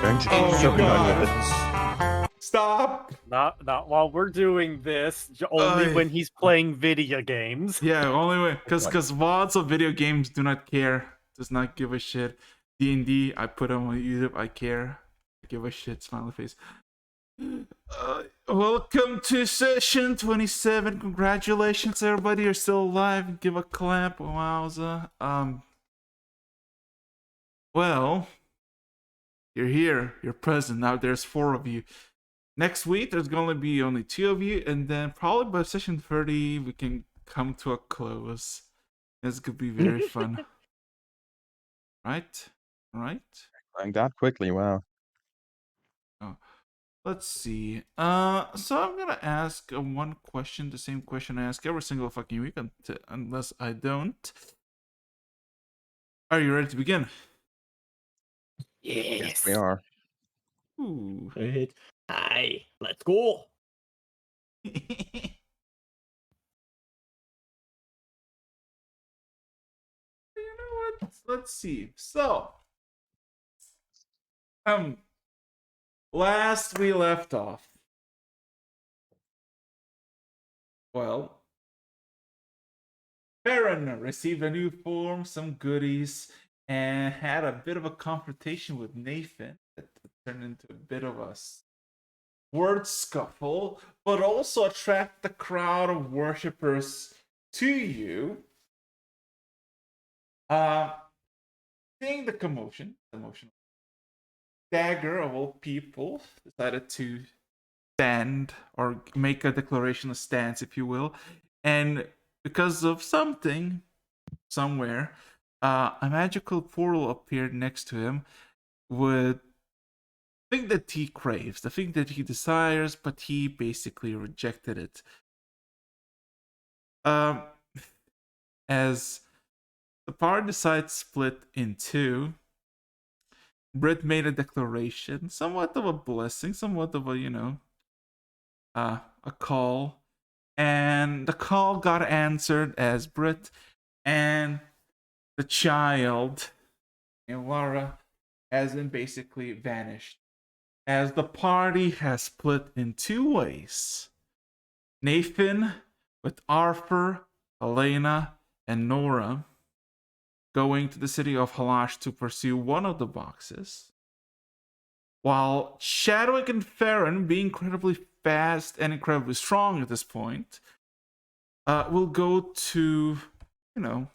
going to be Oh so annoying. god! Stop! Not while we're doing this. Only when he's playing video games. Yeah, only way. Because lots of video games do not care. Does not give a shit. D&D, I put them on YouTube. I care. I give a shit. Smiley face. Welcome to session 27. Congratulations, everybody. You're still alive. Give a clap. Wowza. Well, you're here. You're present. Now there's 4 of you. Next week, there's going to be only 2 of you. And then probably by session 30, we can come to a close. This could be very fun. Right? Going that quickly, wow. Oh. Let's see. So I'm gonna ask one question, the same question I ask every single fucking week, unless I don't. Are you ready to begin? Yes, we are. Ooh. Hi, let's go. You know what? Let's see. So, last we left off. Well, Farron received a new form, some goodies, and had a bit of a confrontation with Nathan that turned into a bit of a word scuffle, but also attract the crowd of worshippers to you. Seeing the commotion, Dagger of all people decided to stand or make a declaration of stance, if you will, and because of something somewhere, a magical portal appeared next to him with the thing that he craves, the thing that he desires, but he basically rejected it. As the party decides split in 2, Britt made a declaration, somewhat of a blessing, somewhat of a, a call. And the call got answered as Britt and the child, Laura, has been basically vanished. As the party has split in 2 ways. Nathan with Arthur, Elena, and Nora going to the city of Halash to pursue one of the boxes, while Chadwick and Farron, being incredibly fast and incredibly strong at this point, will go to, they'll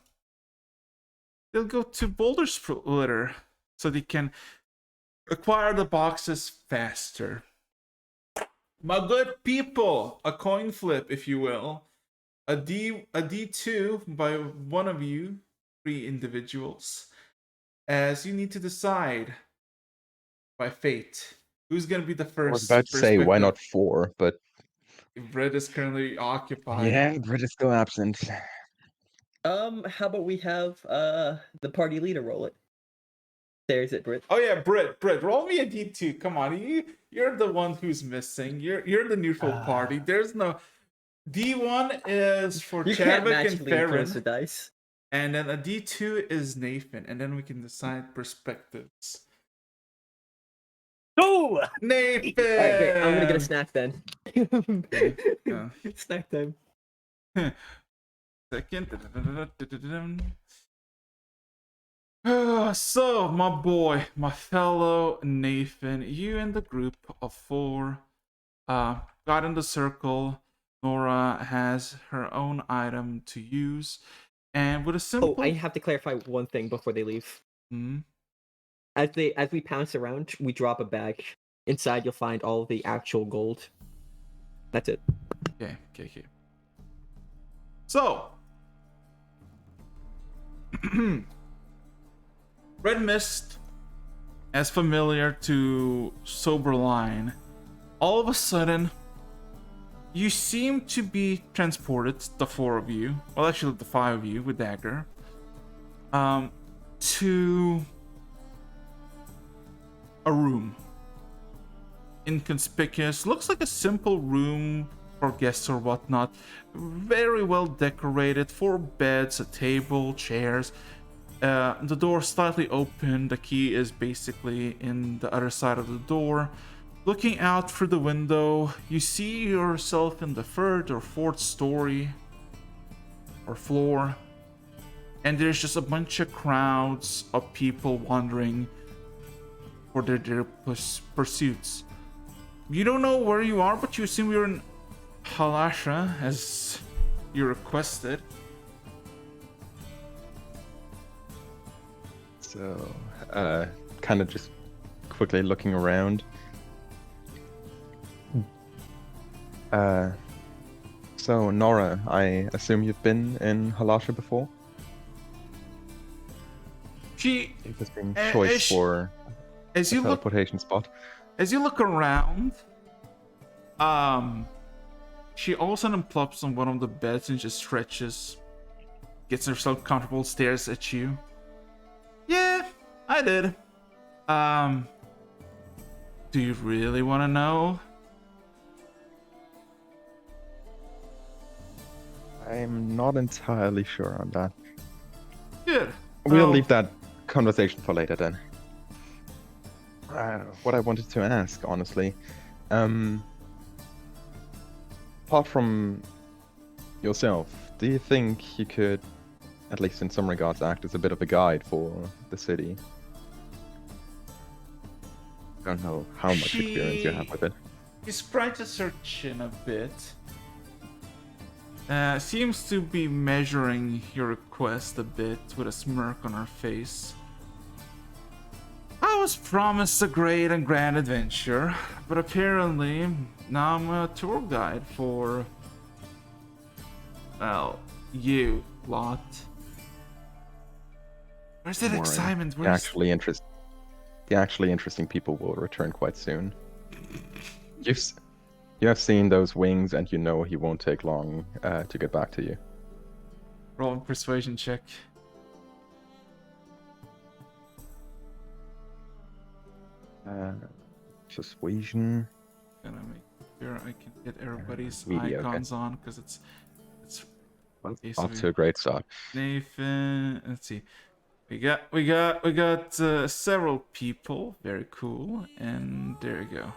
go to Boulder Splitter so they can acquire the boxes faster. My good people, a coin flip, if you will. A D2 by one of you, 3 individuals, as you need to decide by fate who's gonna be the first. I was about to say, why not 4, but Brett is currently occupied. yeah, Britt is still absent. How about we have the party leader roll it? There's it, Britt. Oh yeah, Britt, roll me a D2. Come on, you're the one who's missing. You're the neutral party. There's no D1 is for Chadwick and Farron. The dice. And then a D2 is Nathan, and then we can decide perspectives. No, Nathan. Alright, great. I'm gonna get a snack then. Yeah. Snack time. Second. So, my boy, my fellow Nathan, you and the group of 4 got in the circle. Nora has her own item to use, and with a simple. Oh, I have to clarify one thing before they leave. Hmm? As we pounce around, we drop a bag. Inside, you'll find all the actual gold. That's it. Okay. So, Red Mist, as familiar to Soberline, all of a sudden, you seem to be transported, the 4 of you, well actually the 5 of you with Dagger, to a room. Inconspicuous, looks like a simple room for guests or whatnot. Very well decorated, 4 beds, a table, chairs. The door slightly open. The key is basically in the other side of the door. Looking out through the window, you see yourself in the third or fourth story or floor, and there's just a bunch of crowds of people wandering for their pursuits. You don't know where you are, but you assume you're in Halasha as you requested. So, kind of just quickly looking around. So Nora, I assume you've been in Halasha before? She, Interesting as choice she- for as a you look teleportation spot. As you look around, she all of a sudden plops on one of the beds and just stretches, gets herself comfortable, stares at you. Yeah, I did. Do you really want to know? I'm not entirely sure on that. Good. We'll Well, leave that conversation for later then. What I wanted to ask, honestly, apart from yourself, do you think you could, at least in some regards, act as a bit of a guide for the city? I don't know how much experience you have with it. He's trying to search in a bit. Seems to be measuring your request a bit with a smirk on her face. I was promised a great and grand adventure, but apparently now I'm a tour guide for, well, you lot. Where's that Don't worry. excitement? The actually interesting people will return quite soon. You have seen those wings, and you know he won't take long to get back to you. Roll a persuasion check. Persuasion. Gonna make sure I can get everybody's Mediocre. icons on because it's okay, so Off to a great start. Nathan. Let's see. We got several people. Very cool. And there you go.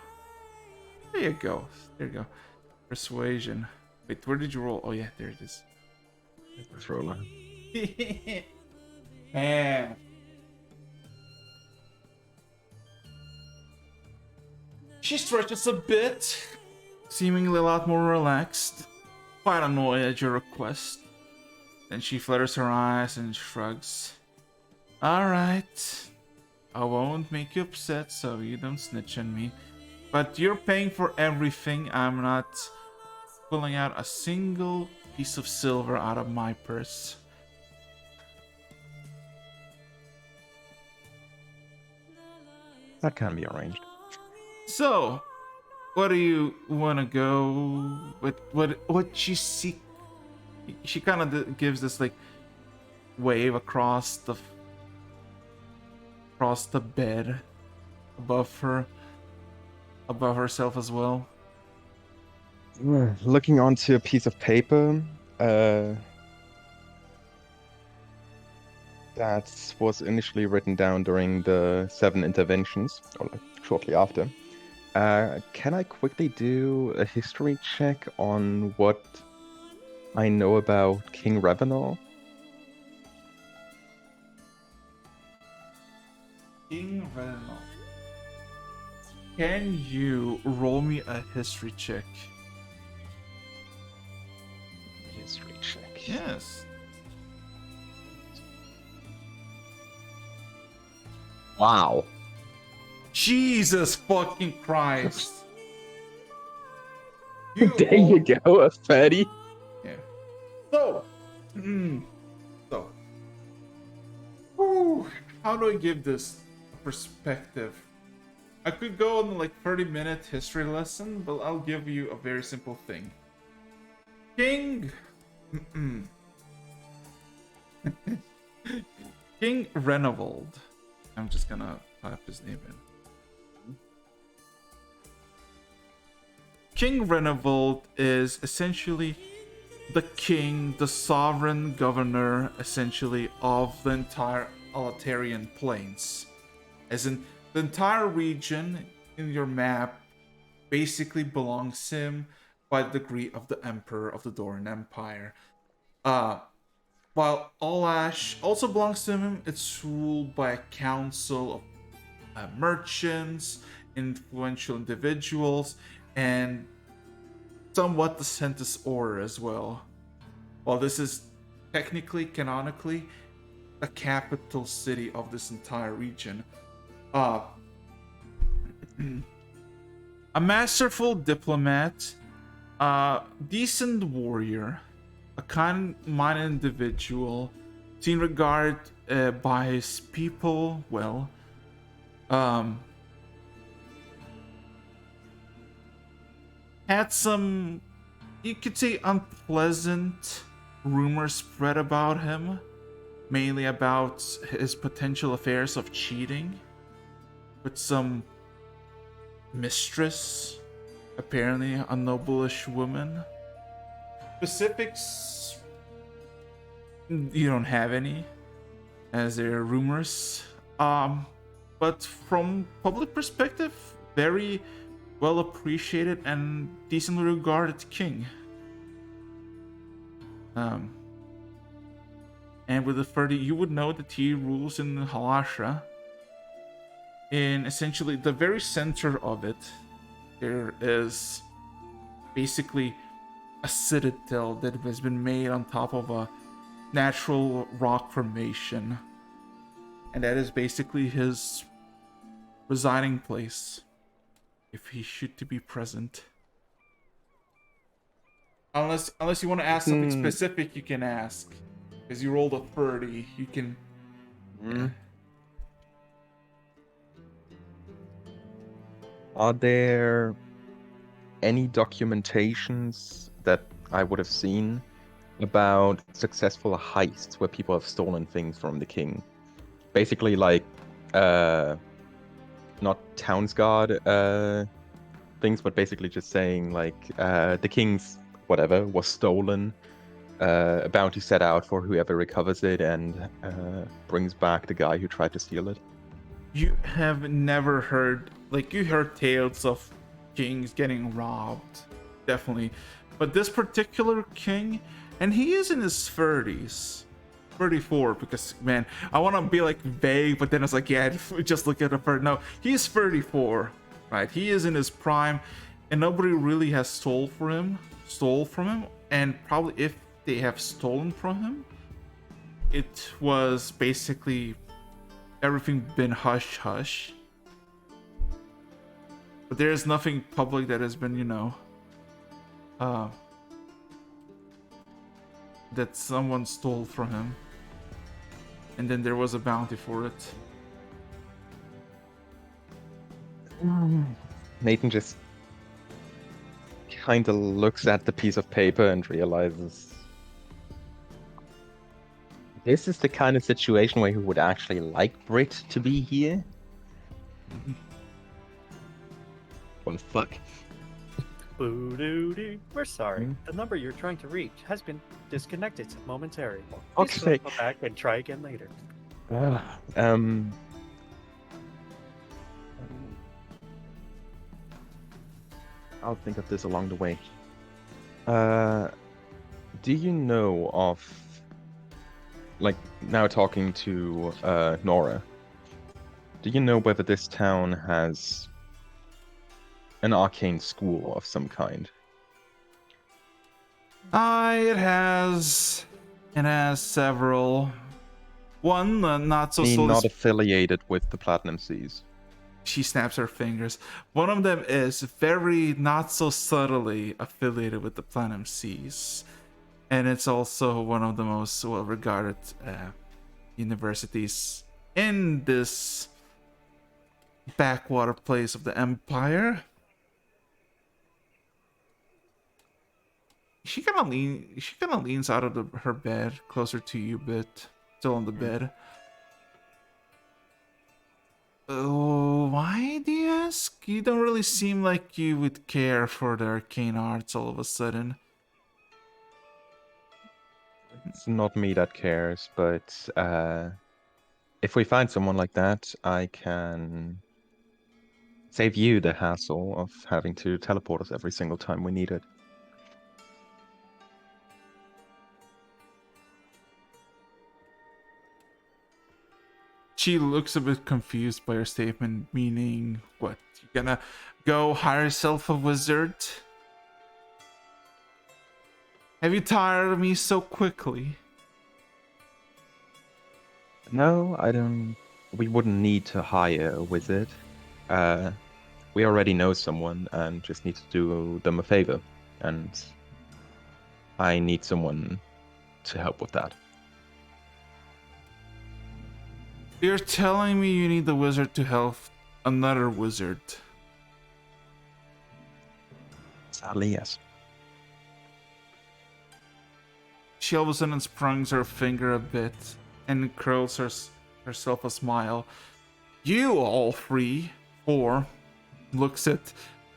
There you go. There you go. Persuasion. Wait, where did you roll? Oh yeah, there it is. Let's roll on. Man. She stretches a bit, seemingly a lot more relaxed. Quite annoyed at your request. Then she flutters her eyes and shrugs. Alright. I won't make you upset so you don't snitch on me. But you're paying for everything. I'm not pulling out a single piece of silver out of my purse. That can be arranged. So, what do you want to go with? What she see? She kind of gives this like wave across the bed above herself as well. Looking onto a piece of paper, that was initially written down during the 7 interventions, or like shortly after. Can I quickly do a history check on what I know about King Ravenel? King Reynolds. Can you roll me a history check? History check. Yes. Wow. Jesus fucking Christ. There you go, a 30. Yeah. So, whew, how do I give this perspective? I could go on like 30-minute history lesson, but I'll give you a very simple thing. King King Renavold. I'm just gonna type his name in. King Renavold is essentially the king, the sovereign governor, essentially, of the entire Alatarian plains. As in, the entire region in your map basically belongs to him by the degree of the Emperor of the Doran Empire. Uh, while Alash also belongs to him, it's ruled by a council of merchants, influential individuals, and somewhat the Sentis Order as well. While this is technically, canonically, the capital city of this entire region. Uh, a masterful diplomat, a decent warrior, a kind-minded individual, seen regarded by his people well. Had some, you could say, unpleasant rumors spread about him, mainly about his potential affairs of cheating with some mistress, apparently a noblish woman. Specifics, you don't have any, as there are rumors. But from public perspective, very well appreciated and decently regarded king. And with the 30, you would know that he rules in Halasha. In essentially the very center of it, there is basically a citadel that has been made on top of a natural rock formation. And that is basically his residing place, if he should to be present. Unless you want to ask something specific, you can ask. Because you rolled a 30, you can... Are there any documentations that I would have seen about successful heists where people have stolen things from the king? Basically, like, not townsguard things, but basically just saying, like, the king's whatever was stolen. A bounty set out for whoever recovers it and brings back the guy who tried to steal it. You have never heard, like, you heard tales of kings getting robbed, definitely. But this particular king, and he is in his 30s, 34, because, man, I want to be, like, vague, but then it's like, yeah, just look at the first. No, he's 34, right? He is in his prime, and nobody really has stole from him, and probably if they have stolen from him, it was basically everything been hush hush. But there is nothing public that has been, that someone stole from him. And then there was a bounty for it. Nathan just kind of looks at the piece of paper and realizes this is the kind of situation where he would actually like Brit to be here. Well, fuck. Boo-doo-doo. We're sorry. The number you're trying to reach has been disconnected momentarily. Okay. Please go back and try again later. I'll think of this along the way. Do you know of, like, now talking to Nora, do you know whether this town has an arcane school of some kind? It has several. One, not so Not affiliated with the Platinum Seas. She snaps her fingers. One of them is very not so subtly affiliated with the Platinum Seas. And it's also one of the most well-regarded universities in this backwater place of the Empire. She kind of leans out of her bed, closer to you a bit, still on the bed. Oh, why do you ask? You don't really seem like you would care for the arcane arts all of a sudden. It's not me that cares, but if we find someone like that, I can save you the hassle of having to teleport us every single time we need it. She looks a bit confused by your statement, meaning what? You gonna go hire yourself a wizard? Have you tired of me so quickly? No, I don't. We wouldn't need to hire a wizard. Uh, we already know someone and just need to do them a favor. And I need someone to help with that. You're telling me you need the wizard to help another wizard. Sadly, yes. She all of a sudden springs her finger a bit and curls herself a smile. You all three, four, looks at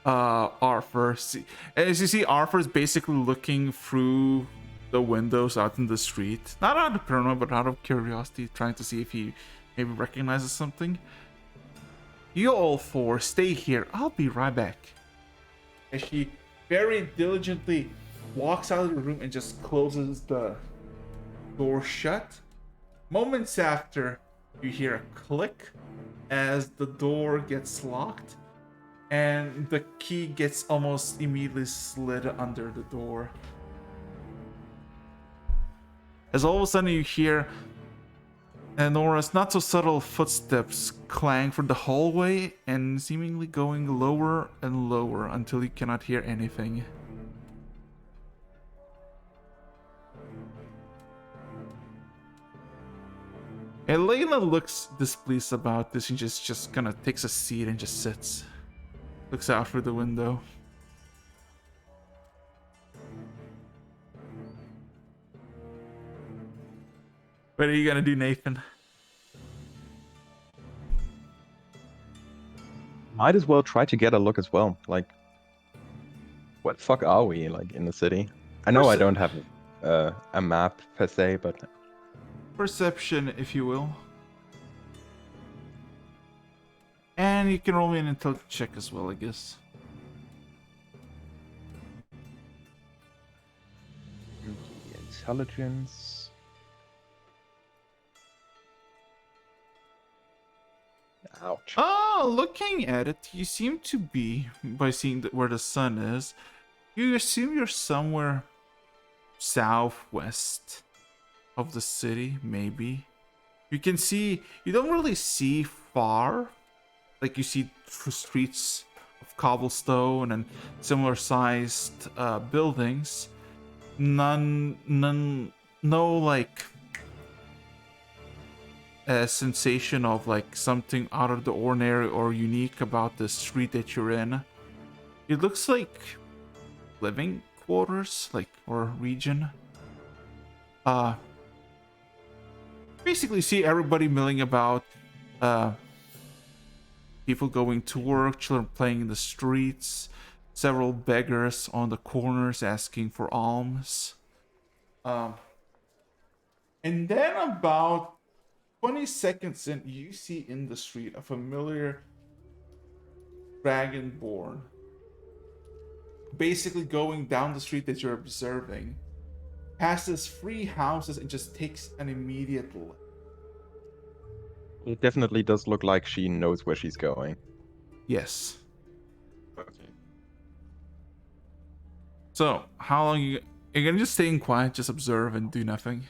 Arthur. As you see, Arthur's basically looking through the windows out in the street. Not out of paranoia, but out of curiosity, trying to see if he maybe recognizes something. You all four stay here. I'll be right back. As she very diligently walks out of the room and just closes the door shut. Moments after, you hear a click as the door gets locked and the key gets almost immediately slid under the door. As all of a sudden you hear Nora's not so subtle footsteps clang from the hallway and seemingly going lower and lower until you cannot hear anything. Elena looks displeased about this and just kind of takes a seat and just sits. Looks out through the window. What are you gonna do, Nathan? Might as well try to get a look as well. Like, what the fuck are we, like, in the city? I know I don't have a map per se, but Perception, if you will. And you can roll me an intelligence check as well, I guess. intelligence. Ouch. Oh, looking at it, you seem to be, by seeing where the sun is, you assume you're somewhere southwest of the city, maybe. You can see, you don't really see far. Like you see streets of cobblestone and similar sized buildings. No like a sensation of like something out of the ordinary or unique about the street that you're in. It looks like living quarters, like, or region. Basically see everybody milling about, people going to work, children playing in the streets, several beggars on the corners asking for alms. And then about 20 seconds in, you see in the street a familiar dragonborn basically going down the street that you're observing, passes 3 houses and just takes an immediate left. It definitely does look like she knows where she's going. Yes. Okay. So, how long you're gonna just stay in quiet, just observe and do nothing?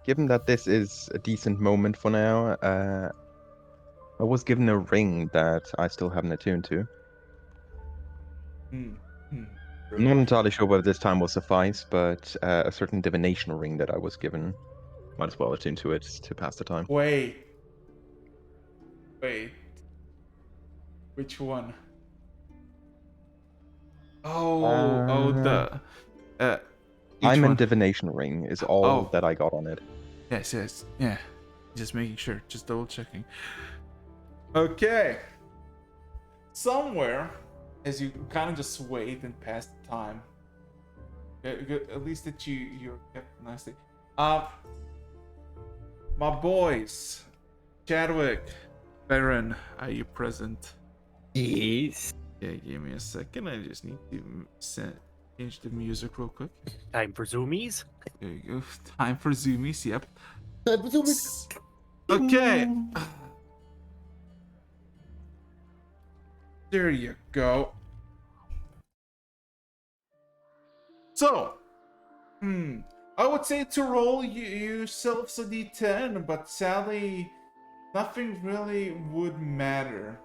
Given that this is a decent moment for now, I was given a ring that I still haven't attuned to. Hmm. I'm not entirely sure whether this time will suffice, but a certain divination ring that I was given, might as well attune to it to pass the time. Wait. Which one? The Diamond one. divination ring is all Oh. that I got on it. Yes, yeah. Just making sure, just double checking. Okay. Somewhere, as you kind of just wait and pass the time, At least that you're kept nicely. Um, my boys, Chadwick, Baron, are you present? Yes. Yeah, give me a second. I just need to change the music real quick. Time for zoomies. There you go. Time for zoomies. Yep. Time for zoomies. Okay. There you go. So, I would say to roll yourselves a d10, but sadly, nothing really would matter.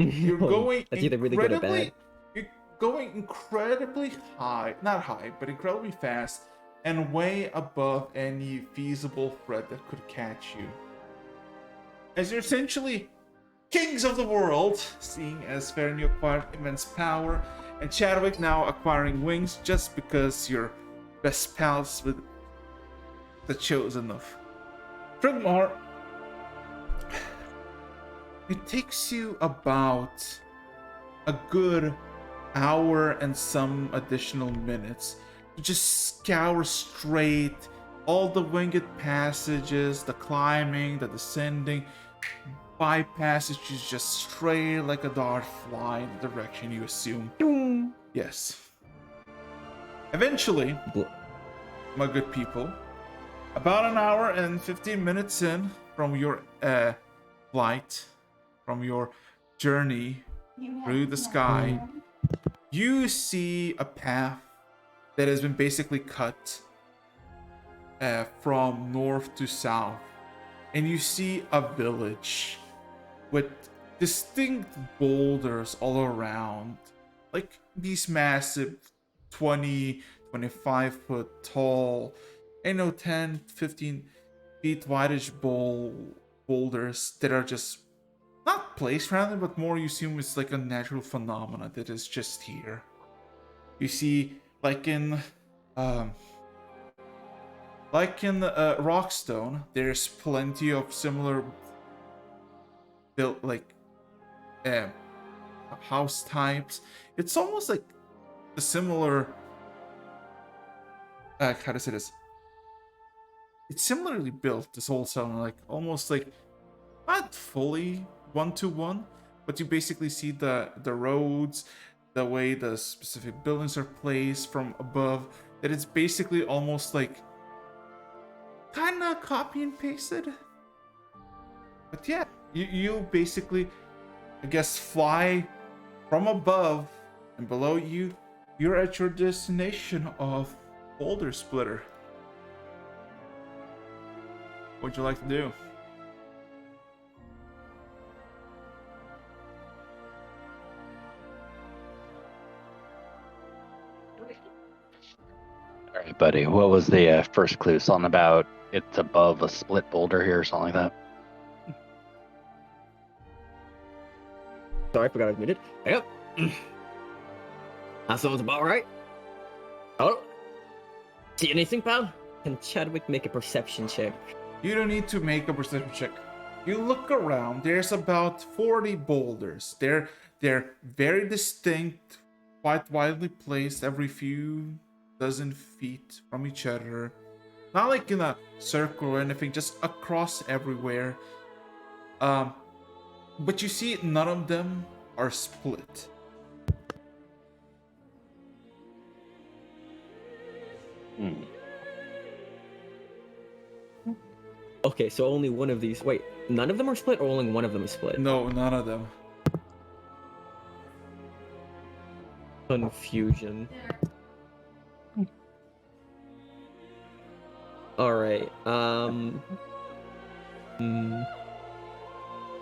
You're going That's either really good or bad. You're going incredibly high, not high, but incredibly fast, and way above any feasible threat that could catch you. As you're essentially kings of the world, seeing as Farron you acquired immense power, and Chadwick now acquiring wings just because you're best pals with the chosen of Trigmar. It takes you about a good hour and some additional minutes to just scour straight all the winged passages, the climbing, the descending, bypassages just straight like a dart fly in the direction you assume. Yes. Eventually, my good people, about an hour and 15 minutes in from your flight, from your journey through the sky, you see a path that has been basically cut from north to south. And you see a village with distinct boulders all around. Like these massive 20, 25 foot tall, 10, 15 feet wideish boulders that are just not placed random, but more you assume it's like a natural phenomena that is just here. You see, like in Rockstone, there's plenty of similar built house types. It's almost like a similar how to say this. It's similarly built. This whole zone, like almost like not fully one-to-one, but you basically see the roads, the way the specific buildings are placed from above. That it's basically almost like kind of copy and pasted. But yeah, you basically, I guess, fly from above, and below you, you're at your destination of Boulder Splitter. What'd you like to do? All right, buddy. What was the first clue? Something about it's above a split boulder here or something like that? Sorry, I forgot I was muted. Yep. That sounds about right. Oh, see anything, pal? Can Chadwick make a perception check? You don't need to make a perception check. You look around. There's about 40 boulders. They're very distinct, quite widely placed, every few dozen feet from each other. Not like in a circle or anything, just across everywhere. But you see, none of them are split. Okay, so only one of these. Wait, none of them are split, or only one of them is split? No, none of them. Confusion. All right.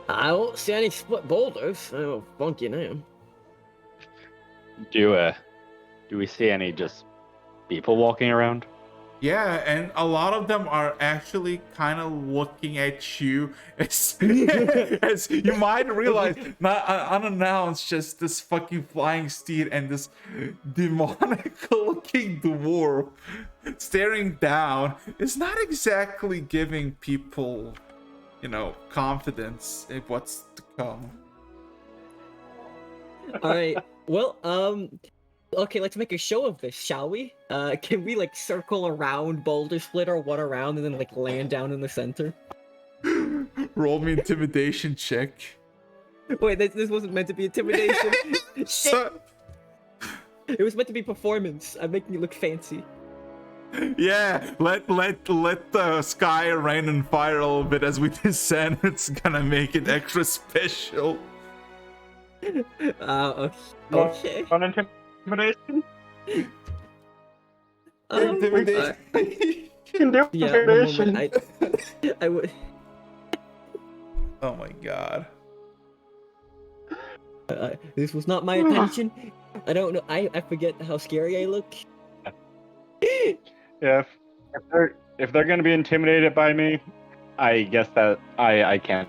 I don't see any split boulders. Oh, funky name. Do we see any just people walking around? Yeah, and a lot of them are actually kind of looking at you as, as you might realize, not unannounced, just this fucking flying steed and this demonic-looking dwarf staring down is not exactly giving people, confidence in what's to come. All right. Well, Okay, let's make a show of this, shall we? Can we like circle around Boulder Splitter, one around, and then like land down in the center? Roll me intimidation check. Wait, this wasn't meant to be intimidation. Shit! So, It was meant to be performance. I'm making it look fancy. yeah, let the sky rain and fire a little bit as we descend. It's gonna make it extra special. Okay. On intimidation? Intimidation. You can do Yeah, one intimidation. moment. I would. Oh my god. This was not my intention. I don't know. I forget how scary I look. If they're gonna be intimidated by me, I guess that I can't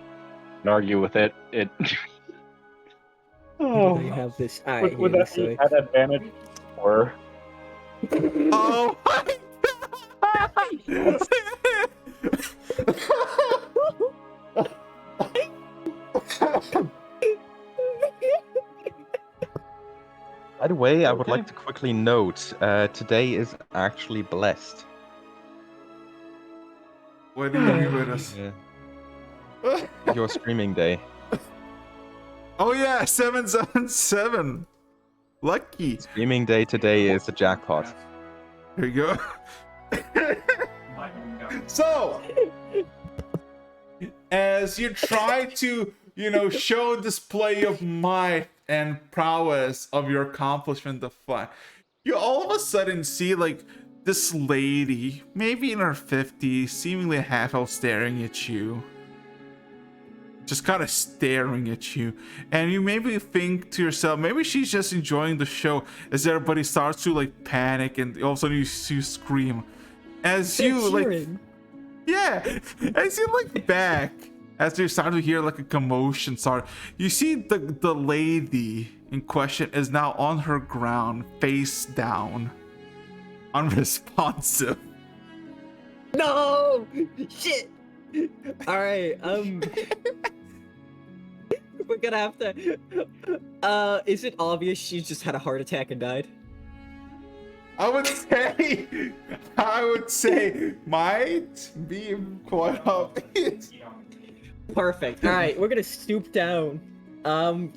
argue with it. It. Oh, I have this. Alright, Would here, that be at advantage or? Oh my By the way, I would like to quickly note, today is actually blessed. What do you mean with us? Yeah. Your streaming day. Oh yeah, 777. Lucky. Streaming day today is a jackpot. Here you go. So, as you try to, show display of might and prowess of your accomplishment of fun, you all of a sudden see like this lady, maybe in her 50s, seemingly half out staring at you. Just kind of staring at you, and you maybe think to yourself, maybe she's just enjoying the show, as everybody starts to like panic, and all of a sudden you scream as you like, yeah, as you look back, as you start to hear like a commotion start, you see the lady in question is now on her ground, face down, unresponsive. No! Shit! Alright, we're gonna have to. Is it obvious she just had a heart attack and died? I would say might be quite obvious. Perfect. Alright, we're gonna stoop down. And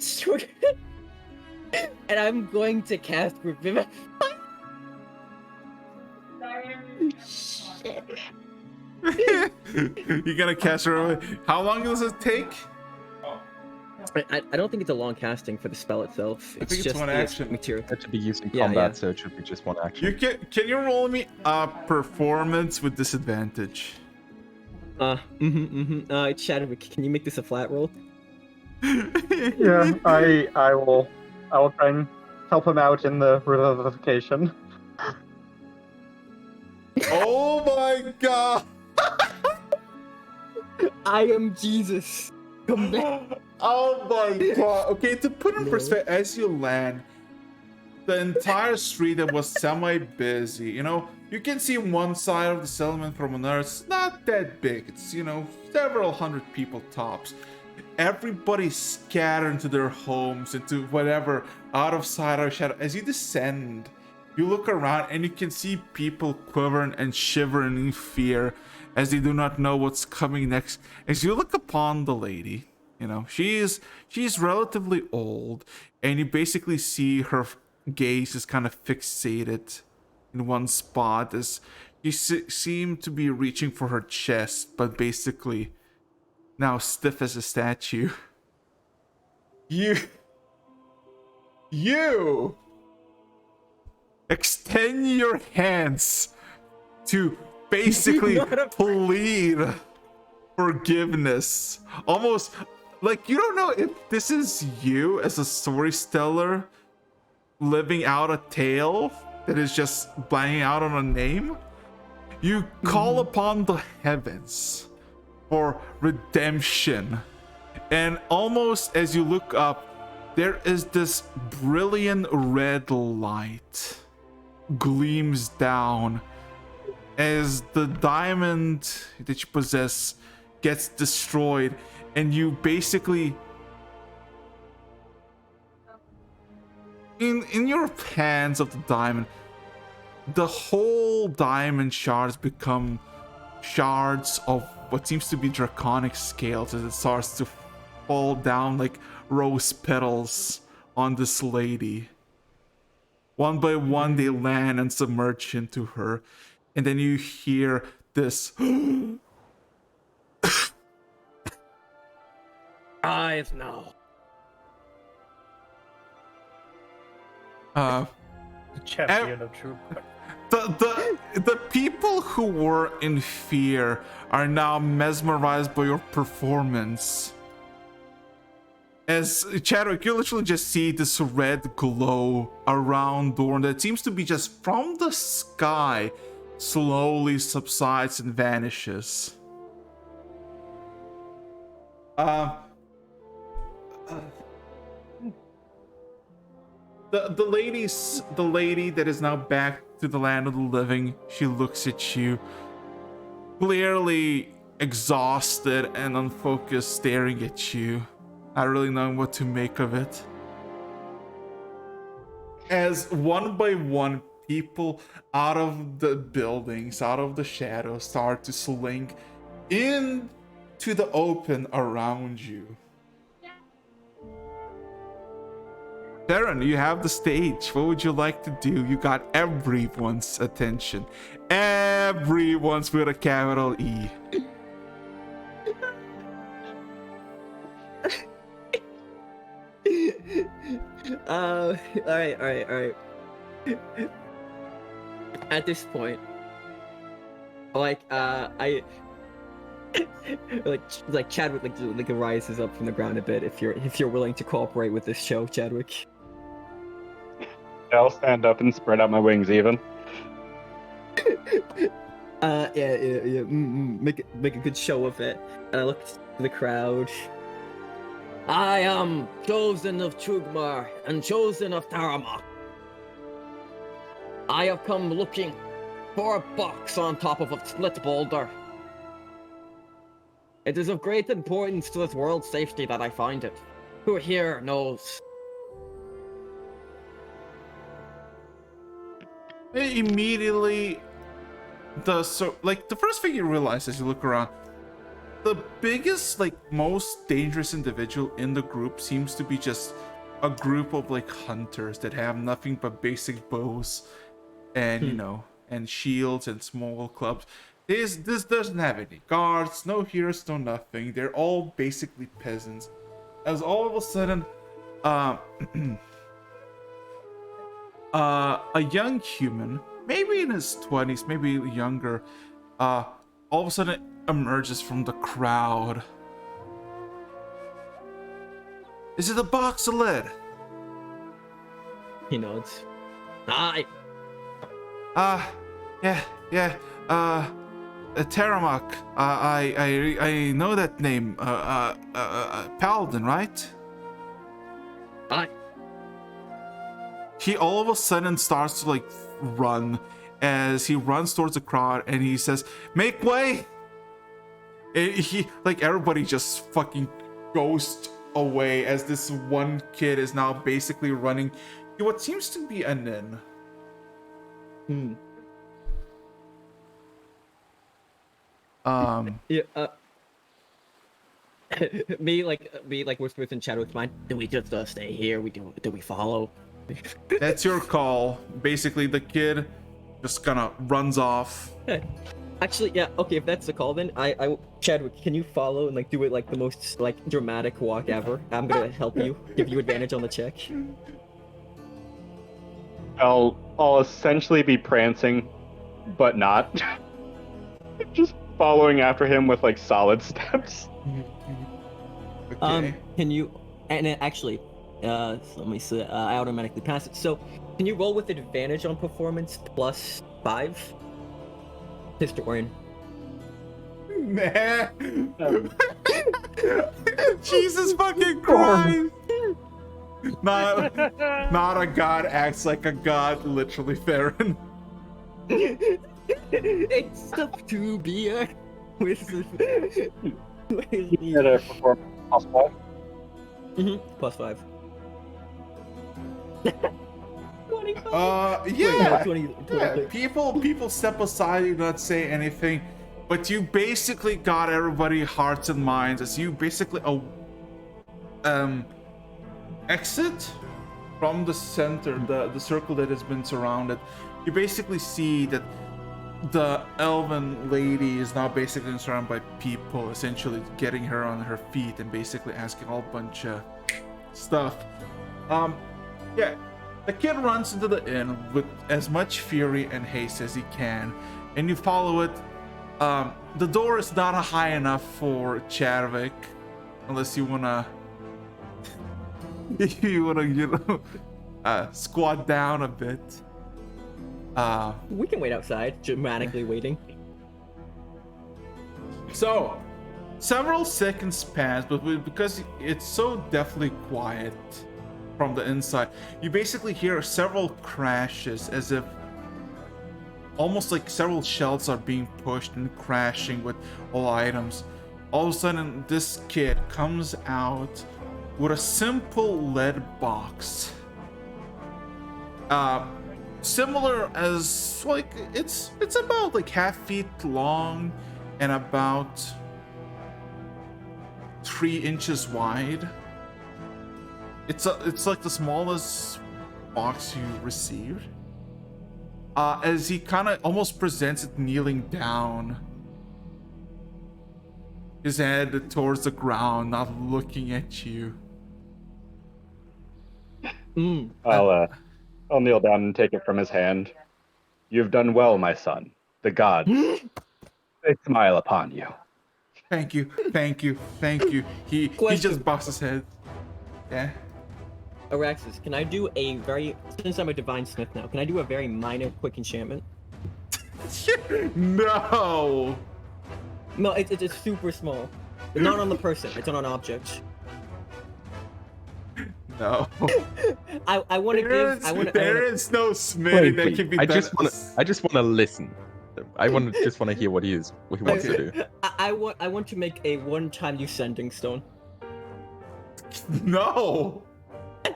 I'm going to cast Revivify. Shit. You're gonna cast her away. How long does it take? I don't think it's a long casting for the spell itself. I think it's just one the action. material. It should be used in Yeah, combat, yeah. so it should be just one action. You can you roll me a performance with disadvantage? Chadwick, can you make this a flat roll? Yeah, I will try and help him out in the revivification. Oh my god! I am Jesus. Come back. Oh my god. Okay, to put in perspective, as you land, the entire street that was semi-busy, you can see one side of the settlement from another. It's not that big. It's, several hundred people tops. Everybody scattered into their homes, into whatever, out of sight, out of shadow. As you descend, you look around and you can see people quivering and shivering in fear as they do not know what's coming next. As you look upon the lady, she's relatively old, and you basically see her gaze is kind of fixated in one spot as you seem to be reaching for her chest, but basically now stiff as a statue. You extend your hands to basically plead forgiveness, almost like you don't know if this is you as a storyteller living out a tale that is just blanking out on a name. You call upon the heavens for redemption, and almost as you look up, there is this brilliant red light gleams down as the diamond that you possess gets destroyed, and you basically in your hands of the diamond, the whole diamond shards become shards of what seems to be draconic scales as it starts to fall down like rose petals on this lady. One by one, they land and submerge into her, and then you hear this. Eyes now. Uh, The champion of true. the people who were in fear are now mesmerized by your performance. As Chadwick, you literally just see this red glow around Dorn that seems to be just from the sky, slowly subsides and vanishes. The lady that is now back to the land of the living, she looks at you, clearly exhausted and unfocused, staring at you, not really knowing what to make of it. As one by one, people out of the buildings, out of the shadows, start to slink into the open around you. Darren, you have the stage. What would you like to do? You got everyone's attention. Everyone's with a capital E. All right. At this point, I like Chadwick like rises up from the ground a bit if you're willing to cooperate with this show, Chadwick. I'll stand up and spread out my wings even. Yeah. Make a good show of it. And I look to the crowd. I am chosen of Trugmar and chosen of Tarumak. I have come looking for a box on top of a split boulder. It is of great importance to this world's safety that I find it. Who here knows? Immediately, the first thing you realize as you look around, the biggest, most dangerous individual in the group seems to be just a group of hunters that have nothing but basic bows and and shields and small clubs. This doesn't have any guards, no heroes, no nothing. They're all basically peasants. As all of a sudden, a young human, maybe in his 20s, maybe younger, all of a sudden emerges from the crowd. Is it a box of lead? He nods. Aye. Yeah. Tarumak. I know that name. Paladin, right? Aye. He all of a sudden starts to run as he runs towards the crowd and he says, "Make way!" And he everybody just fucking goes away as this one kid is now basically running to what seems to be an inn. Yeah. Me within Chadwick's mind. Do we just stay here? Do we follow? That's your call. Basically, the kid just kind of runs off. Actually, yeah. Okay, if that's the call, then I Chadwick, can you follow and do it the most dramatic walk ever? I'm gonna help you, give you advantage on the check. I'll essentially be prancing, but not. Just following after him with solid steps. Okay. Can you? And actually, let me see. I automatically pass it. So, can you roll with advantage on performance +5? Historian. Nah. Jesus fucking Christ. Not a god acts like a god, literally, Farron. It's up to be a with You had a performance +5. +5. Yeah. Wait, no, 20, Yeah, 20. people step aside, you not say anything, but you basically got everybody hearts and minds as you basically exit from the center, the circle that has been surrounded. You basically see that the elven lady is now basically surrounded by people, essentially getting her on her feet and basically asking all bunch of stuff. Yeah, the kid runs into the inn with as much fury and haste as he can, and you follow it. The door is not high enough for Chadwick, unless you wanna, squat down a bit. We can wait outside, dramatically waiting. So, several seconds pass, but because it's so deathly quiet from the inside, you basically hear several crashes as if almost like several shelves are being pushed and crashing with all items. All of a sudden, this kid comes out with a simple lead box. Similar as like it's about like 1/2 feet long and about 3 inches wide. It's like the smallest box you received. As he kind of almost presents it kneeling down, his head towards the ground, not looking at you. I'll kneel down and take it from his hand. You've done well, my son. The gods, they smile upon you. Thank you. He just boxed his head. Yeah. Araxis, can I do a very, since I'm a divine smith now, can I do a very minor quick enchantment? No. No, it's super small. It's not on the person, it's on an object. No. I want to give. There is no smithing that can be done. I just want to listen. I just want to hear what he wants to do. I want to make a one-time use sending stone. No.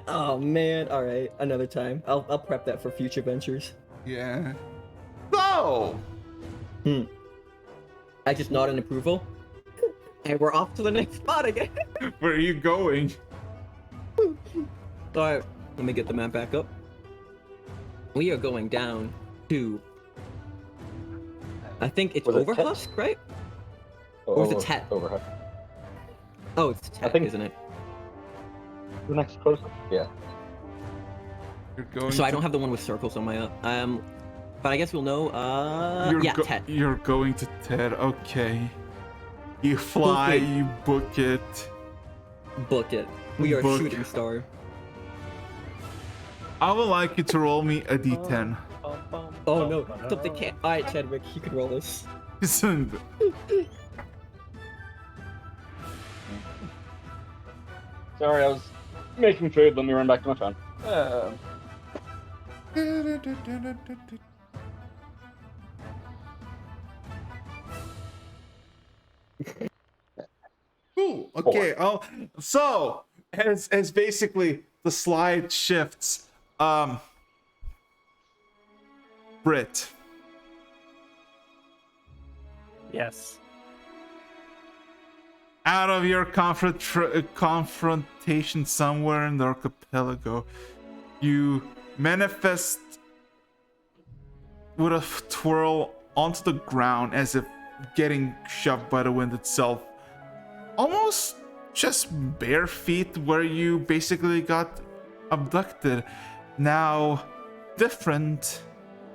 Oh man! All right, another time. I'll prep that for future ventures. Yeah. No. I just nod in approval. And we're off to the next spot again. Where are you going? Alright, let me get the map back up. We are going down to... I think it's Overhusk, right? Or is it Tet? Overhusk. Oh, it's Tet, think- isn't it? The next closest? Yeah. You're going. So I don't have the one with circles on my... but I guess we'll know, Tet. You're going to Ted. Okay. You fly, Okay. you book it. Book it. We are Book. shooting star. I would like you to roll me a d10. Oh no, something can't... Alright, Chadwick, you can roll this. Listen. Sorry, I was making food. Let me run back to my phone. Cool. Okay. So as basically the slide shifts, Brit. Yes. Out of your confrontation somewhere in the archipelago, you manifest with a twirl onto the ground as if getting shoved by the wind itself. Almost just bare feet where you basically got abducted. Now different,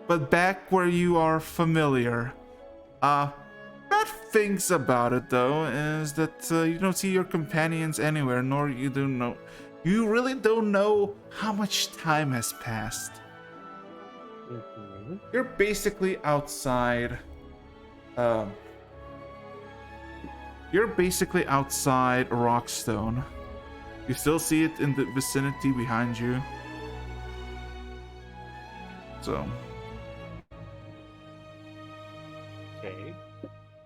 but back where you are familiar. Bad things about it though is that you don't see your companions anywhere, nor you really don't know how much time has passed. You're basically outside. You're basically outside Rockstone. You still see it in the vicinity behind you. So. Okay.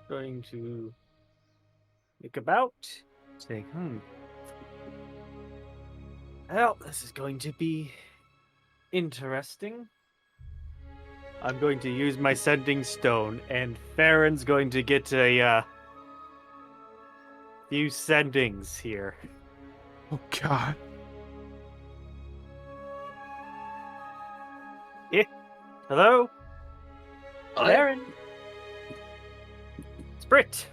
Going to think about. Say, Well, this is going to be interesting. I'm going to use my sending stone, and Farron's going to get a few sendings here. Oh God. Hello, I- Farron. It's Britt.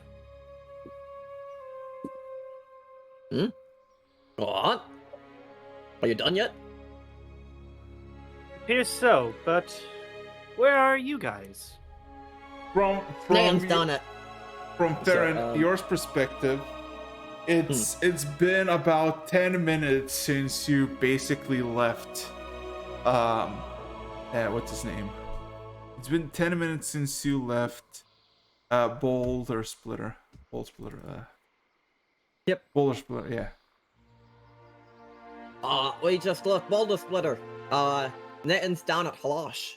What? Are you done yet? Appears so, but where are you guys? From Name's done it. from So, Theron, yours perspective, it's been about 10 minutes since you basically left. What's his name? It's been 10 minutes since you left. Boulder Splitter. Yep. Boulder Splitter. Yeah. We just left Boulder Splitter. Nathan's down at Halash.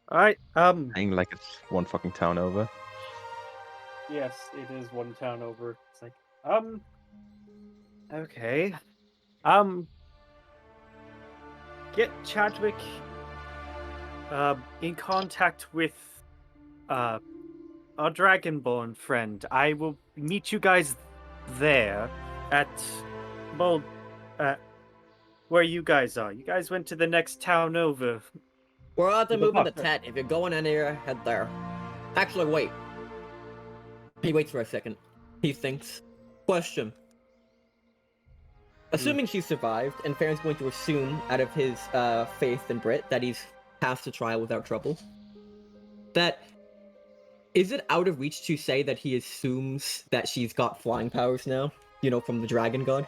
All right. Saying like it's one fucking town over. Yes, it is one town over. It's like, okay. Get Chadwick, in contact with, our Dragonborn friend. I will meet you guys there at, well, where you guys are. You guys went to the next town over. We're at the The moving the buffer. tent. If you're going anywhere, head there. Actually, wait. He waits for a second. He thinks. Question. Assuming she survived, and Farron's going to assume, out of his faith in Brit, that he's passed the trial without trouble. That is it out of reach to say that he assumes that she's got flying powers now? You know, from the Dragon God.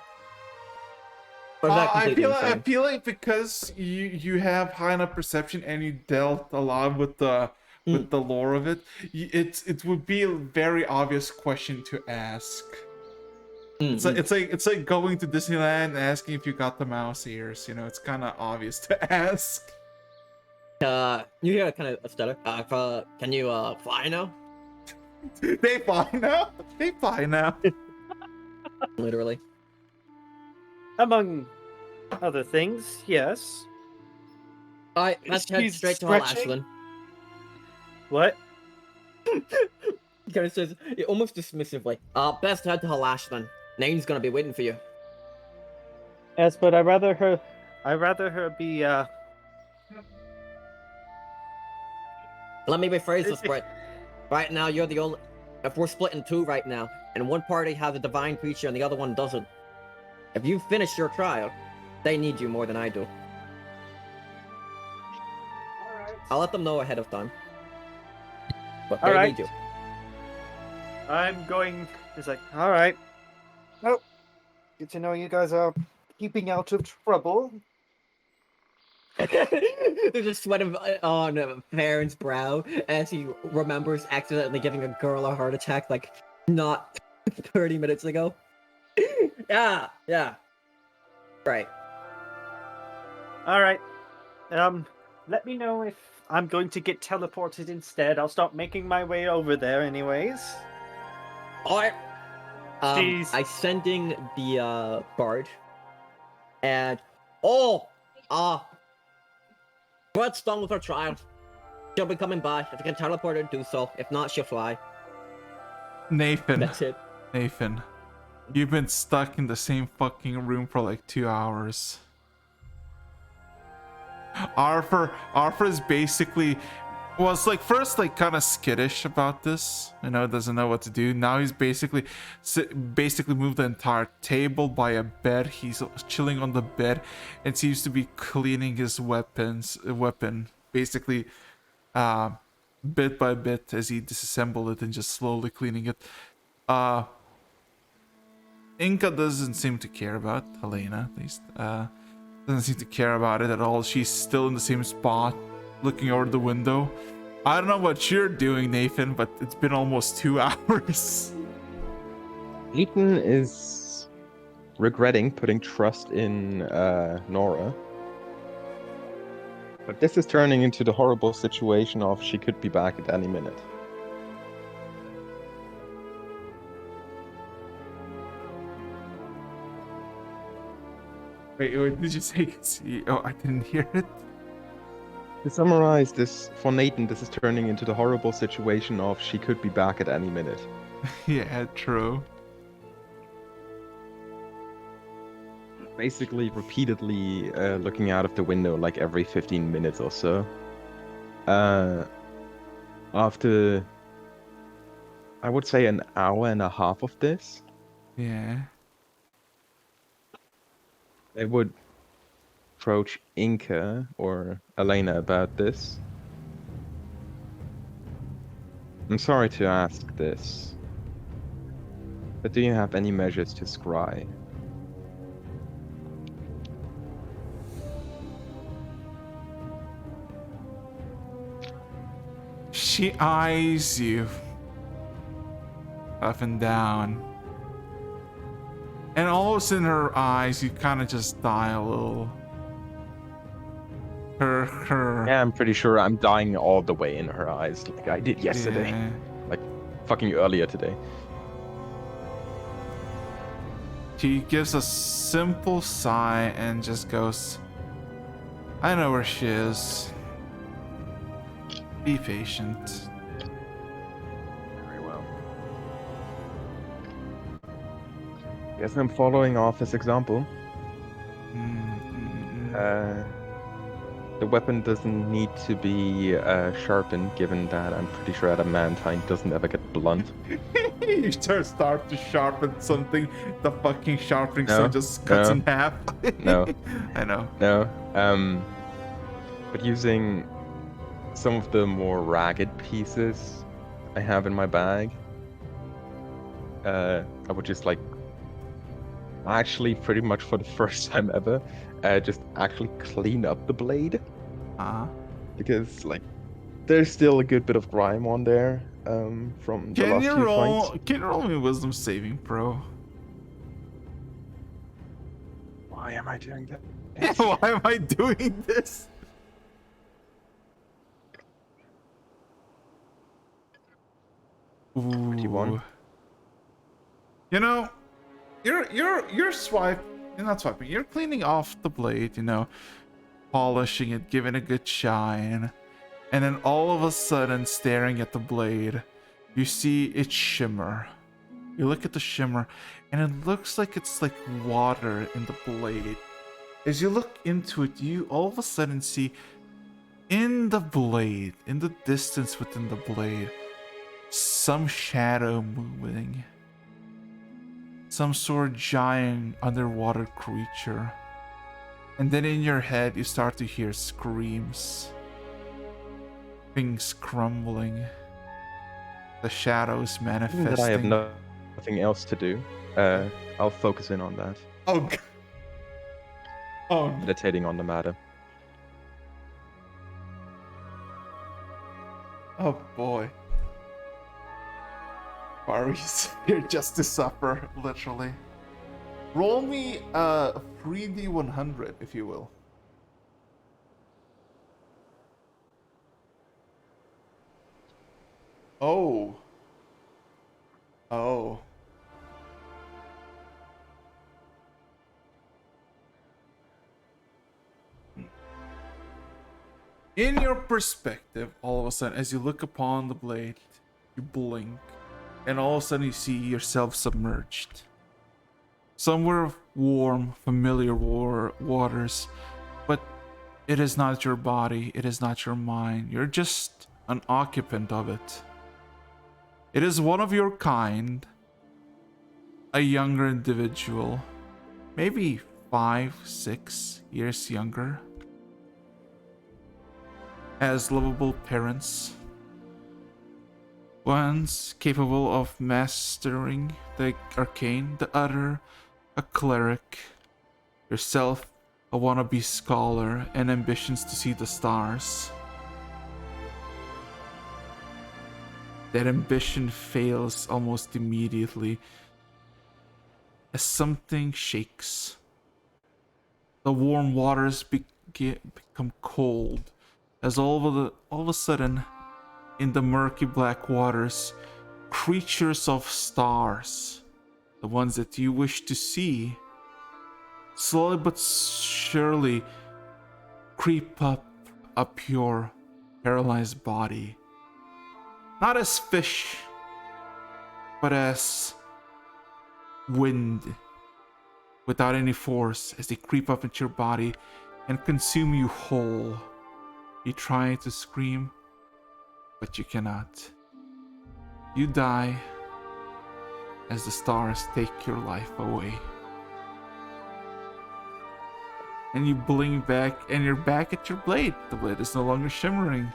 Or is that I completely feel insane? because you have high enough perception and you dealt a lot with the lore of it. It would be a very obvious question to ask. It's like going to Disneyland and asking if you got the mouse ears. You know, it's kind of obvious to ask. You hear kind of a stutter. Can you fly now? They fly now. They fly now. Literally. Among other things, yes. Alright, let's head She's straight to stretching? Ashland. What? He kind of says, almost dismissively, best head to Halashland. Name's gonna be waiting for you. Yes, but I'd rather her be, Let me rephrase this, Brett. Right now, you're the only... If we're split in two right now, and one party has a divine creature and the other one doesn't, if you finish your trial, they need you more than I do. I'll let them know ahead of time. But they Alright. need you. I'm going. It's like, all right. Well, good to know you guys are keeping out of trouble. There's a sweat on Farron's brow as he remembers accidentally giving a girl a heart attack like not 30 minutes ago. Yeah. Right. All right. Let me know if I'm going to get teleported instead. I'll start making my way over there, anyways. Alright. Jeez. I sending the bard. And Brett's done with her trial. She'll be coming by. If you can teleport her, do so. If not, she'll fly. Nathan, That's it. Nathan, you've been stuck in the same fucking room for like 2 hours. Arthur is basically was like first like kind of skittish about this, you know, doesn't know what to do. Now he's basically moved the entire table by a bed. He's chilling on the bed and seems to be cleaning his weapon basically bit by bit as he disassembled it and just slowly cleaning it. Inca doesn't seem to care about Helena, at least. Doesn't seem to care about it at all. She's still in the same spot, looking over the window. I don't know what you're doing, Nathan, but it's been almost 2 hours. Ethan is regretting putting trust in Nora. But this is turning into the horrible situation of she could be back at any minute. Wait, what did you say? Oh, I didn't hear it. To summarize this, for Nathan, this is turning into the horrible situation of she could be back at any minute. Yeah, true. Basically, repeatedly looking out of the window like every 15 minutes or so. After, I would say, an hour and a half of this, Yeah. I would approach Inca or Elena about this. I'm sorry to ask this, but do you have any measures to scry? She eyes you up and down. And almost in her eyes, you kind of just die a little. Her. Yeah, I'm pretty sure I'm dying all the way in her eyes, like I did yesterday. Yeah. Like, fucking earlier today. She gives a simple sigh and just goes, I know where she is. Be patient. Very well. Guess I'm following off his example. The weapon doesn't need to be sharpened, given that I'm pretty sure adamantine doesn't ever get blunt. You start to sharpen something, the fucking sharpening No, stone just cuts no, in half. no. I know. No, but using some of the more ragged pieces I have in my bag, I would just like, actually pretty much for the first time ever, just actually clean up the blade. Because like, there's still a good bit of grime on there, from the last few fights. Can you roll me a wisdom saving, bro? Why am I doing that? Why am I doing this? Ooh. 21. You know, you're swiping. You're not swiping. You're cleaning off the blade. You know, polishing it, giving it a good shine, and then all of a sudden, staring at the blade, you see it shimmer. You look at the shimmer, and it looks like it's like water in the blade. As you look into it, you all of a sudden see in the blade, in the distance within the blade, some shadow moving. Some sort of giant underwater creature. And then in your head, you start to hear screams. Things crumbling. The shadows Given manifesting. that I have nothing else to do, I'll focus in on that. Oh, God. Oh, no. Meditating on the matter. Oh boy. Why are we here just to suffer, literally? Roll me a 3d100, if you will. Oh. Oh. In your perspective, all of a sudden, as you look upon the blade, you blink, and all of a sudden you see yourself submerged. Somewhere warm, familiar waters, but it is not your body, it is not your mind, you're just an occupant of it. It is one of your kind, a younger individual, maybe 5-6 years younger, has lovable parents, one's capable of mastering the arcane, the other a cleric, yourself a wannabe scholar, and ambitions to see the stars. That ambition fails almost immediately as something shakes. The warm waters become cold as all of a sudden, in the murky black waters, creatures of stars, the ones that you wish to see, slowly but surely creep up your paralyzed body. Not as fish, but as wind without any force, as they creep up into your body and consume you whole. You try to scream, but you cannot. You die as the stars take your life away. And you blink back, and you're back at your blade. The blade is no longer shimmering.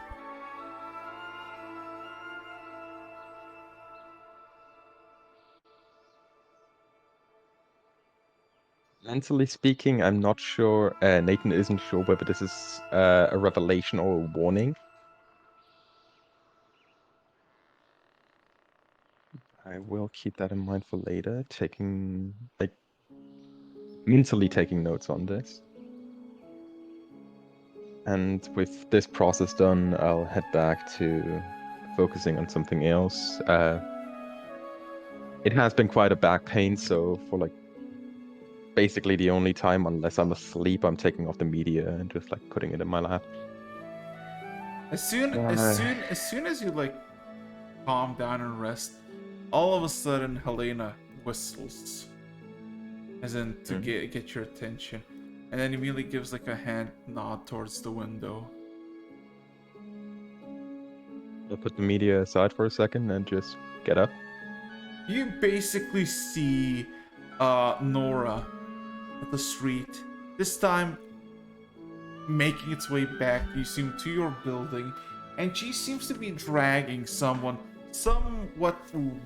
Mentally speaking, I'm not sure. Nathan isn't sure whether this is a revelation or a warning. I will keep that in mind for later, mentally taking notes on this. And with this process done, I'll head back to focusing on something else. It has been quite a back pain, so for basically the only time, unless I'm asleep, I'm taking off the media and just putting it in my lap. As soon as you calm down and rest, all of a sudden Helena whistles, as in to get your attention, and then immediately gives a hand nod towards the window. I'll put the media aside for a second and just get up. You basically see Nora at the street, this time making its way back, you seem, to your building, and she seems to be dragging someone somewhat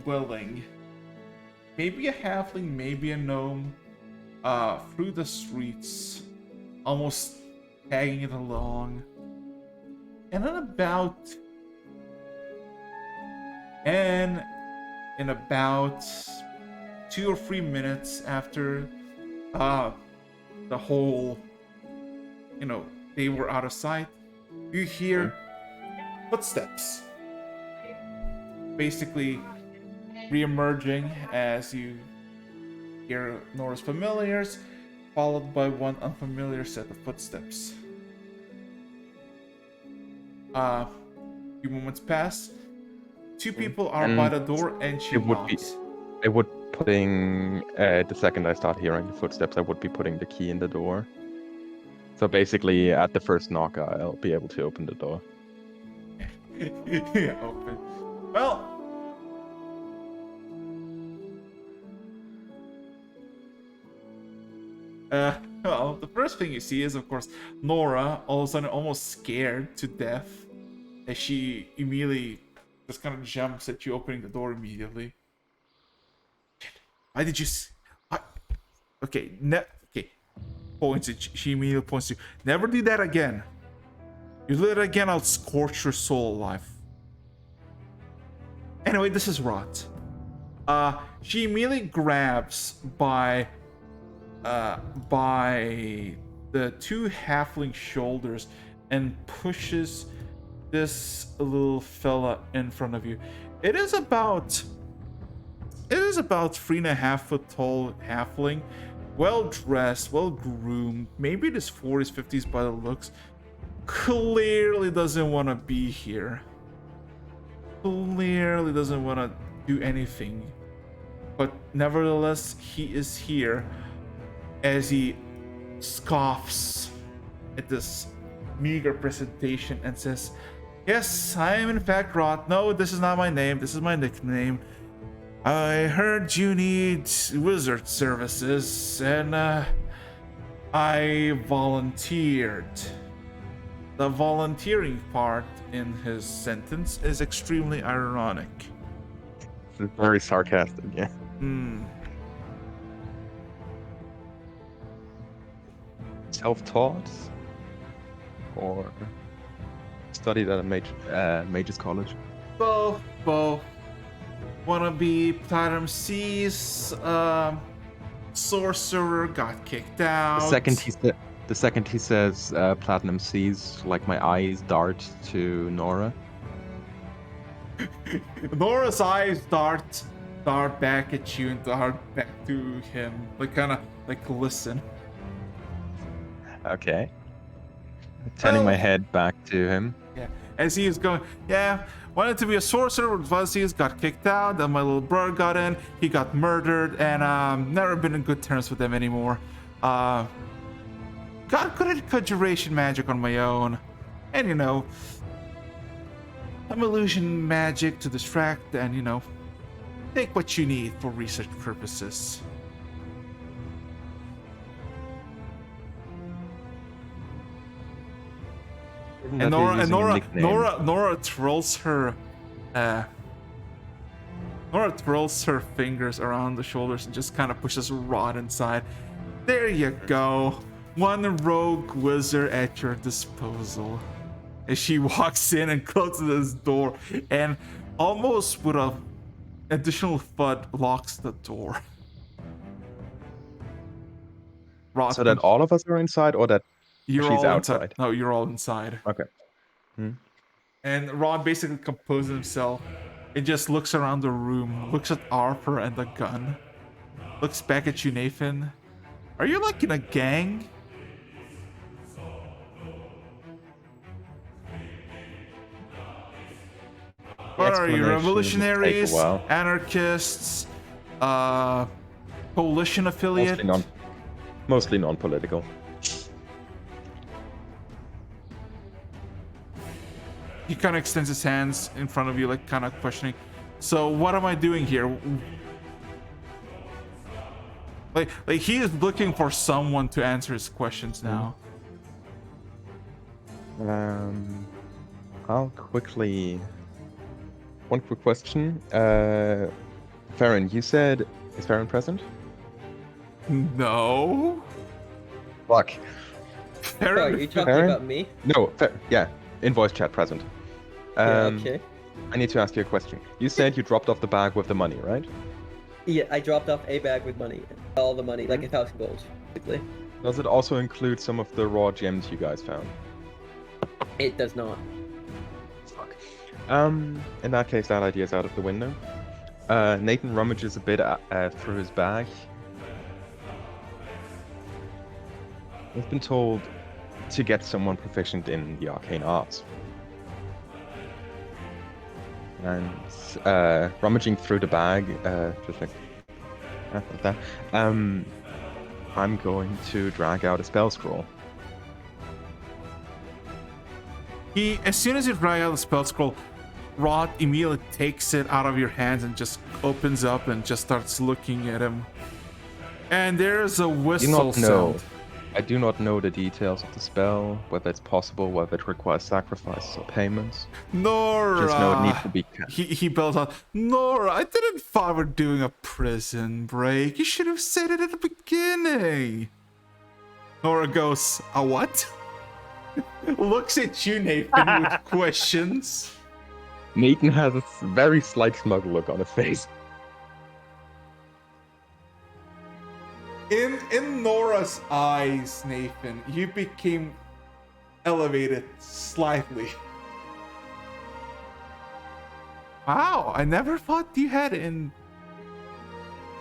willing, maybe a halfling, maybe a gnome, through the streets, almost tagging it along. And in about 2 or 3 minutes after the whole, they were out of sight, you hear footsteps basically re-emerging as you hear Nora's familiars, followed by one unfamiliar set of footsteps. A few moments pass. 2 people are by the door, and she knocks. I would putting the second I start hearing the footsteps, I would be putting the key in the door. So basically, at the first knock, I'll be able to open the door. Yeah, open. Well, the first thing you see is, of course, Nora, all of a sudden almost scared to death, as she immediately just kind of jumps at you, opening the door immediately. Why did you? Okay, okay. Points it. She immediately points to you. Never do that again. You do that again, I'll scorch your soul alive. Anyway, this is Rot. She immediately grabs by the 2 halfling shoulders and pushes this little fella in front of you. It is about 3.5 foot tall halfling, well dressed, well groomed, maybe in his 40s, 50s by the looks. Clearly doesn't want to be here. Clearly doesn't want to do anything. But nevertheless, he is here, as he scoffs at this meager presentation and says, "Yes, I am in fact Rot. No, this is not my name. This is my nickname. I heard you need wizard services, and I volunteered." The volunteering part in his sentence is extremely ironic. It's very sarcastic, yeah. Self-taught? Or studied at a mage's college? Both. Wanna be Platinum C's sorcerer, got kicked out. The second he says Platinum C's, my eyes dart to Nora. Nora's eyes dart back at you and dart back to him. Listen. Okay. Turning my head back to him. Yeah, as he is going, yeah, wanted to be a sorcerer with Vazzius, got kicked out, then my little brother got in, he got murdered, and never been in good terms with them anymore. Got good at conjuration magic on my own, and some illusion magic to distract, and take what you need for research purposes. Given And that you're Nora, and using a Nora, nickname, Nora, Nora twirls her, Nora twirls her fingers around the shoulders and just kind of pushes Rod inside. There you go, one rogue wizard at your disposal. As she walks in and closes this door, and almost with a additional thud locks the door. Rod, so that all of us are inside, or that you're she's all inside. outside? No, you're all inside. Okay. And Rod basically composes himself and just looks around the room, looks at Arthur and the gun, looks back at you, Nathan. Are you like in a gang? What are you, explanation would take a revolutionaries, while. anarchists, coalition affiliate? Mostly non-political. He kind of extends his hands in front of you, like kind of questioning. So what am I doing here? Like he is looking for someone to answer his questions now. I'll quickly. One quick question. Farron, you said is Farron present? No. Fuck. Oh, are you talking Farron? about me? No. Yeah. In voice chat present. Yeah, okay. I need to ask you a question. You said you dropped off the bag with the money, right? Yeah, I dropped off a bag with money. All the money, like 1,000 gold, basically. Does it also include some of the raw gems you guys found? It does not. Fuck. In that case, that idea is out of the window. Nathan rummages a bit through his bag. I've been told to get someone proficient in the arcane arts. And rummaging through the bag, just like that, I'm going to drag out a spell scroll. As soon as you drag out the spell scroll, Rod immediately takes it out of your hands and just opens up and just starts looking at him. And there's a whistle sound. I do not know the details of the spell, whether it's possible, whether it requires sacrifices or payments. Nora! Just know it needs to be cast. He bells out, Nora, I didn't thought we're doing a prison break. You should have said it at the beginning. Nora goes, a what? Looks at you, Nathan, with questions. Nathan has a very slight smug look on his face. In Nora's eyes, Nathan, you became elevated slightly. Wow, I never thought you had in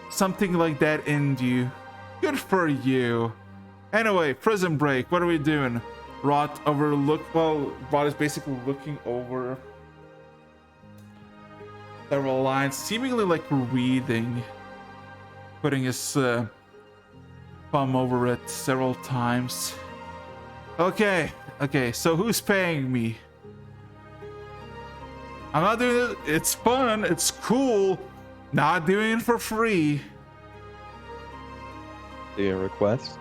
something like that in you. Good for you. Anyway, prison break. What are we doing? Rod Rod is basically looking over several lines, seemingly like reading, putting his thumb over it several times. Okay, so who's paying me? I'm not doing it. It's fun. It's cool. Not doing it for free. Do you request?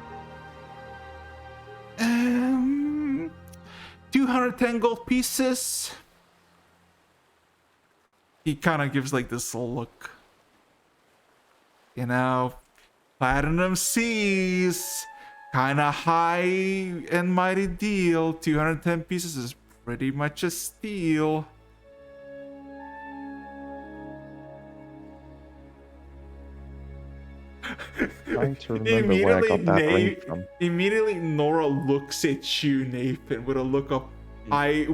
210 gold pieces. He kind of gives like this look. Platinum Seas. Kind of high and mighty deal. 210 pieces is pretty much a steal. Trying to remember where I got that ring from. Immediately, Nora looks at you, Nathan, with a look of,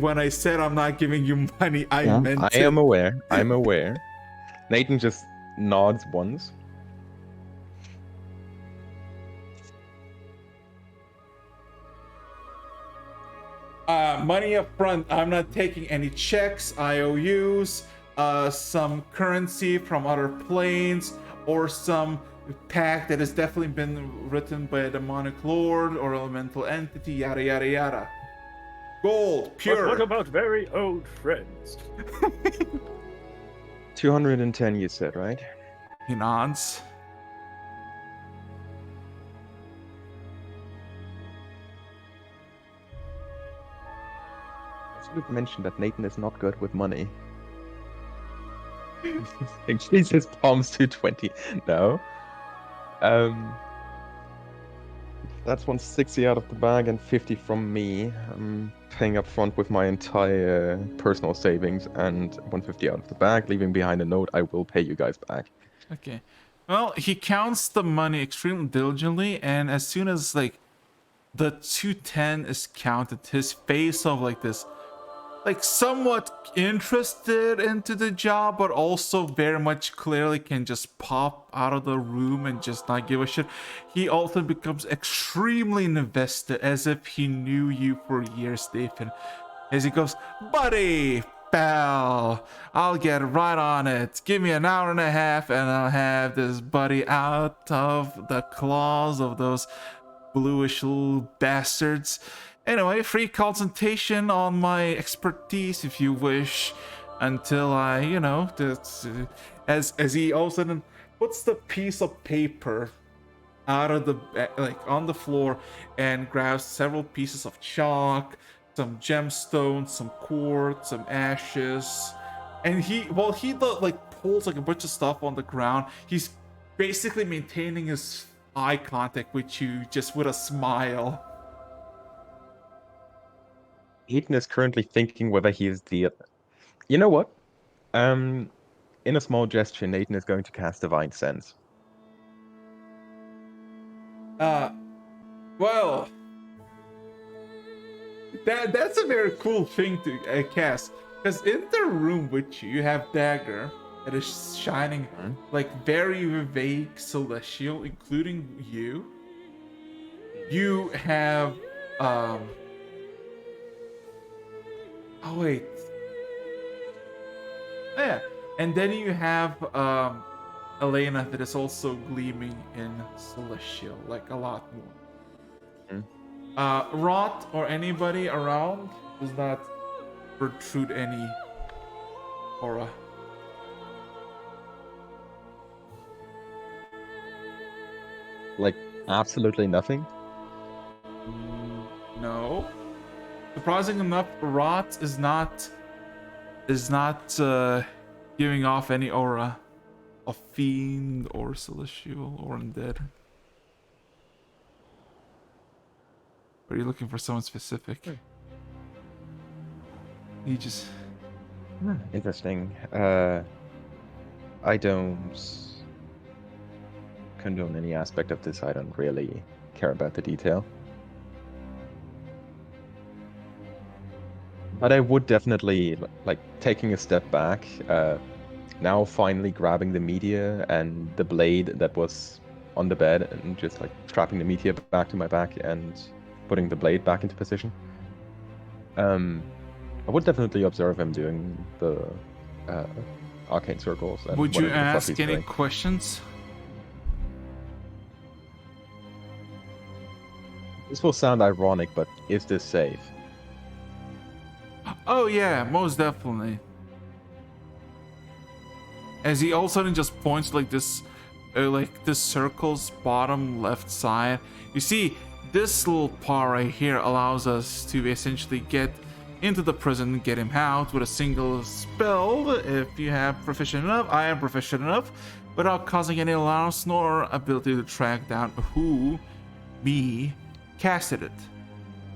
when I said I'm not giving you money, I meant it. I am aware. I'm aware. Nathan just nods once. Money up front. I'm not taking any checks, IOUs, some currency from other planes, or some pact that has definitely been written by a demonic lord or elemental entity, yada yada yada. Gold, pure. But what about very old friends? 210, you said, right? He nods. I should have mentioned that Nathan is not good with money. Increase his palms to 20. No. That's 160 out of the bag and 50 from me. I'm paying up front with my entire personal savings and 150 out of the bag, leaving behind a note. I will pay you guys back. Okay. Well, he counts the money extremely diligently, and as soon as like the 210 is counted, his face of like this, like somewhat interested into the job, but also very much clearly can just pop out of the room and just not give a shit. He also becomes extremely invested, as if he knew you for years, Nathan. As he goes, buddy, pal, I'll get right on it. Give me an hour and a half and I'll have this buddy out of the claws of those bluish little bastards. Anyway, free consultation on my expertise if you wish, until I, you know, as he all of a sudden puts the piece of paper out of the like on the floor and grabs several pieces of chalk, some gemstones, some quartz, some ashes, and he like pulls like a bunch of stuff on the ground. He's basically maintaining his eye contact with you just with a smile. Nathan is currently thinking whether he is the... You know what? In a small gesture, Nathan is going to cast Divine Sense. Well, that's a very cool thing to cast, because in the room with you, you have Dagger that is shining like very vague celestial, including you. You have oh wait, yeah, and then you have Elena that is also gleaming in celestial, like a lot more. Rot or anybody around does not protrude any aura. Like, absolutely nothing? No. Surprising enough, Rot is not giving off any aura of fiend or celestial or undead. Or are you looking for someone specific? You just... Interesting. I don't condone any aspect of this. I don't really care about the detail. But I would definitely, like, taking a step back, now finally grabbing the meteor and the blade that was on the bed and just, like, strapping the meteor back to my back and putting the blade back into position. I would definitely observe him doing the arcane circles. And would you whatever the fuck ask he's any doing. questions? This will sound ironic, but is this safe? Oh yeah, most definitely. As he all of a sudden just points like this circle's bottom left side. You see, this little part right here allows us to essentially get into the prison, get him out with a single spell. If you have proficient enough, I am proficient enough, without causing any alarms nor ability to track down who, me, casted it.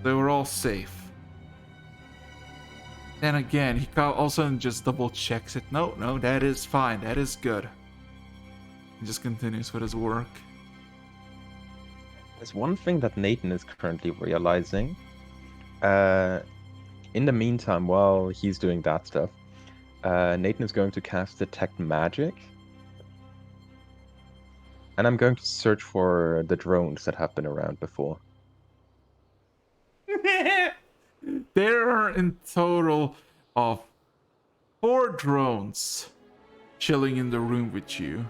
They were all safe. Then again, he also just double checks it. No, that is fine. That is good. He just continues with his work. There's one thing that Nathan is currently realizing. In the meantime, while he's doing that stuff, Nathan is going to cast Detect Magic. And I'm going to search for the drones that have been around before. There are in total of 4 drones chilling in the room with you.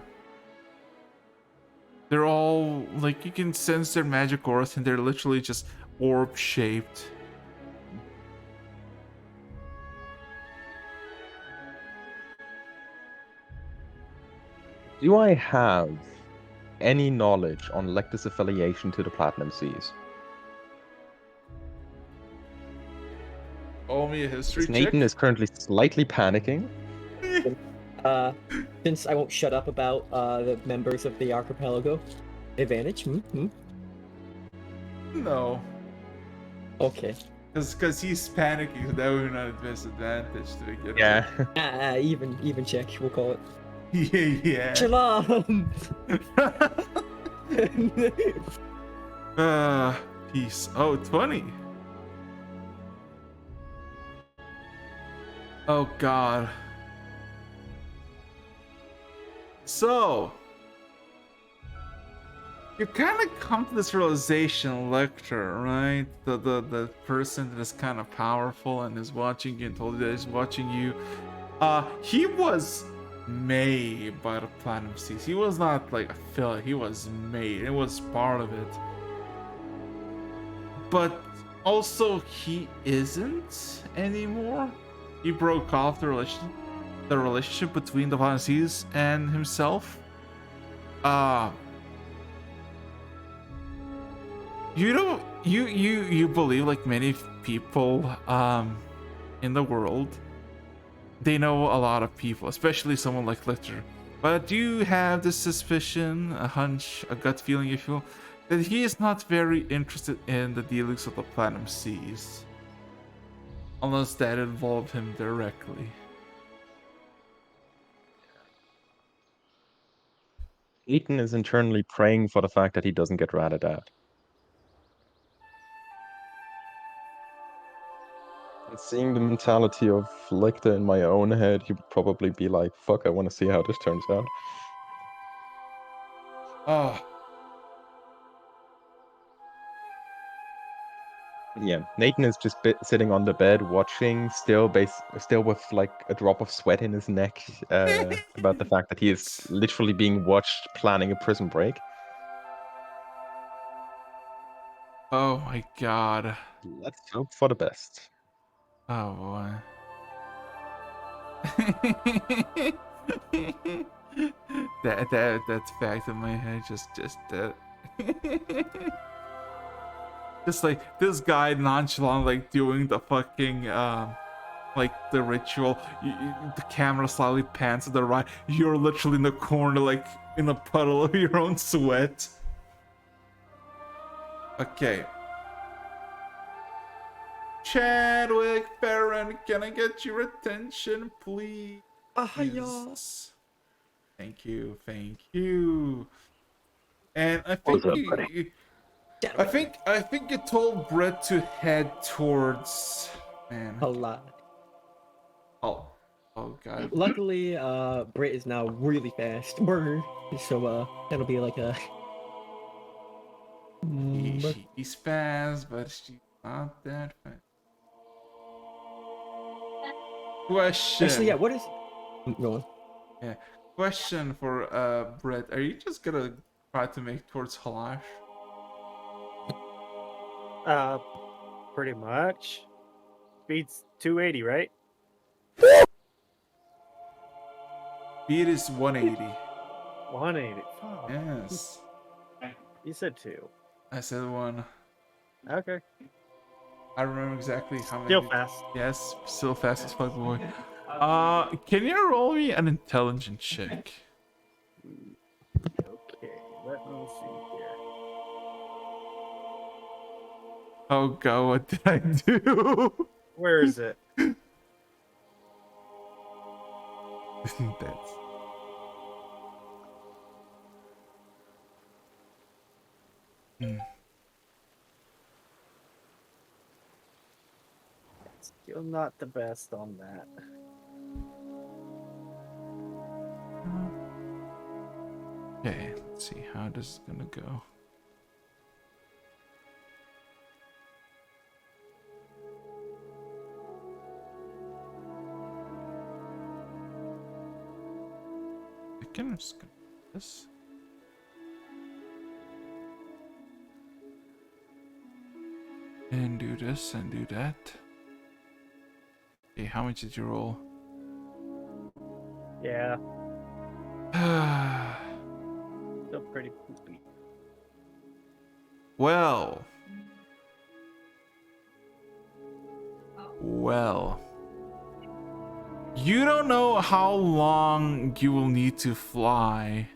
They're all like, you can sense their magic auras, and they're literally just orb shaped. Do I have any knowledge on Lectus' affiliation to the Platinum Seas? Roll me a history As Nathan check. is currently slightly panicking. Since I won't shut up about the members of the archipelago, advantage. No, Okay. because he's panicking. That would not at disadvantage to begin Yeah. Even check. We'll call it. with. Yeah. Shalom. Peace. Oh, 20. Oh God. So you kind of come to this realization, Lecter, right? The person that is kind of powerful and is watching you and told you that he's watching you. He was made by the Platinum Seas. He was not like a filler. He was made. It was part of it. But also, he isn't anymore. He broke off the relationship between the Platinum Seas and himself. You know, you believe, like many people in the world, they know a lot of people, especially someone like Lichter. But do you have this suspicion, a hunch, a gut feeling, if you will, that he is not very interested in the dealings of the Platinum Seas, unless that involved him directly? Nathan is internally praying for the fact that he doesn't get ratted out. And seeing the mentality of Lecter in my own head, he would probably be like, fuck, I want to see how this turns out. Oh, Yeah, Nathan is just sitting on the bed watching, still with like a drop of sweat in his neck, about the fact that he is literally being watched planning a prison break. oh my God. Let's hope for the best. Oh boy. That's fact in my head. Just that. Just like this guy nonchalant, like doing the fucking like the ritual. The camera slightly pans to the right. You're literally in the corner, like in a puddle of your own sweat. Okay. Chadwick Farron, can I get your attention, please? Yes. Thank you, thank you. And I What was think up, buddy? I think you told Brett to head towards, man. A lot. Oh, oh God. Luckily, Brit is now really fast. So that'll be like a. She's fast, but she's not that fast. Question. Actually, yeah. What is? Go on. Yeah. Question for Brett. Are you just gonna try to make towards Halash? Pretty much. Speed's 280, right? Speed is 180. 180. Fuck. Yes. You said 2. I said 1. Okay. I remember exactly how many. Still fast. Yes, still fast as fuck, boy. Can you roll me an intelligence check? Okay, let me see here. Oh God, what did I do? Where is it? That's. Still not the best on that. Okay, let's see how this is gonna go. second. I'm just gonna do this. And do this and do that. Okay, how much did you roll? Yeah, still pretty poopy. Well. Well. You don't know how long you will need to fly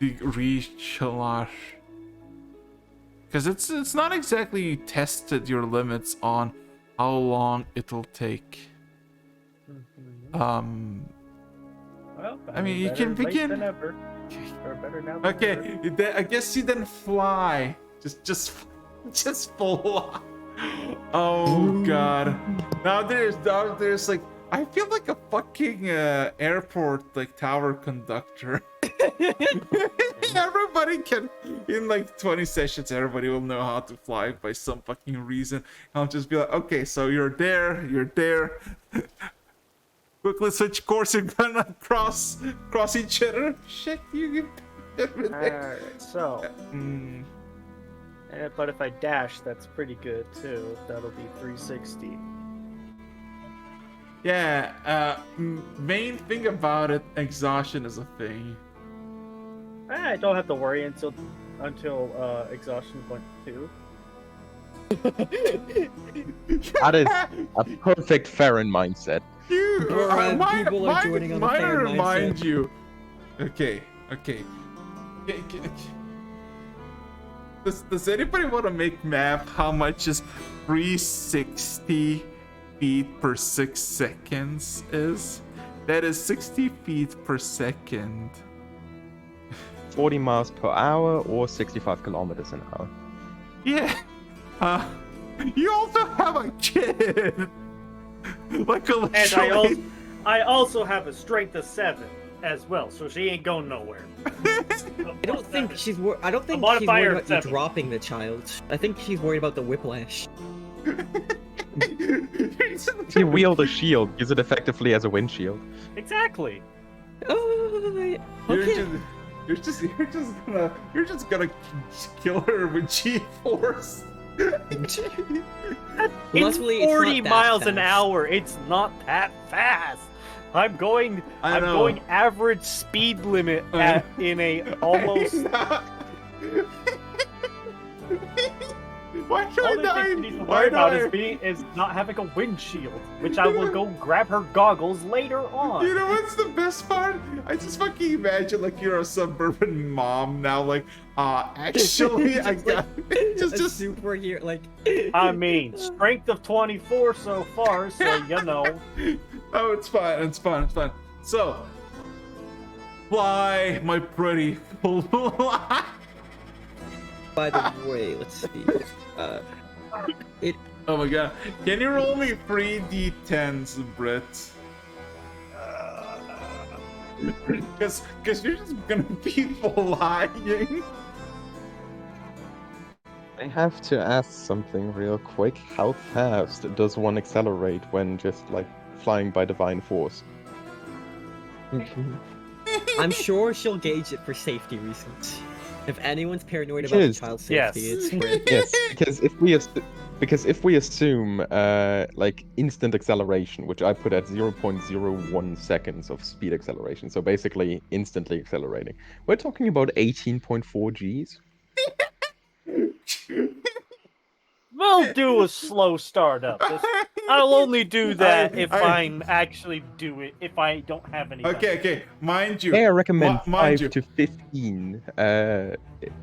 to reach Shalash. Because it's not exactly tested your limits on how long it'll take. Well, I mean, you better can late begin. than ever. Or better now than Okay, never. I guess you then fly. Just fly. Oh god. Now there's like, I feel like a fucking airport like tower conductor. Everybody can, in like 20 sessions, everybody will know how to fly by some fucking reason. I'll just be like, okay, so you're there. Quickly switch course, you're gonna cross each other. Shit, you Alright, so. Mm. But if I dash, that's pretty good too. That'll be 360. Yeah, main thing about it, exhaustion is a thing. I don't have to worry until exhaustion point 2. That is a perfect Farron mindset. People are joining on the mine Farron remind mindset. you. Okay. Does anybody want to make math how much is 360 feet per 6 seconds is? That is 60 feet per second. 40 miles per hour or 65 kilometers an hour. Yeah. You also have a kid. Like a And I also have a strength of 7 as well, so she ain't going nowhere. I don't think she's worried modifier about you 7. dropping the child. I think she's worried about the whiplash. If you wield a shield, use it effectively as a windshield. Exactly. Oh, okay. You're just gonna kill her with G-force. It's Luckily, it's 40 not that miles an fast. hour. It's not that fast. I'm going average speed limit in a almost. Why should Only thing you need to worry about is not having a windshield, which I will go grab her goggles later on. You know what's the best part? I just fucking imagine like you're a suburban mom now, like, actually I got just superhero, like. I mean, strength of 24 so far, so you know. Oh, it's fine. So, fly, my pretty fly. By the way, let's see. Oh my god. Can you roll me 3d10s, Britt? Because you're just gonna be flying. I have to ask something real quick. How fast does one accelerate when just like flying by divine force? I'm sure she'll gauge it for safety reasons. If anyone's paranoid about the Yes. child's safety, it's Brit. Yes, because if we assume like instant acceleration, which I put at 0.01 seconds of speed acceleration, so basically instantly accelerating, we're talking about 18.4 Gs. We'll do a slow startup. I'll only do that if I'm actually do it. If I don't have any. Okay. Mind you. I recommend mind 5 you. to 15,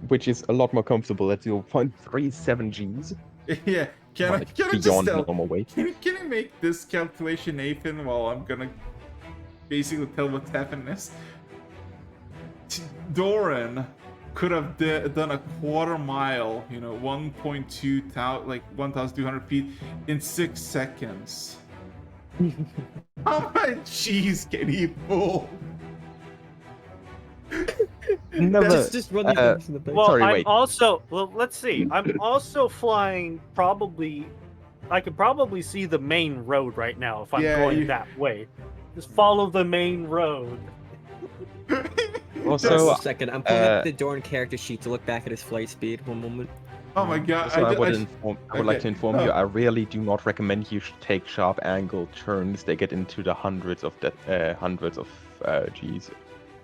which is a lot more comfortable at 0.37 Gs. Yeah. Can I just beyond tell? normal weight. Can you make this calculation, Nathan? While I'm gonna basically tell what's happening is Doran could have done a quarter mile, 1,200 feet in 6 seconds. How much cheese can he pull? Never. Just run these things in the back. Well, Sorry, I'm wait. also. Well, let's see. I'm also flying. Probably, I could probably see the main road right now if I'm Yeah, going that way. Just follow the main road. Also, Just a Yes. second. I'm pulling up uh, the Dorn character sheet to look back at his flight speed. One moment. Oh my god! Also, I would ju- I would like okay, to inform you, I really do not recommend you should take sharp angle turns. They get into the hundreds of G's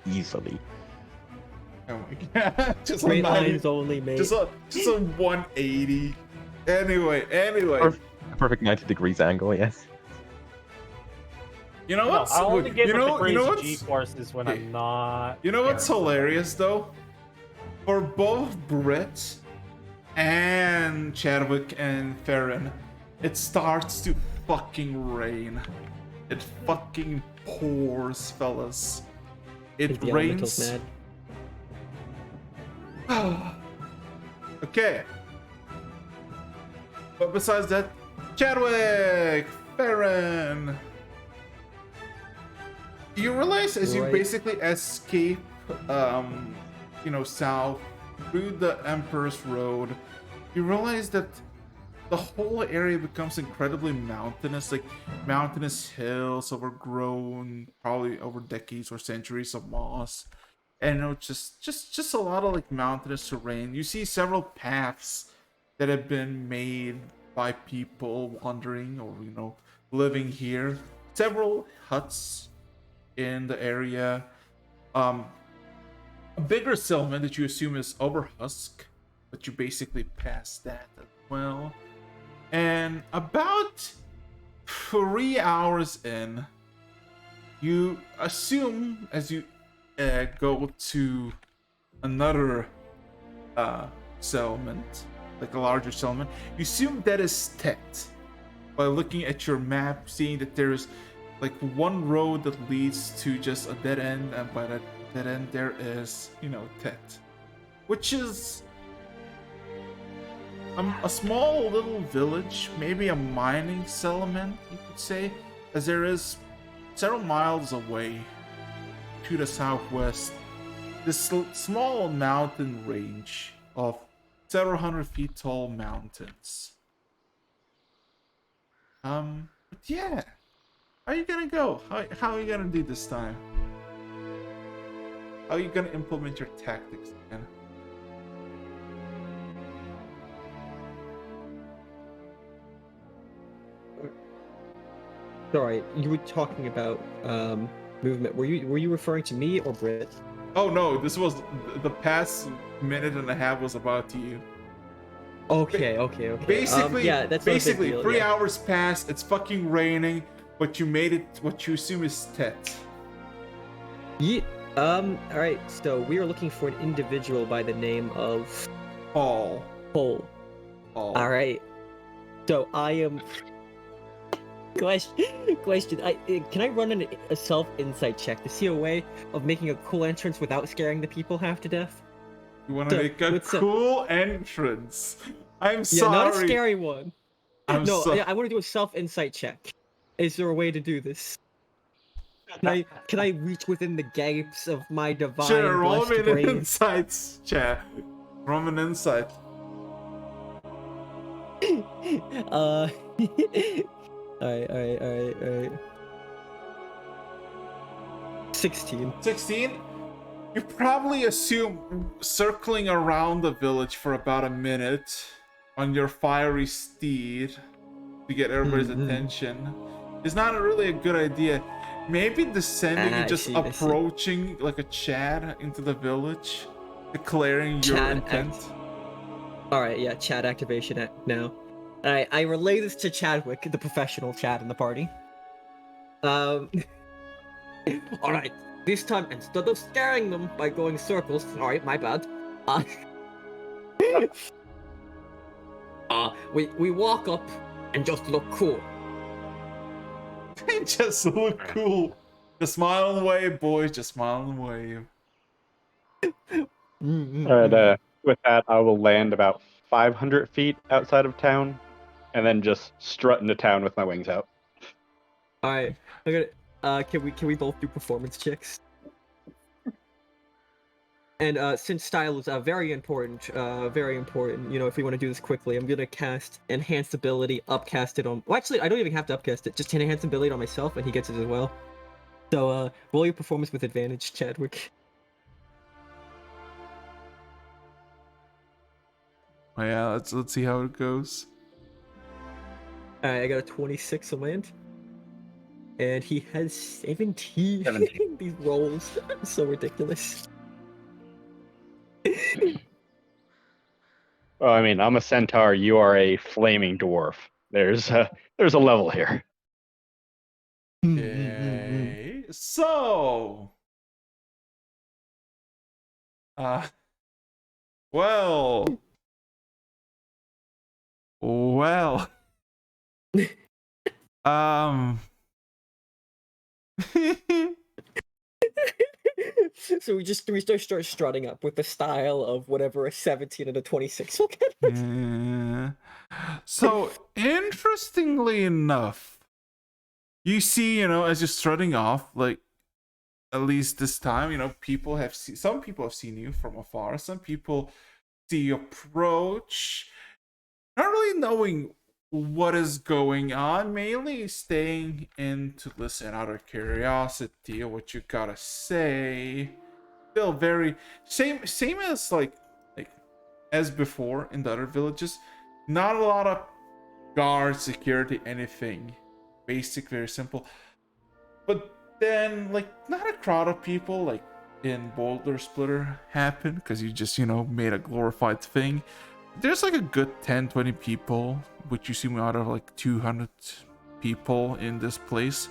easily. Oh my god! Just a Straight 90 lines only, mate. just a 180. Anyway. Perfect 90 degrees angle, yes. You know No, what's I only get you with know the crazy what's G-forces when I'm not. you know what's carrying hilarious though? For both Britt and Chadwick and Farron, it starts to fucking rain. It fucking pours, fellas. It The elemental's rains. mad. Okay. But besides that, Chadwick, Farron. You realize as you Right. basically escape, south through the Emperor's Road, you realize that the whole area becomes incredibly mountainous, like mountainous hills overgrown, probably over decades or centuries of moss, and just a lot of like mountainous terrain. You see several paths that have been made by people wandering or living here. Several huts in the area. A bigger settlement that you assume is Overhusk, but you basically pass that as well. And about 3 hours in, you assume as you go to another settlement, like a larger settlement, you assume that is Tet. By looking at your map, seeing that there's like one road that leads to just a dead end, and by that dead end there is, Tet, which is a small little village, maybe a mining settlement, you could say, as there is several miles away to the southwest this small mountain range of several hundred feet tall mountains. But yeah, how are you gonna go? How are you gonna do this time? How are you gonna implement your tactics, man? Sorry, you were talking about movement. Were you referring to me or Brit? Oh no, this was the past minute and a half was about you. Okay. Basically, yeah, that's not a big basically, deal, 3 yeah. hours passed. It's fucking raining, but you made it. What you assume is Tet. Yeah. All right. So we are looking for an individual by the name of Paul. Paul. All right. So I am. Question. Can I run a self insight check to see a way of making a cool entrance without scaring the people half to death? You want to So, make a what's up? cool entrance? I'm Yeah, sorry. not a scary one. I'm No, so- yeah, I want to do a self insight check. Is there a way to do this? Can I reach within the gates of my divine Sure, roll blessed me an brain? insights, chat. Roll me an insight. Alright. 16. 16. You probably assume circling around the village for about a minute on your fiery steed to get everybody's Mhm. attention is not really a good idea. Maybe descending I and just see, I see. approaching like a Chad into the village, declaring your Chad intent. Alright, yeah, chat activation now. Alright, I relay this to Chadwick, the professional Chad in the party. Alright, this time, instead of scaring them by going circles, alright, my bad. We walk up and just look cool. Just look cool. Just smile and wave, boys. Just smile and wave. And with that, I will land about 500 feet outside of town, and then just strut into town with my wings out. Alright, I'm gonna, can we both do performance checks? And since style is very important, you know, if we want to do this quickly, I'm gonna cast Enhanced Ability, upcast it on. Well, actually, I don't even have to upcast it. Just Enhanced Ability on myself, and he gets it as well. So, roll your performance with advantage, Chadwick. Oh, yeah, let's see how it goes. Alright, I got a 26 on my end. And he has 17. 17. These rolls are so ridiculous. Well, I mean, I'm a centaur. You are a flaming dwarf. There's a level here. Okay, so, well, um, So we start strutting up with the style of whatever a 17 and a 26 will get us. yeah. So, interestingly enough, you see, as you're strutting off, like, at least this time, some people have seen you from afar, some people see you approach, not really knowing what is going on, mainly staying in to listen out of curiosity of what you gotta say. Still very same as like as before in the other villages. Not a lot of guard, security, anything. Basic, very simple. But then, like, not a crowd of people like in Boulder Splitter happened because you just, made a glorified thing. There's like a good 10-20 people, which you see out of like 200 people in this place.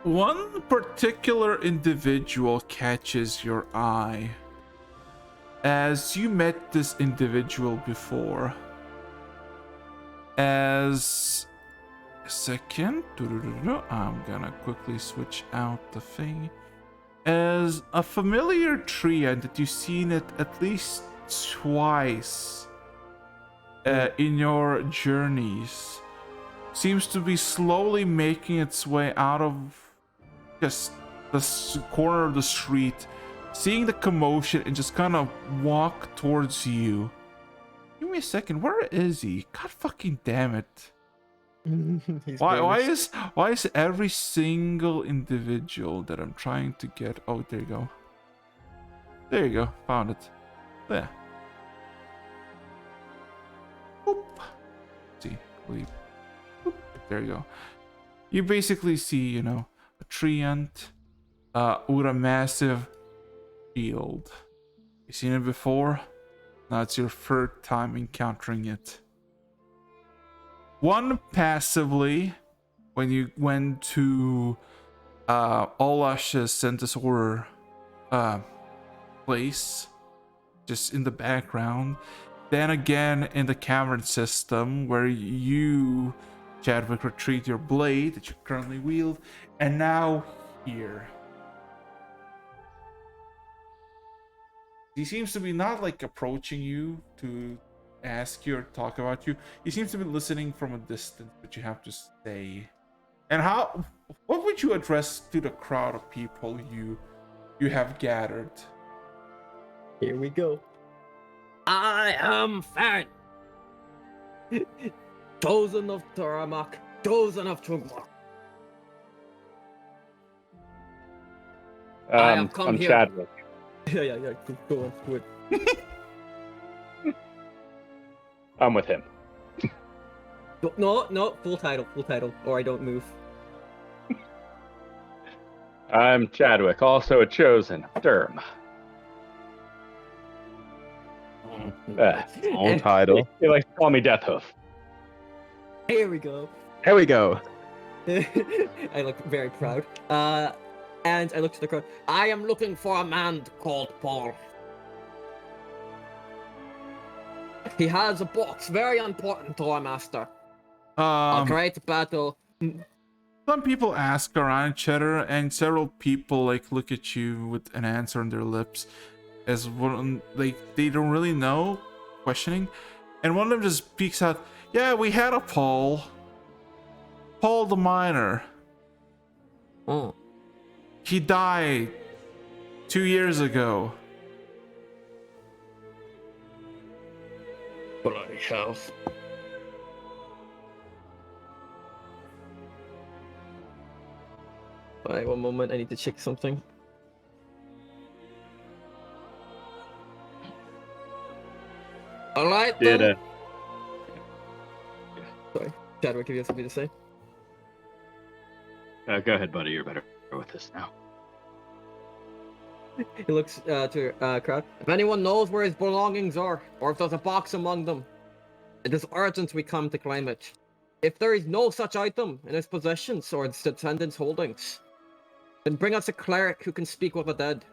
One particular individual catches your eye as you met this individual before. As a second, I'm gonna quickly switch out the thing. As a familiar tree, and that you've seen it at least twice in your journeys, seems to be slowly making its way out of just the corner of the street, seeing the commotion and just kind of walk towards you. Give me a second, where is he? God fucking damn it. Why is every single individual that I'm trying to get? Oh, there you go. There you go. Found it. There. Boop. See, leave. Boop. There you go. You basically see, a treant with a massive shield. You seen it before? Now it's your third time encountering it. One passively, when you went to Olash's Centaur place, just in the background. Then again in the cavern system, where you, Chadwick, retrieved your blade that you currently wield, and now here. He seems to be not like approaching you to ask you or talk about you. He seems to be listening from a distance, but you have to say. And what would you address to the crowd of people you have gathered? Here we go. I am Farron, chosen of Tarumak, chosen of Tarumak. I have come I'm here. Chadwick. Yeah, go on, do it. I'm with him. No, full title, or I don't move. I'm Chadwick, also a chosen. Derm. Own title. They like to call me Deathhoof. Here we go. Here we go. I look very proud. And I look to the crowd. I am looking for a man called Paul. He has a box, very important to our master. A great battle. Some people ask around each other, and several people look at you with an answer on their lips, as one they don't really know, questioning, and one of them just speaks out. Yeah, we had a Paul the miner. Oh. He died 2 years ago. Bloody hell. Alright, one moment, I need to check something. All right, Did then. Sorry, Chadwick, if you have something to say. Go ahead, buddy. You're better with this now. He looks to crowd. If anyone knows where his belongings are, or if there's a box among them, it is urgent we come to claim it. If there is no such item in his possessions or its descendants' holdings, then bring us a cleric who can speak with the dead.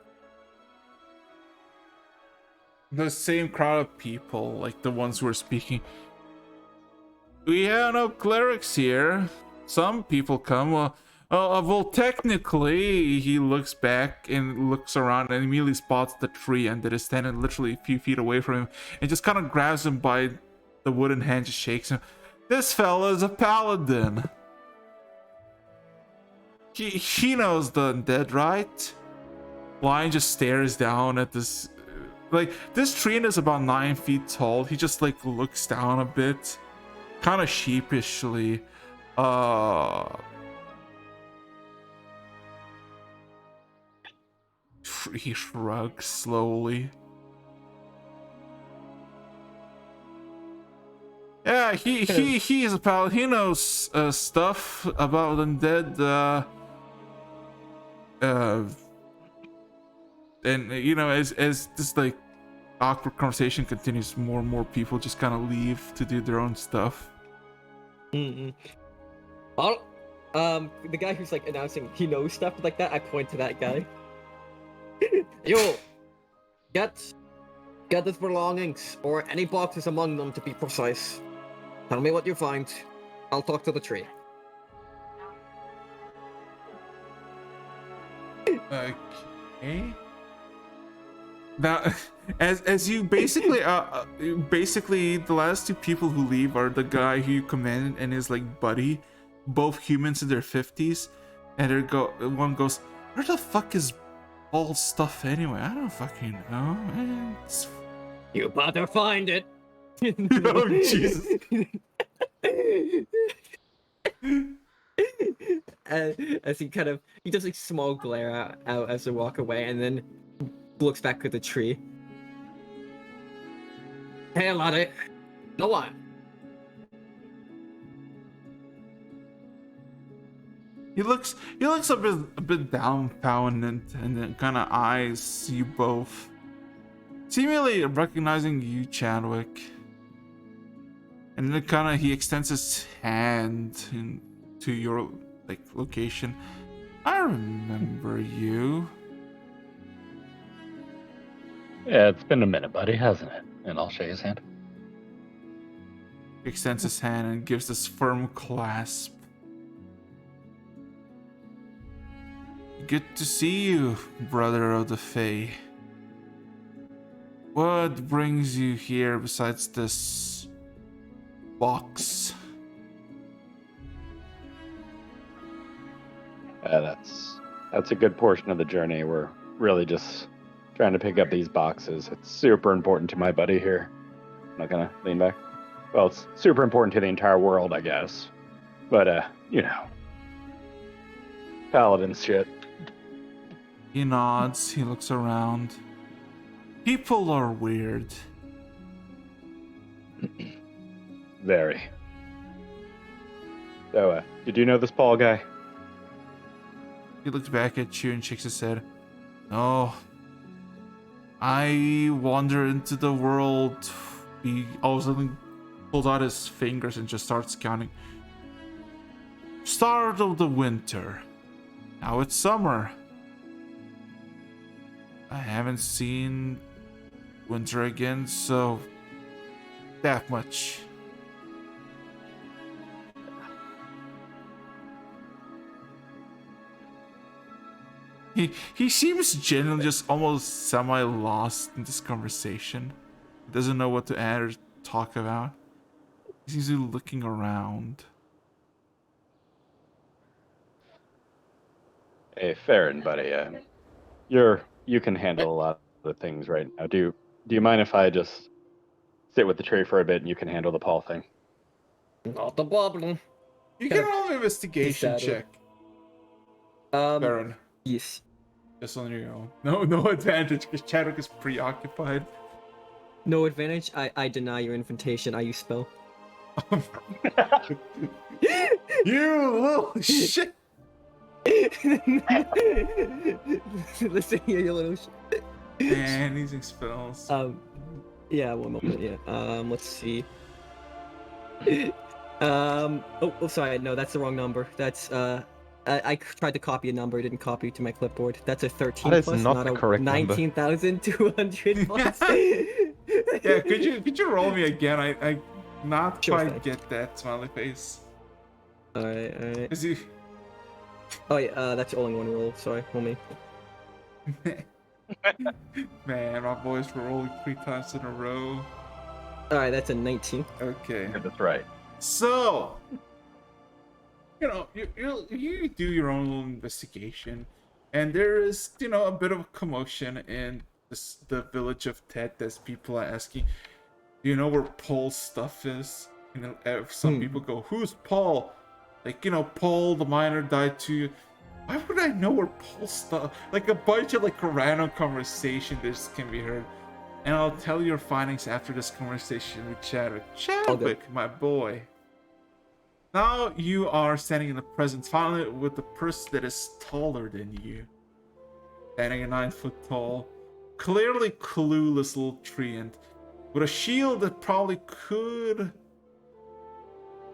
The same crowd of people, like the ones who are speaking. We have no clerics here. Some people come. Well, technically, he looks back and looks around and immediately spots the tree and that is standing literally a few feet away from him and just kind of grabs him by the wooden hand, just shakes him. This fella is a paladin. He knows the undead, right? Lion just stares down at this. Like, this tree is about 9 feet tall. He just like looks down a bit, kind of sheepishly. He shrugs slowly. Yeah, he is a pal. He knows stuff about undead. And you know, as this like awkward conversation continues, more and more people just kind of leave to do their own stuff. Well, the guy who's like announcing he knows stuff like that, I point to that guy. Yo, get his belongings, or any boxes among them to be precise. Tell me what you find. I'll talk to the tree. Okay. Now, as you basically the last two people who leave are the guy who you commanded and his like buddy, both humans in their 50s, and one goes, "Where the fuck is all stuff anyway? I don't fucking know, man." You better find it. Oh, Jesus. As he does a small glare out as they walk away, and then looks back at the tree. Hey, laddie, no what? He looks a bit dumbfounded and then kind of eyes you both, seemingly recognizing you, Chadwick. And then he extends his hand to your like location. I remember you. Yeah, it's been a minute, buddy, hasn't it? And I'll shake his hand. He extends his hand and gives this firm clasp. Good to see you, brother of the Fae. What brings you here besides this box? That's a good portion of the journey. We're really just trying to pick up these boxes. It's super important to my buddy here. I'm not gonna lean back. Well, it's super important to the entire world, I guess. But you know, paladin shit. He nods, he looks around. People are weird. Very. So, did you know this Paul guy? He looks back at you and shakes his head. No. I wander into the world. He all of a sudden pulls out his fingers and just starts counting. Start of the winter. Now it's summer. I haven't seen winter again, so that much. He seems genuinely just almost semi-lost in this conversation. He doesn't know what to add or talk about. He seems to be looking around. Hey, Farron, buddy. You can handle a lot of things right now. Do you mind if I just sit with the tree for a bit and you can handle the Paul thing? Not a problem. You can roll an investigation Shadow. check, Baron. Yes. Just on your own. No advantage because Chadwick is preoccupied. No advantage. I deny your invitation. I use spell. You little shit. Listen here, you little shit. Man, using spells. Yeah, one moment. Yeah. Let's see. Oh, sorry. No, that's the wrong number. That's I tried to copy a number. It didn't copy to my clipboard. That's a 13 That is plus, not not the a correct number. 19,200 plus. Yeah, could you roll me again? I not Sure quite thing. get that smiley face. Alright. Is he? Oh yeah, that's only one roll. Sorry, homie. Man, my boys were rolling 3 times in a row. Alright, that's a 19. Okay. That's right. So, you know, you do your own little investigation, and there is, you know, a bit of a commotion in the village of Ted as people are asking, do you know where Paul's stuff is? You know, some people go, who's Paul? Like, you know, Paul the miner died too. Why would I know where Paul's stuff? Like a bunch of like random conversation this can be heard. And I'll tell you your findings after this conversation with Chadwick. Chadwick, my boy. Now you are standing in the presence finally with the person that is taller than you. Standing a 9 foot tall, clearly clueless little treant with a shield that probably could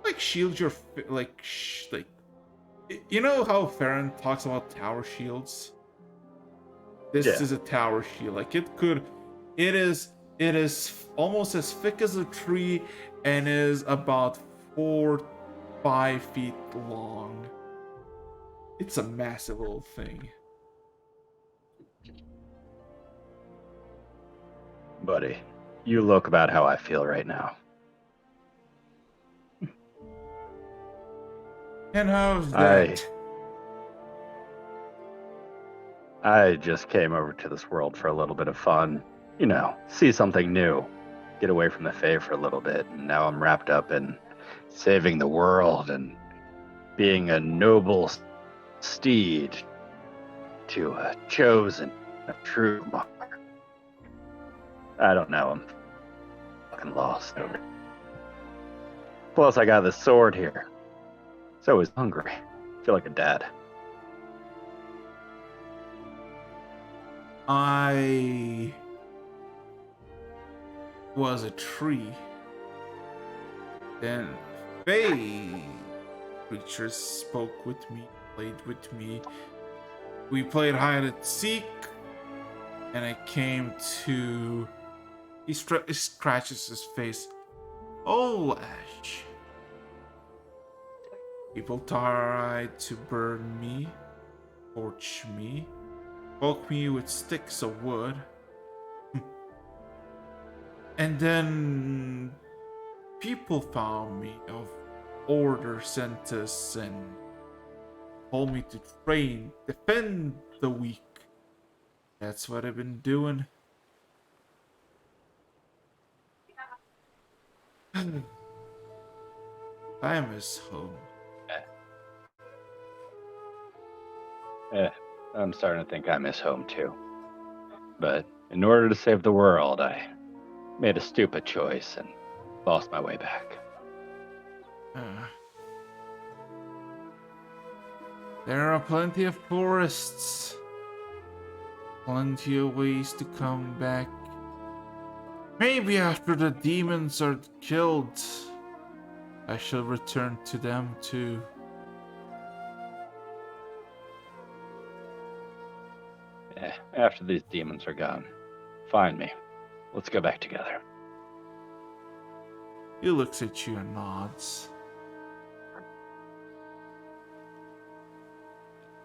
like shield your like you know how Farron talks about tower shields? This Yeah. is a tower shield. Like it is almost as thick as a tree and is about 4-5 feet long. It's a massive little thing. Buddy, you look about how I feel right now. And how's that? I just came over to this world for a little bit of fun. You know, see something new. Get away from the Fae for a little bit. And now I'm wrapped up in saving the world and being a noble steed to a chosen, a true monarch. I don't know. I'm fucking lost over it. Plus, I got this sword here. So is hungry. Feel like a dad. I was a tree. Then Fae creatures spoke with me, played with me. We played hide and seek, and I came to. He scratches his face. Oh, Ash. People tried to burn me, torch me, poke me with sticks of wood. And then people found me of order sent us and told me to train, defend the weak. That's what I've been doing. I miss home. I'm starting to think I miss home too. But in order to save the world, I made a stupid choice and lost my way back. There are plenty of forests. Plenty of ways to come back. Maybe after the demons are killed, I shall return to them too. After these demons are gone, find me. Let's go back together. He looks at you and nods.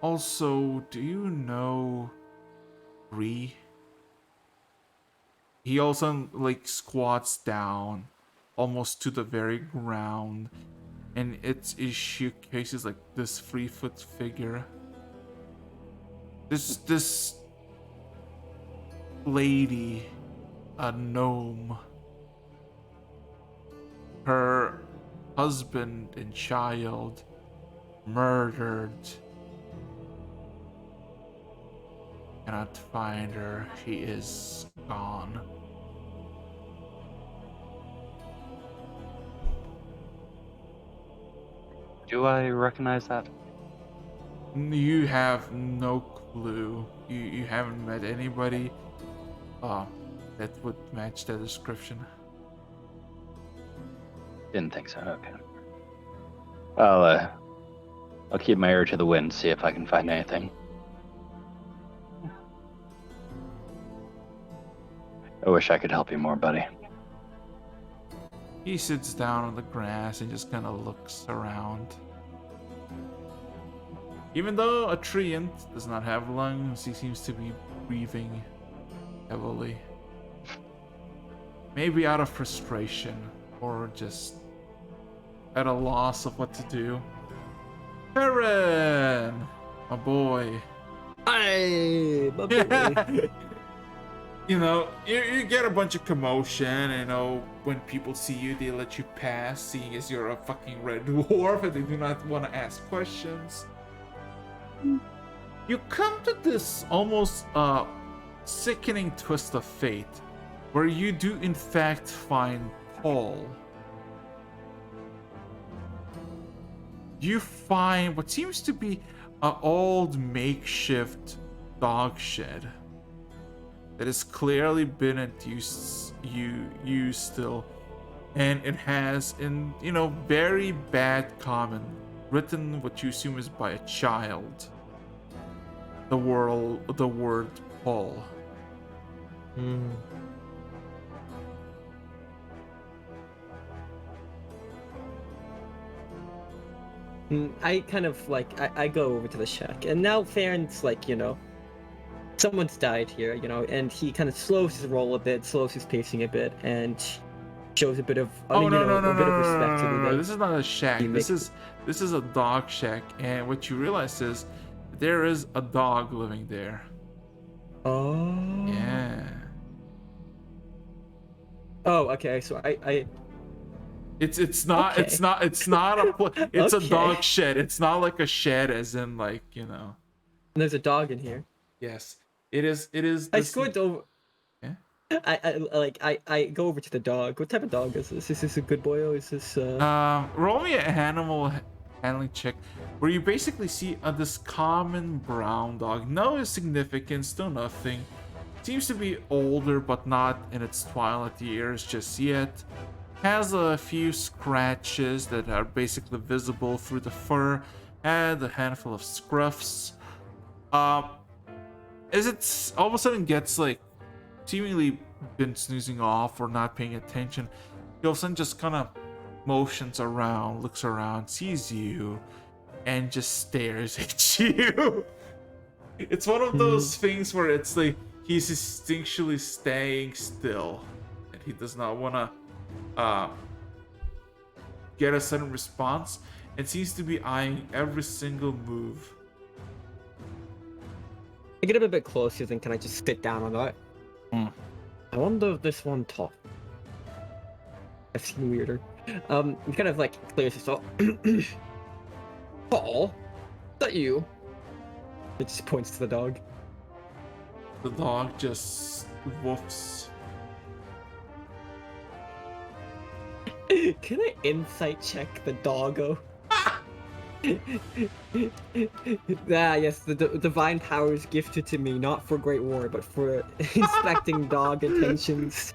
Also, do you know Ree? He also like squats down almost to the very ground, and it's his shoecase is like this 3-foot figure. This lady, a gnome. Her husband and child murdered. Cannot find her. She is gone. Do I recognize that? You have no clue. You haven't met anybody that would match that description. Didn't think so. Okay. I'll keep my ear to the wind, see if I can find anything. I wish I could help you more, buddy. He sits down on the grass and just kind of looks around. Even though a treant does not have lungs, he seems to be breathing heavily. Maybe out of frustration or just at a loss of what to do. Perrin! My boy. Hey, my boy. You know, you get a bunch of commotion, you know, when people see you, they let you pass, seeing as you're a fucking red dwarf and they do not want to ask questions. You come to this almost sickening twist of fate, where you do in fact find Paul. You find what seems to be an old makeshift dog shed that has clearly been used still, and it has in very bad common written what you assume is by a child the word Paul. I kind of like I go over to the shack, and now Farron's like, someone's died here, and he kind of slows his roll a bit, slows his pacing a bit, and shows a bit of No, a bit of respect to the this is not a shack. This is a dog shack, and what you realize is there is a dog living there. Oh. Yeah. Oh, okay. So It's not Okay. it's not it's Okay. a dog shed. It's not like a shed as in There's a dog in here. Yes. It is I this. squint over. Yeah? I go over to the dog. What type of dog is this? Is this a good boy or is this Roll me an animal handling check where you basically see this common brown dog. No significance, no nothing. Seems to be older, but not in its twilight years just yet. Has a few scratches that are basically visible through the fur, and a handful of scruffs. As it all of a sudden gets like seemingly been snoozing off or not paying attention, he all of a sudden just kind of motions around, looks around, sees you, and just stares at you. It's one of those things where it's like he's instinctually staying still, and he does not want to get a sudden response, and seems to be eyeing every single move. I get a bit closer, then can I just sit down on that? I wonder if this one talks. I've seen weirder. He kind of like clears his throat. Paul, is that you? It just points to the dog. The dog just woofs. Can I insight check the doggo? Yes, the divine power is gifted to me, not for great war, but for inspecting dog attentions.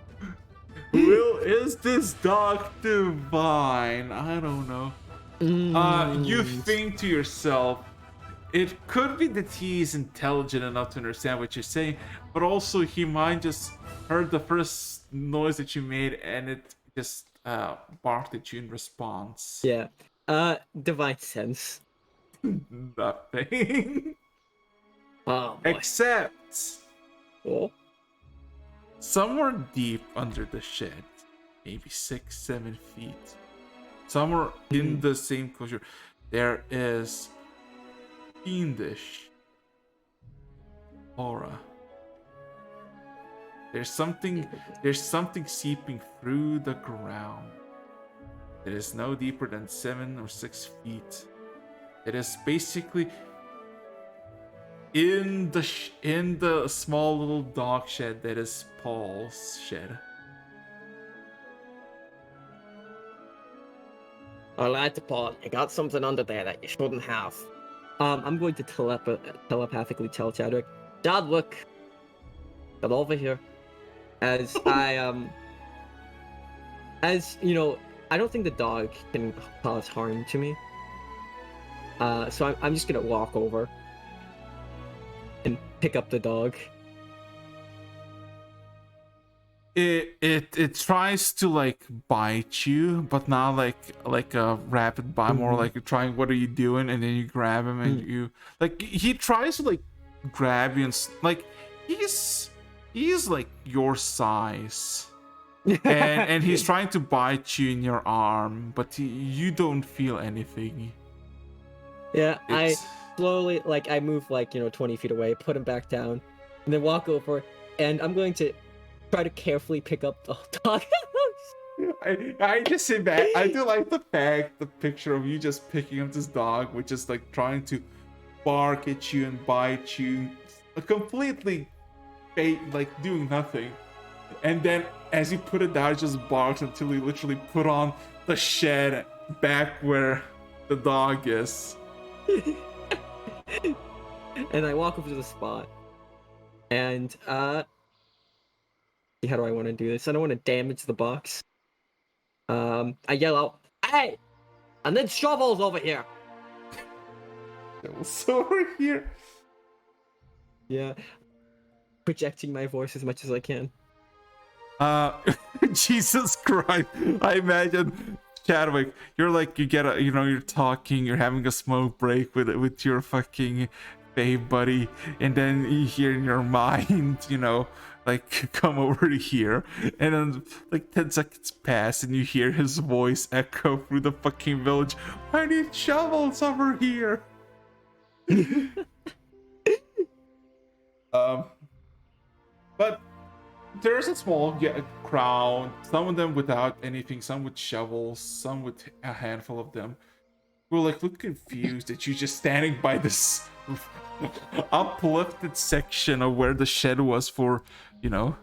Is this dog divine? I don't know. You think to yourself, it could be that he's intelligent enough to understand what you're saying, but also he might just heard the first noise that you made and it just barked at you in response. Yeah. Divine sense. Nothing. Oh, boy. Except Oh. somewhere deep under the shed, maybe 6-7 feet, somewhere in the same closure, there is fiendish aura. There's something seeping through the ground. It is no deeper than 7 or 6 feet. It is basically in the small little dog shed that is Paul's shed. Alright, Paul, you got something under there that you shouldn't have. I'm going to telepathically tell Chadwick, Dad, look, get over here. As as you know, I don't think the dog can cause harm to me. So I'm just gonna walk over and pick up the dog. It tries to like bite you, but not like a rapid bite, more like you're trying, what are you doing? And then you grab him and you like, he tries to like grab you and like he's like your size. and he's trying to bite you in your arm, but you don't feel anything. Yeah, It's... I slowly, like, I move like 20 feet away, put him back down, and then walk over, and I'm going to try to carefully pick up the dog. I just sit back. I do like the picture of you just picking up this dog, which is like trying to bark at you and bite you, completely like doing nothing. And then as you put it down, it just barks until you literally put on the shed back where the dog is. And I walk over to the spot, and how do I want to do this? I don't want to damage the box. I yell out, "Hey! And then shovels over here!" Shovels over here. Yeah. Projecting my voice as much as I can. Jesus Christ. I imagine Chadwick, you're like, you get a, you're talking, you're having a smoke break with your fucking babe buddy, and then you hear in your mind, like, come over to here, and then like 10 seconds pass and you hear his voice echo through the fucking village. I need shovels over here. But there's a small crowd, some of them without anything, some with shovels, some with a handful of them. We're like, look confused that you're just standing by this uplifted section of where the shed was for, because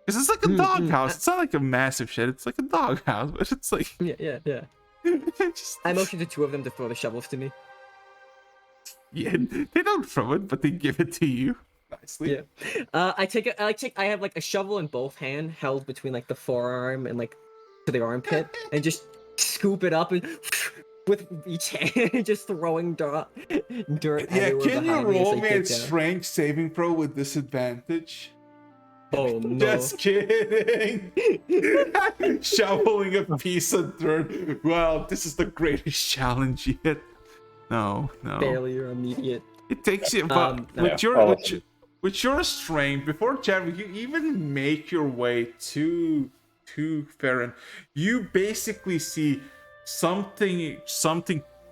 it's like a doghouse. It's not like a massive shed, it's like a doghouse, but it's like... Yeah. I motion to two of them to throw the shovels to me. Yeah, they don't throw it, but they give it to you. Nicely. Yeah. I have like a shovel in both hands, held between like the forearm and like to the armpit, and just scoop it up and with each hand, just throwing dirt. Yeah, can you roll me a strength saving throw with disadvantage? Oh no! Just kidding. Shoveling a piece of dirt. Well, this is the greatest challenge yet. No. Failure immediate. It takes you, but with your strength, before Chadwick, you even make your way to Farron, you basically see something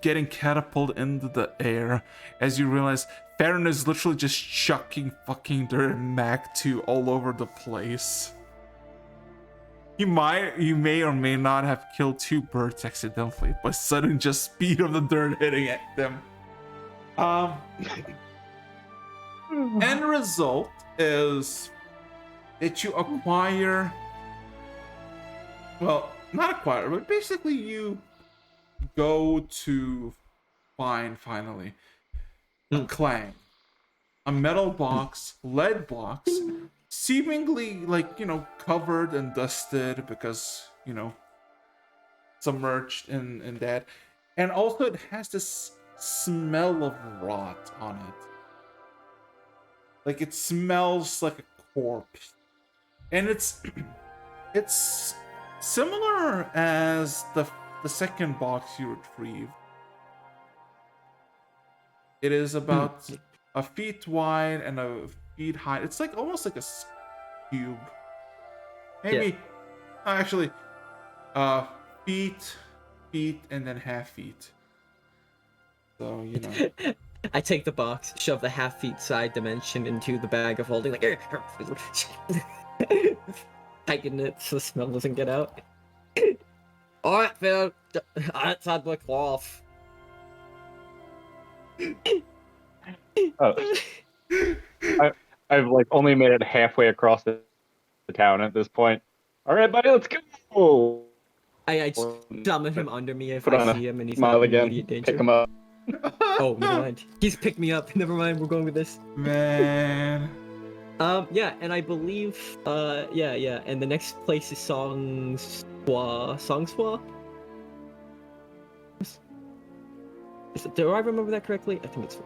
getting catapulted into the air as you realize Farron is literally just chucking fucking dirt and Mac 2 all over the place. You may or may not have killed two birds accidentally by sudden just speed of the dirt hitting at them. End result is that you acquire, well, not acquire, but basically you go to find finally a clang, a metal box, lead box, seemingly like, covered and dusted because, submerged in that. And also it has this smell of rot on it. Like it smells like a corpse. And it's similar as the second box you retrieved. It is about a feet wide and a feet high. It's like almost like a cube. Maybe actually feet, and then half feet. So, I take the box, shove the half-feet side dimension into the bag of holding, like, tighten it so the smell doesn't get out. Alright, Phil. Alright, Chadwick, off. I've like only made it halfway across the town at this point. All right, buddy, let's go. I just summon him under me if Put I on see a him and he's smile not in again. immediate Pick danger. him up. Oh, never mind. He's picked me up. Never mind. We're going with this. Man. Yeah, and I believe, yeah, and the next place is Songswa. Do I remember that correctly? I think it's.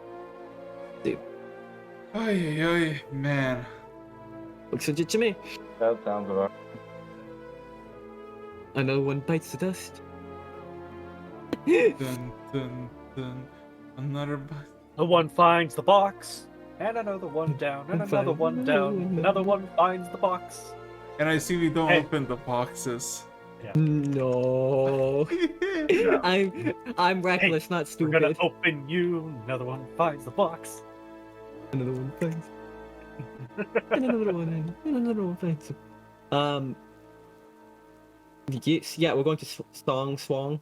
Dude, Oy, oy, man. looks legit to me. That sounds about. Another one bites the dust. Dun, dun, dun. Another bus. The one finds the box, and another one down, and another one down. Another one finds the box. And I see we don't Hey. open the boxes. No. I'm reckless, not We're gonna stupid. open you. Another one finds the box. Another one finds. And another one. And another one finds. Yes, yeah, we're going to Swang,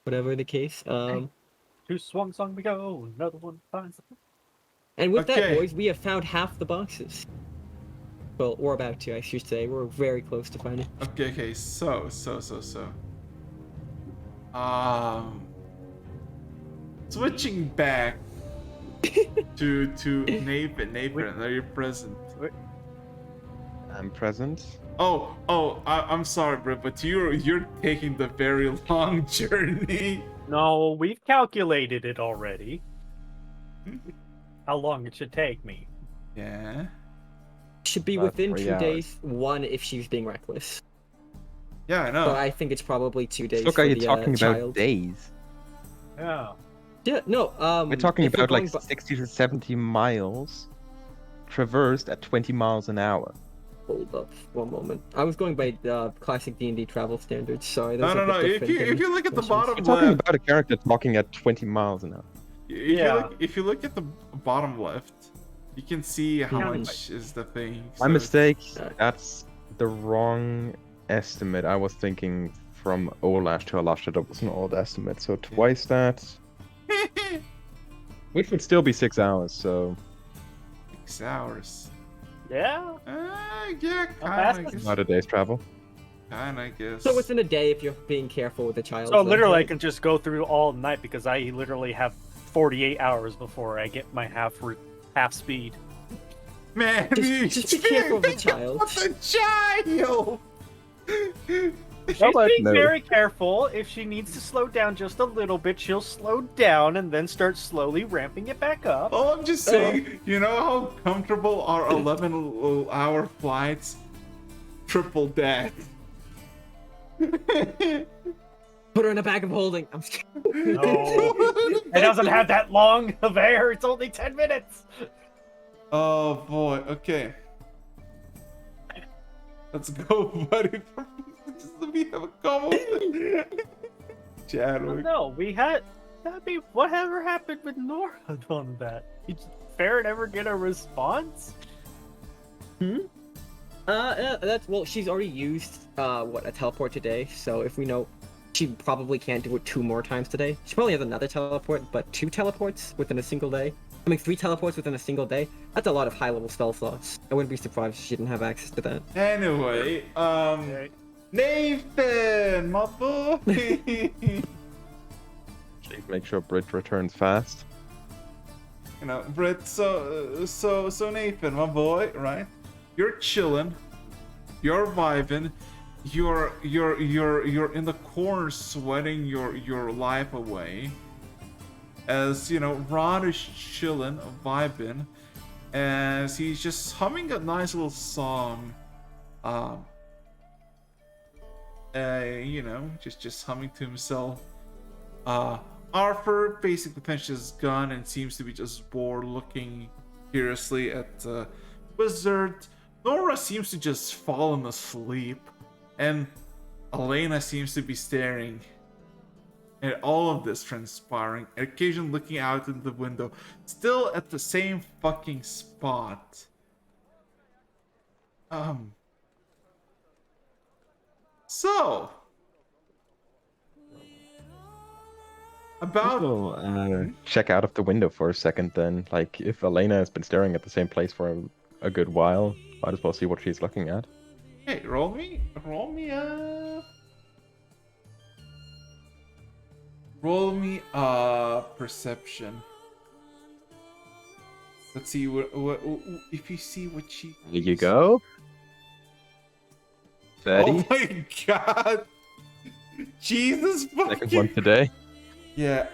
whatever the case. To Swung Song we go. Another one finds the box. And with that, Okay. boys, we have found half the boxes. Well, we're about to, I should say. We're very close to finding. Okay, so. Switching back to Nathan. Are you present? I'm present. I'm sorry, bro, but you're taking the very long journey. No, we've calculated it already. How long it should take me. Yeah. Should be About within 3 2 hours. days. 1 if she's being reckless. Yeah, I know. But I think it's probably 2 days Look, for are you the talking about child. days? Yeah. Yeah, no. We're talking if we're about like going 60 to 70 miles traversed at 20 miles an hour. Hold up, 1 moment. I was going by classic D&D travel standards. Sorry, No, those are a bit If different you than if you look at the Russians. bottom We're talking left, about a character talking at 20 miles an hour. if you look at the bottom left, you can see how Yeah. much is the thing. My so- mistake. Alright. That's the wrong estimate. I was thinking from Olash to Alasha. That was an old estimate. So twice that, which would still be 6 hours. So 6 hours. Yeah. Yeah, fast kind is- of. not a day's travel. I guess. So within a day if you're being careful with the child. So then, literally, I right? can just go through all night because I literally have 48 hours before I get my half speed. Man, Just be careful of the child. What the child? She's about being no? very careful. If she needs to slow down just a little bit, she'll slow down and then start slowly ramping it back up. Oh, I'm just saying, you know how comfortable our 11-hour flights? Triple deck. Put her in a bag of holding. I'm just kidding. No, it doesn't have that long of air. It's only 10 minutes. Oh boy, okay. Let's go, buddy. Just let me have a couple. Oh, Chadwick. no, we had. I mean, whatever happened with Nora on that? Did Farron ever get a response? That's well. She's already used a teleport today. So if we know, she probably can't do it 2 more times today. She probably has another teleport, but 2 teleports within a single day. I mean, 3 teleports within a single day. That's a lot of high-level spell slots. I wouldn't be surprised if she didn't have access to that. Anyway, Nathan, my boy. Please make sure Brit returns fast. You know, Britt. So Nathan, my boy, right? You're chilling, you're vibing, you're in the corner sweating your life away. As you know, Rod is chilling, vibing, as he's just humming a nice little song. You know, just humming to himself. Arthur basically pinches his gun and seems to be just bored, looking curiously at the wizard. Nora seems to just fallen asleep, and Elena seems to be staring at all of this transpiring, and occasionally looking out in the window, still at the same fucking spot. So about Also, check out of the window for a second then. Like, if Elena has been staring at the same place for a good while, might as well see what she's looking at. hey, roll me Roll me perception. Let's see what if you see what she. There you go. 30. Oh my god! Jesus Second one fucking. today. Yeah.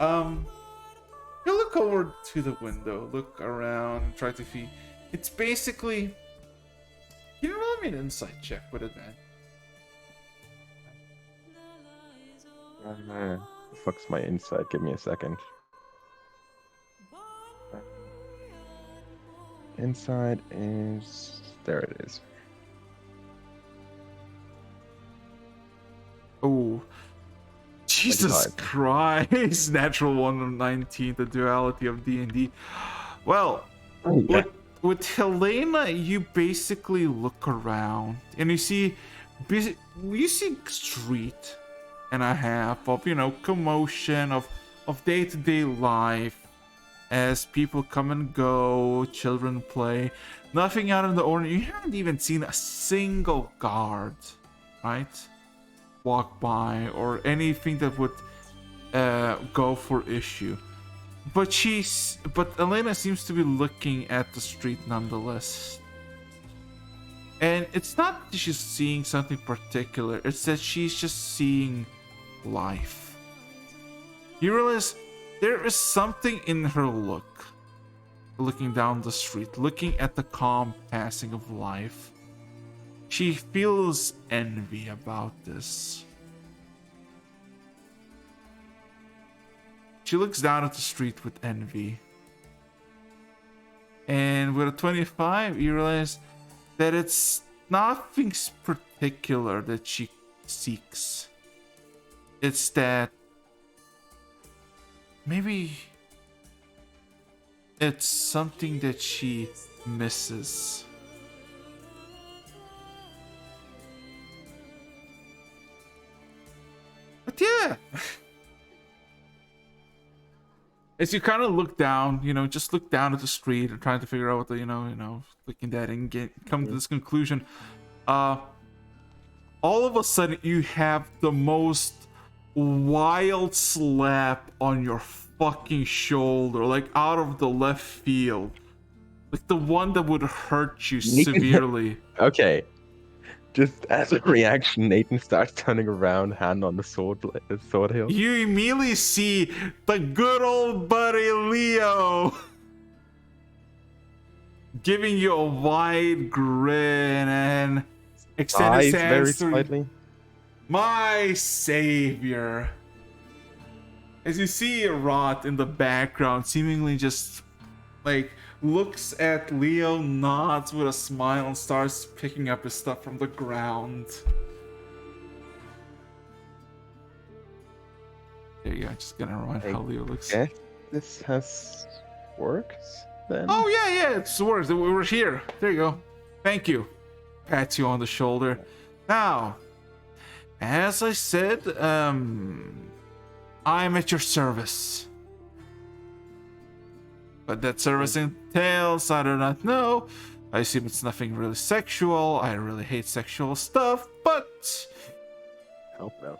You look over to the window, look around, try to see. It's basically. You roll me an insight check with advantage. The fuck's my insight? Give me a second. Inside is there. It is. Oh, Jesus 25. Christ! Natural 1 of 19, the duality of D&D. Well, Oh, yeah. with Helena, you basically look around and you see street and a half of commotion of day-to-day life as people come and go, children play, nothing out of the ordinary. You haven't even seen a single guard, right? Walk by or anything that would go for issue. But Elena seems to be looking at the street nonetheless. And it's not that she's seeing something particular, it's that she's just seeing life. You realize there is something in her look, looking down the street, looking at the calm passing of life. She feels envy about this. She looks down at the street with envy. And with a 25, you realize that it's nothing particular that she seeks. It's that maybe it's something that she misses. But yeah. As you kind of look down, just look down at the street and trying to figure out what the, looking at and come to this conclusion. All of a sudden, you have the most wild slap on your fucking shoulder, like out of the left field, like the one that would hurt you severely. Okay. Just as a reaction, Nathan starts turning around, hand on the sword hilt. You immediately see the good old buddy Leo giving you a wide grin and extend his Eyes hands very through. slightly. My savior. As you see Rot in the background, seemingly just like looks at Leo, nods with a smile, and starts picking up his stuff from the ground. There you go. Just gonna remind how Leo looks. Okay, this has worked then. Oh yeah, it's works. We were here. There you go. Thank you. Pats you on the shoulder. Now, as I said, I'm at your service. What that service entails, I do not know. I assume it's nothing really sexual. I really hate sexual stuff, but Oh no.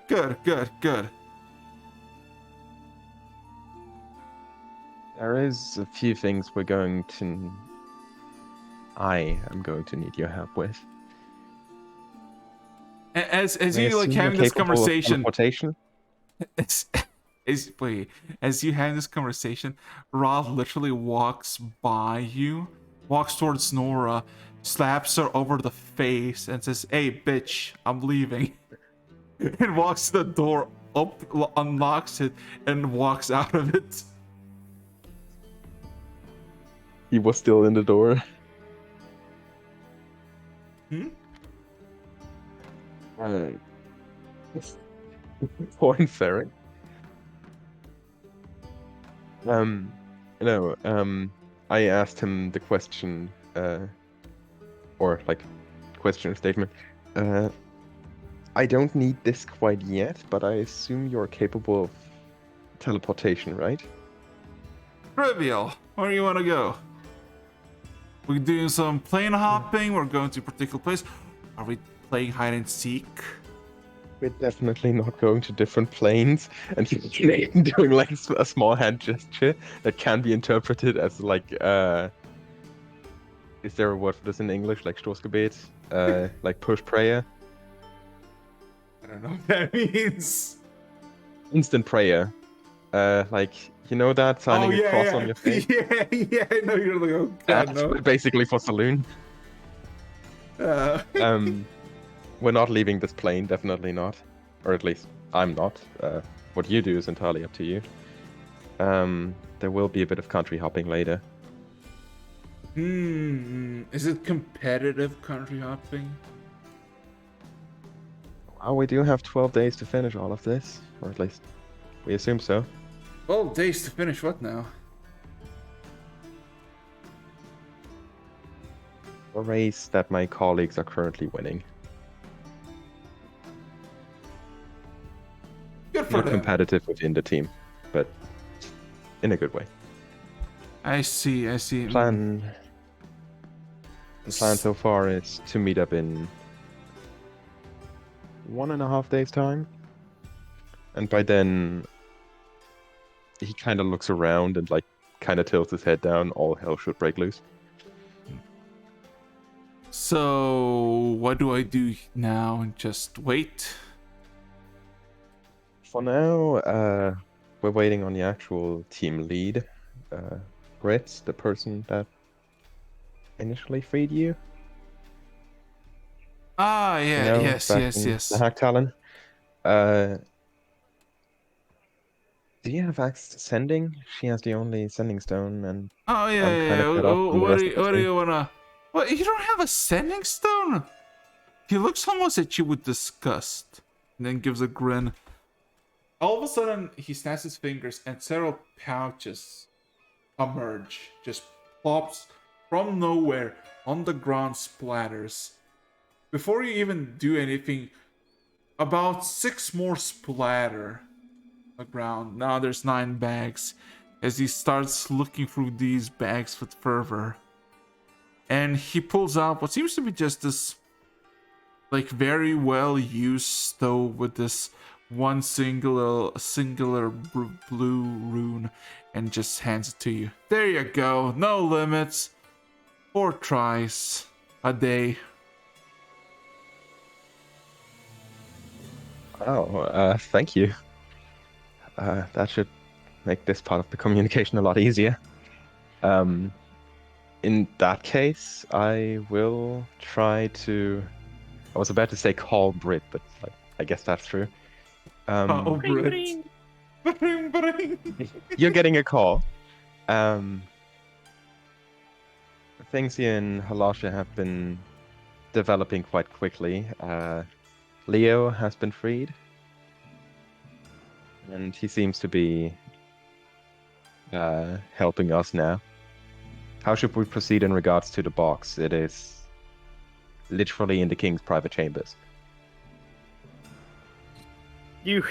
Good. There is a few things I am going to need your help with. As I you like assume having you're this capable of conversation, teleportation? as you having this conversation, Roth literally walks by you, walks towards Nora, slaps her over the face, and says, "Hey, bitch, I'm leaving." And walks to the door, unlocks it, and walks out of it. He was still in the door. Point Ferric. I asked him the question, or like, question statement. I don't need this quite yet, but I assume you're capable of teleportation, right? Trivial. Where do you want to go? We're doing some plane hopping. We're going to a particular place. Are we playing hide and seek? We're definitely not going to different planes, and he's doing like a small hand gesture that can be interpreted as like is there a word for this in English, like Stoßgebet, like push prayer, I don't know what that means. instant prayer, like you know that signing Oh a cross yeah, on your face. yeah, yeah. I know you're like, oh god, That's no. basically for saloon. Uh, We're not leaving this plane, definitely not, or at least I'm not. What you do is entirely up to you. There will be a bit of country hopping later. Is it competitive country hopping? Oh, we do have 12 days to finish all of this, or at least we assume so. 12 days to finish what now? A race that my colleagues are currently winning. Good for More them. competitive within the team, but in a good way. I see. The plan so far is to meet up in 1.5 days' time. And by then, he kind of looks around and like kind of tilts his head down. All hell should break loose. So, what do I do now? Just wait? For now, we're waiting on the actual team lead, Brett, the person that initially freed you. Ah, You yeah, know, yes, back yes, in yes. the Hack Talon. Uh, do you have access to sending? She has the only sending stone, and Oh, yeah, I'm kind yeah, of yeah. cut off from the rest of the What do team. you wanna... What, you don't have a sending stone? He looks almost at you with disgust, and then gives a grin. All of a sudden, he snaps his fingers, and several pouches emerge. Just plops from nowhere on the ground, splatters. Before you even do anything, about 6 more splatter on the ground. Now there's 9 bags. As he starts looking through these bags with fervor, and he pulls out what seems to be just this, like, very well used stove with this one singular blue rune, and just hands it to you. There you go. No limits. 4 tries a day. Oh, thank you. That should make this part of the communication a lot easier. In that case, I will try to. I was about to say call Brit, but like, I guess that's true. Oh, Bring, Brit. bring. Bring, bring. You're getting a call. Things here in Halasha have been developing quite quickly. Leo has been freed, and he seems to be helping us now. How should we proceed in regards to the box? It is literally in the king's private chambers. You.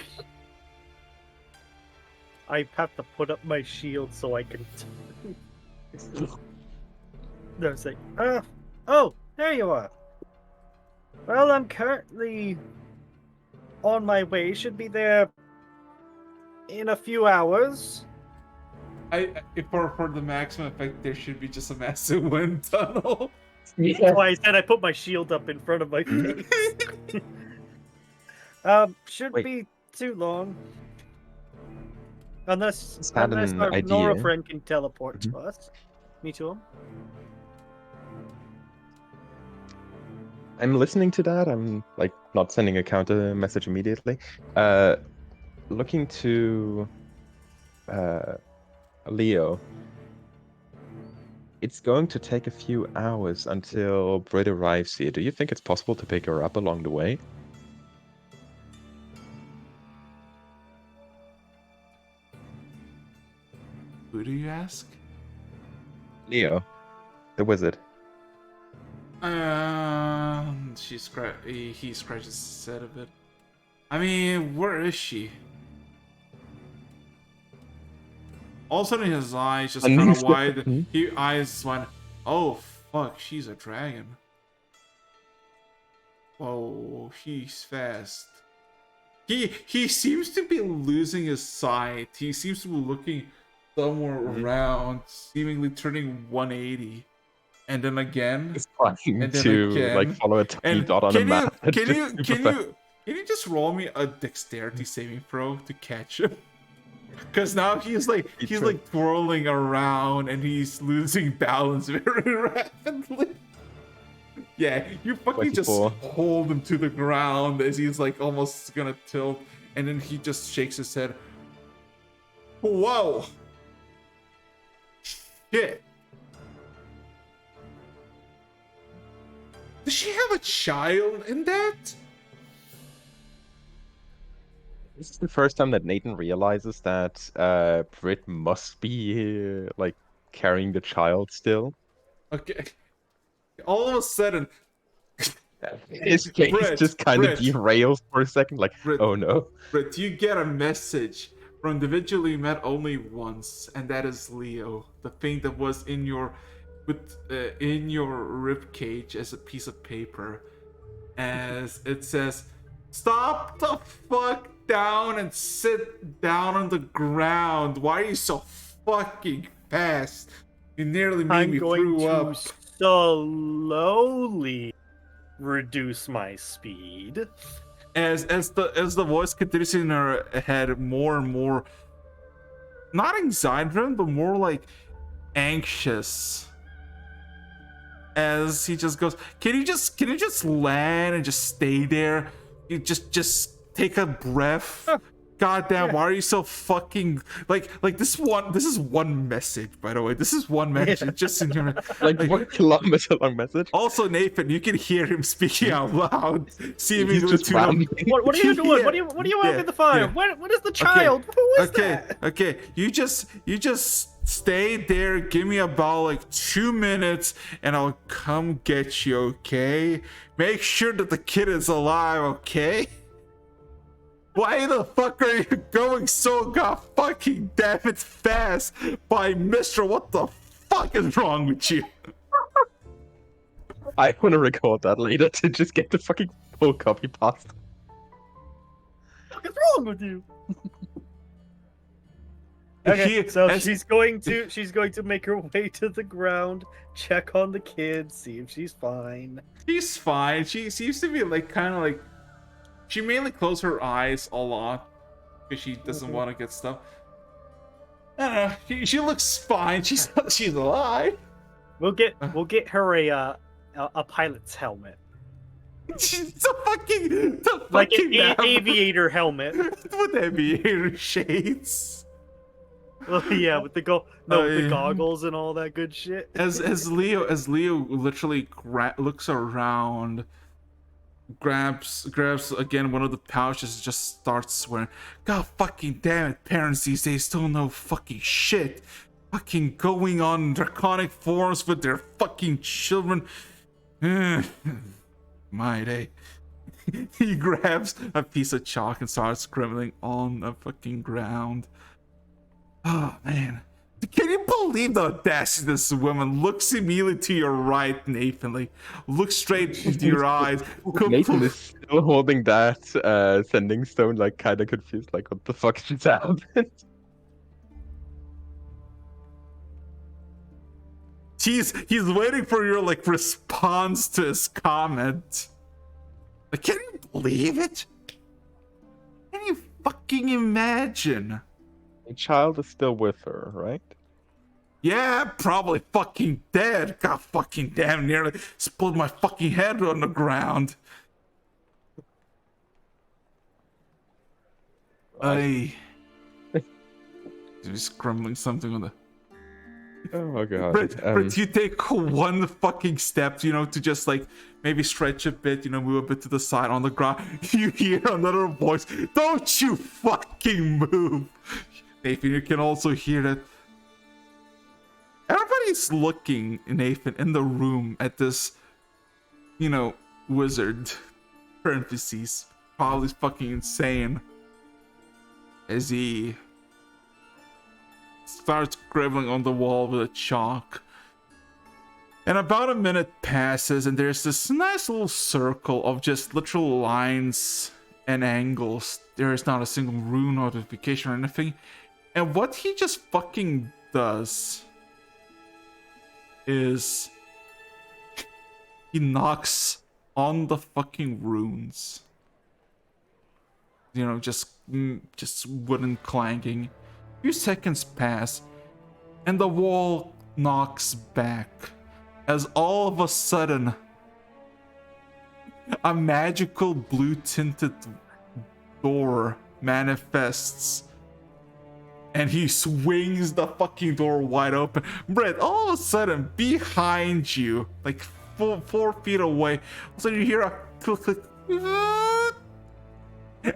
I have to put up my shield so I can. No, it's like, oh, there you are. Well, I'm currently on my way. Should be there in a few hours. For the maximum effect, there should be just a massive wind tunnel. That's why I said I put my shield up in front of my face. Shouldn't Wait. be too long. Unless Just had an our idea. Nora friend can teleport to us. Me to him. I'm listening to that. I'm like not sending a counter message immediately. Looking to Leo. It's going to take a few hours until Brit arrives here. Do you think it's possible to pick her up along the way? Who do you ask? Leo, the wizard. He scratches his head a bit. I mean, where is she? All of a sudden, his eyes just kind of wide. His eyes went, oh fuck, she's a dragon. Whoa, she's fast. He seems to be losing his sight. He seems to be looking somewhere around, seemingly turning 180, and then again, It's trying and then to like again. follow a tiny And dot on a map. It's just super fast. can you just roll me a dexterity saving throw to catch him? Because now he's like twirling around and he's losing balance very rapidly. Yeah, you fucking just 24. hold him to the ground as he's like almost gonna tilt, and then he just shakes his head. Whoa! Shit! Does she have a child in that? This is the first time that Nathan realizes that Brit must be like carrying the child still. Okay. All of a sudden, His face Brit, just kind of Brit. derails for a second, like, Brit. oh no. But you get a message from an individual you met only once, and that is Leo, the thing that was in your rib cage as a piece of paper, as it says, "Stop the fuck down and sit down on the ground. Why are you so fucking fast? You nearly made me I'm going throw to up." slowly reduce my speed. As the voice continues in her head, more and more, not anxiety driven, but more like anxious. As he just goes, can you just land and just stay there? You just take a breath. God damn, why are you so fucking like this is one message, by the way. This is one message just in your Like 1 kilometer long message. Also, Nathan, you can hear him speaking out loud, seemingly He's just to rambling. What are you doing? Yeah. What do you have in the fire? Yeah. What is the child? Who is that? Okay. You just stay there. Give me about like 2 minutes, and I'll come get you. Okay? Make sure that the kid is alive. Okay? Why the fuck are you going so god fucking damn it fast, by Mister? What the fuck is wrong with you? I want to record that later to just get the fucking full copy past. What's wrong with you? Okay, so she's going to make her way to the ground, check on the kid, see if she's fine. She's fine. She seems to be like kind of like, she mainly closes her eyes a lot because she doesn't want to get stuff. I don't know. She looks fine. She's alive. We'll get her a pilot's helmet, She's a fucking like an aviator helmet. with aviator shades. Well, yeah, with the the goggles and all that good shit. As Leo literally looks around, grabs again one of the pouches, just starts swearing. God fucking damn it, parents these days don't know fucking shit. Fucking going on draconic forms with their fucking children. My day. He grabs a piece of chalk and starts scribbling on the fucking ground. Oh man. Can you believe the audacity of this woman? Looks immediately to your right, Nathan. Like, looks straight into your eyes. Nathan is still holding that sending stone, like kind of confused, like what the fuck just happened. He's waiting for your like response to his comment. Like, can you believe it? Can you fucking imagine? The child is still with her, right? Yeah, probably fucking dead. God fucking damn, nearly split my fucking head on the ground. He's crumbling something on the. Oh my god. But you take one fucking step, to just like maybe stretch a bit, move a bit to the side on the ground. You hear another voice. Don't you fucking move. Nathan, you can also hear that. Everybody's looking, Nathan, in the room at this, wizard. Parentheses. Probably fucking insane. As he starts scribbling on the wall with a chalk. And about a minute passes, and there's this nice little circle of just literal lines and angles. There is not a single rune notification or anything. And what he just fucking does is he knocks on the fucking runes. You know, just wooden clanking. A few seconds pass, and the wall knocks back as all of a sudden a magical blue tinted door manifests, and he swings the fucking door wide open. Brett, all of a sudden behind you, like 4 feet away, all of a sudden you hear a click click,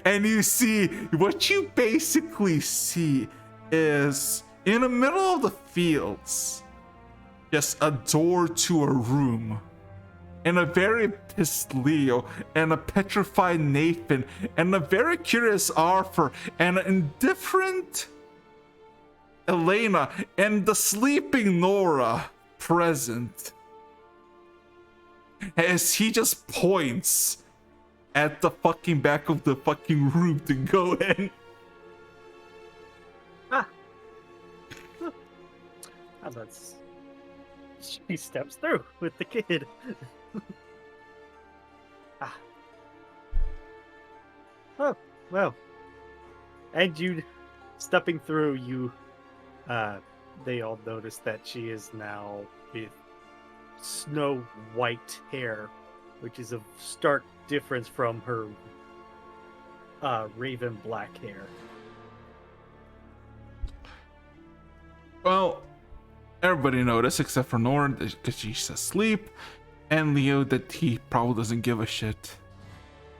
and you see what you basically see is in the middle of the fields just a door to a room, and a very pissed Leo, and a petrified Nathan, and a very curious Arthur, and an indifferent Elena, and the sleeping Nora present. As he just points at the fucking back of the fucking room to go in. That's... She steps through with the kid. Oh, well. And you, stepping through, you, they all notice that she is now with snow white hair, which is a stark difference from her raven black hair. Well, everybody noticed except for Nora because she's asleep, and Leo that he probably doesn't give a shit.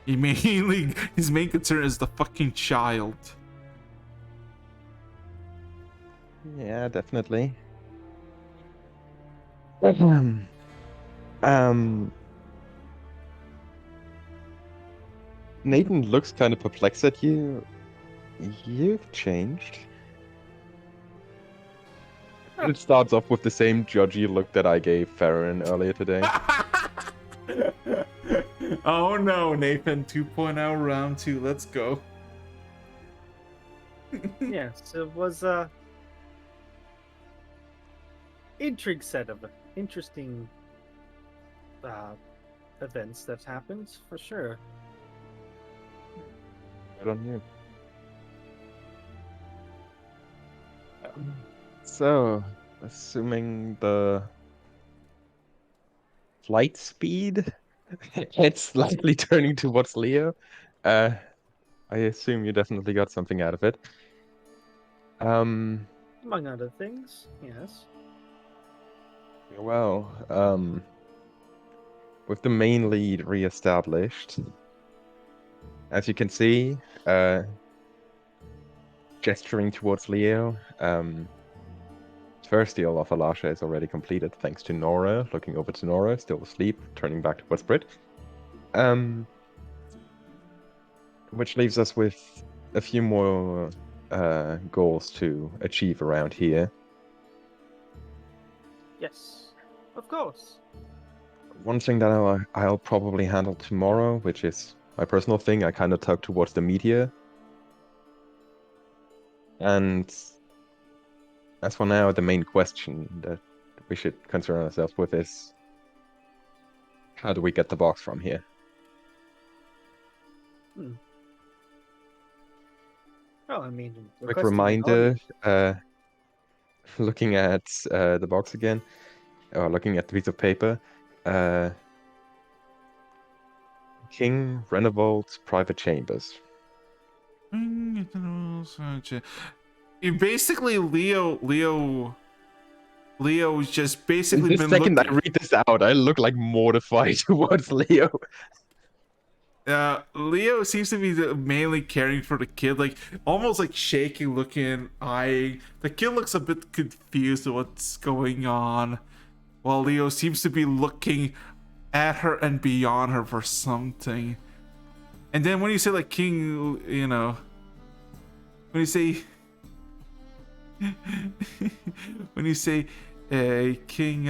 His main concern is the fucking child. Yeah, definitely. Nathan looks kind of perplexed at you. You've changed. It starts off with the same judgy look that I gave Farron earlier today. Oh no, Nathan 2.0 round 2, let's go. Yes, it was intrigue set of interesting events that happened for sure. Good on you. So, assuming the flight speed, it's slightly turning towards Leo. I assume you definitely got something out of it. Among other things, yes. Well, with the main lead re-established, as you can see, gesturing towards Leo, first deal of Alasha is already completed, thanks to Nora, looking over to Nora, still asleep, turning back towards Brit. Which leaves us with a few more goals to achieve around here. Yes, of course. One thing that I'll probably handle tomorrow, which is my personal thing, I kind of tug towards the media. And as for now, the main question that we should concern ourselves with is, how do we get the box from here? Well, I mean, Quick reminder, looking at the box again, or looking at the piece of paper, King Renevold's private chambers. Basically, Leo's just basically The been second looking. I read this out, I look like mortified towards Leo. Leo seems to be mainly caring for the kid, like almost like shaking, looking, eyeing. The kid looks a bit confused at what's going on, while Leo seems to be looking at her and beyond her for something. And then when you say like King, you know, when you say when you say King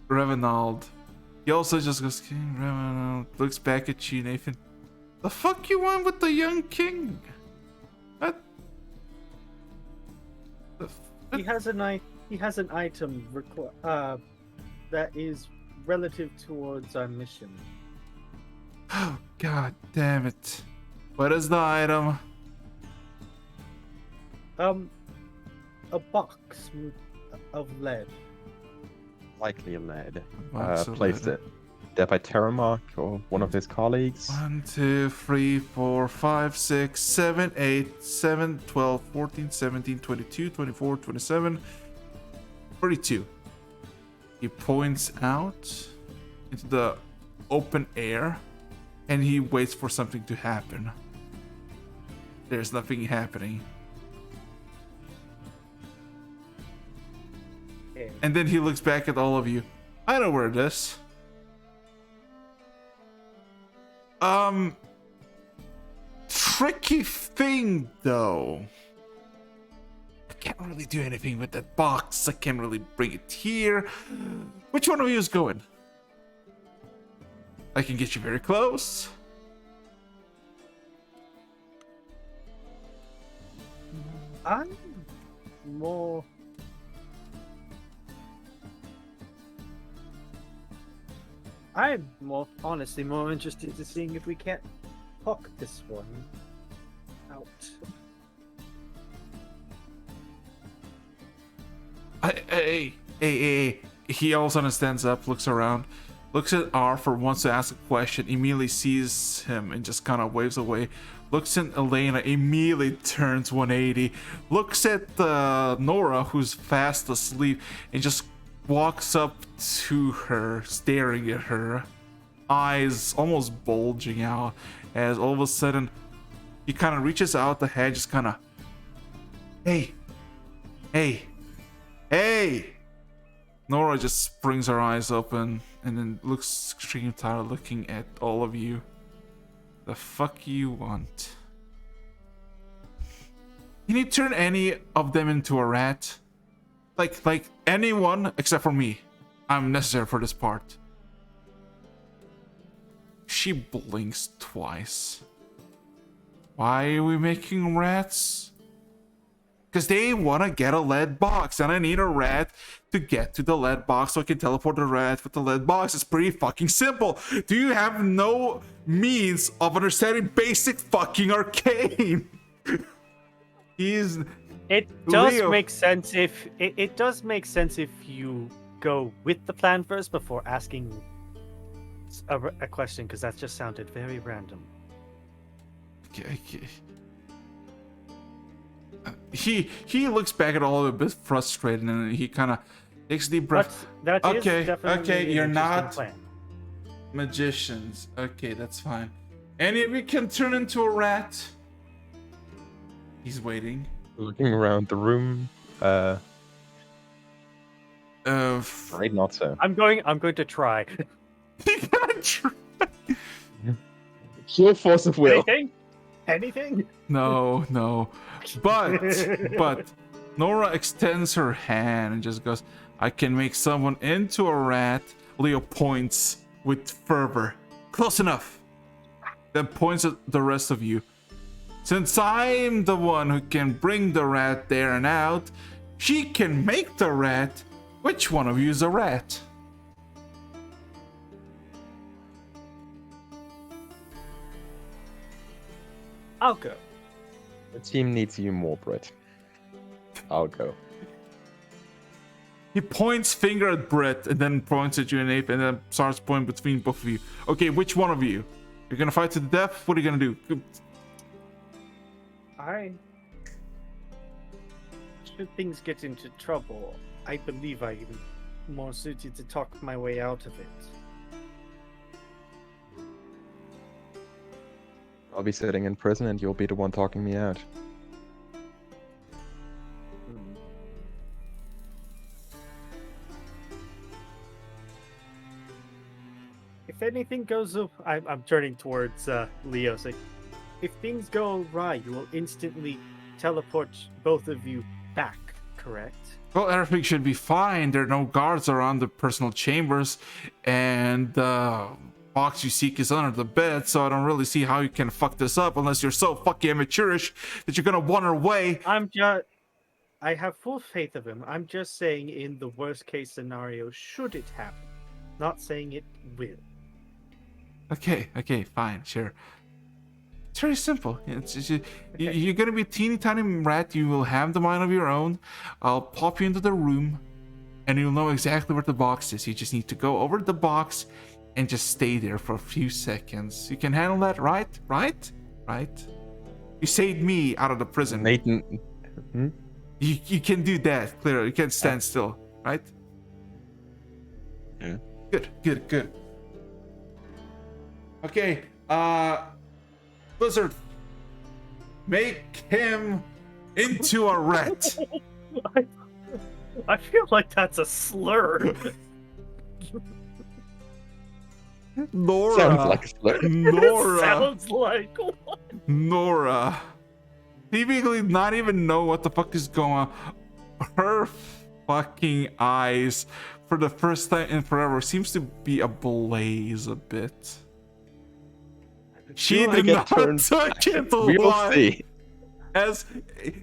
Revenald, he also just goes, King Revenald, looks back at you, Nathan. The fuck you want with the young king? What? He has an item that is relative towards our mission. Oh, god damn it. What is the item? A box of lead. Likely lead. Box of Placed lead. it there by Tarumak or one of his colleagues. 1, 2, 3, 4, 5, 6, 7, 8, 7, 12, 14, 17, 22, 24, 27, 32. He points out into the open air and he waits for something to happen. There's nothing happening. Okay. And then he looks back at all of you. I know where it is. Tricky thing though. I can't really do anything with that box. I can't really bring it here. Which one of you is going? I can get you very close. I'm more. I'm honestly more interested in seeing if we can't hook this one out. Hey. He all of a sudden stands up, looks around, looks at Arthur, wants to ask a question, immediately sees him and just kind of waves away. Looks at Elena, immediately turns 180. Looks at Nora, who's fast asleep, and just walks up to her, staring at her, eyes almost bulging out, as all of a sudden he kind of reaches out the head, just kind of, hey. Nora just springs her eyes open and then looks extremely tired, looking at all of you. The fuck you want? Can you turn any of them into a rat? Like anyone except for me. I'm necessary for this part. She blinks twice. Why are we making rats? Because they want to get a lead box, and I need a rat to get to the lead box so I can teleport the rat with the lead box. It's pretty fucking simple. Do you have no means of understanding basic fucking arcane? It does Leo. make sense if it does make sense if you go with the plan first before asking a question, because that just sounded very random. Okay. He looks back at all of it a bit frustrated, and he kind of takes a deep breath. That is Okay, definitely okay, an you're interesting not plan. magicians. Okay, that's fine. Any of you can turn into a rat. He's waiting. Looking around the room. Afraid Not so. I'm going to try. he can't try. Sheer force of will. Anything? No. But Nora extends her hand and just goes, I can make someone into a rat. Leo points with fervor. Close enough. Then points at the rest of you. Since I'm the one who can bring the rat there and out, she can make the rat. Which one of you is a rat? I'll go. The team needs you more, Brett. I'll go. He points finger at Brett and then points at you and Ape and then starts pointing between both of you. Okay, which one of you? You're gonna fight to the death? What are you gonna do? Should things get into trouble, I believe I'm more suited to talk my way out of it. I'll be sitting in prison and you'll be the one talking me out. If anything goes up, I'm turning towards Leo. So if things go awry, you will instantly teleport both of you back, correct? Well, everything should be fine. There are no guards around the personal chambers, and box you seek is under the bed, so I don't really see how you can fuck this up unless you're so fucking amateurish that you're gonna wander away. I have full faith of him. I'm just saying, in the worst case scenario, should it happen, not saying it will. Okay, fine, sure. It's very simple. You're gonna be a teeny tiny rat. You will have the mind of your own. I'll pop you into the room, and you'll know exactly where the box is. You just need to go over the box and just stay there for a few seconds. You can handle that, right? Right? You saved me out of the prison. Nathan. Hmm? You can do that, clearly. You can't stand still, right? Yeah. Good. Okay, Blizzard, make him into a rat. I feel like that's a slur. Nora. Sounds like a slur. Nora. Sounds like Nora. Seemingly not even know what the fuck is going on. Her fucking eyes, for the first time in forever, seems to be ablaze a bit. She Do I did get not turned take it We'll one. see. As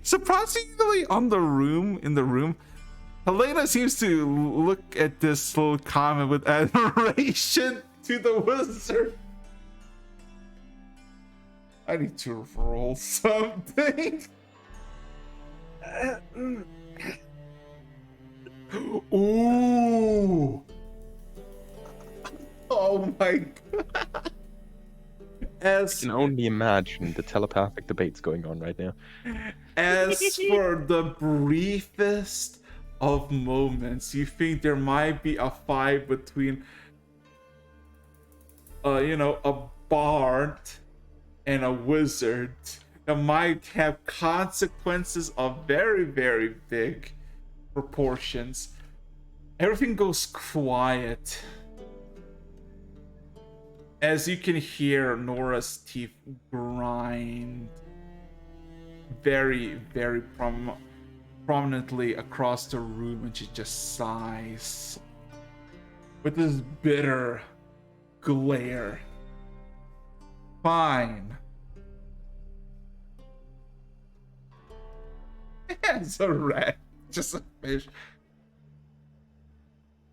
surprisingly in the room, Helena seems to look at this little comment with admiration to the wizard. I need to roll something. Ooh. Oh my god. I can only imagine the telepathic debates going on right now. As for the briefest of moments, you think there might be a fight between, a bard and a wizard that might have consequences of very, very big proportions. Everything goes quiet as you can hear Nora's teeth grind very, very prominently across the room, and she just sighs with this bitter glare. Fine. It's a rat, just a fish.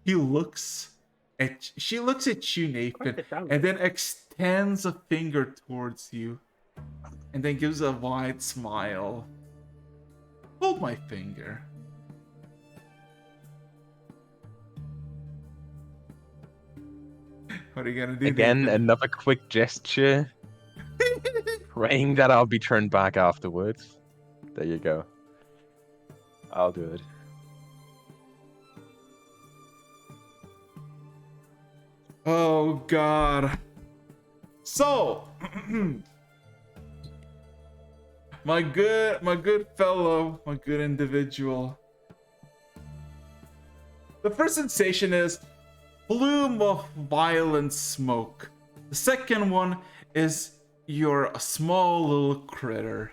She looks at you, Nathan, and then extends a finger towards you, and then gives a wide smile. Hold my finger. What are you gonna do? Again, Nathan? another quick gesture. Praying that I'll be turned back afterwards. There you go. I'll do it. Oh god. So my good fellow, my good individual. The first sensation is plume of violent smoke. The second one is you're a small little critter.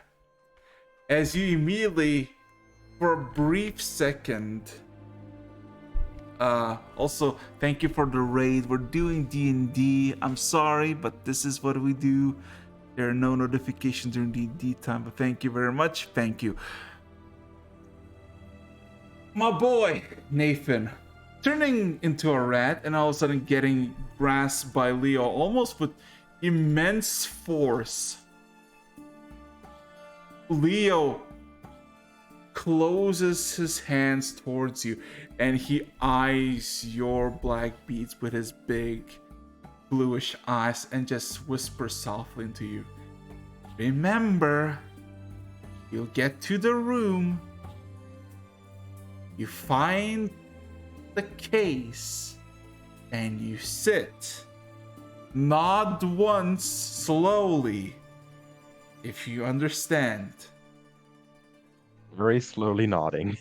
As you immediately, for a brief second, also thank you for the raid. We're doing D&D. I'm sorry, but this is what we do. There are no notifications during D&D time, but thank you very much. Thank you. My boy, Nathan, turning into a rat and all of a sudden getting grasped by Leo almost with immense force. Leo closes his hands towards you and he eyes your black beads with his big bluish eyes and just whispers softly into you. Remember, you'll get to the room, you find the case, and you sit. Nod once slowly, if you understand. Very slowly nodding.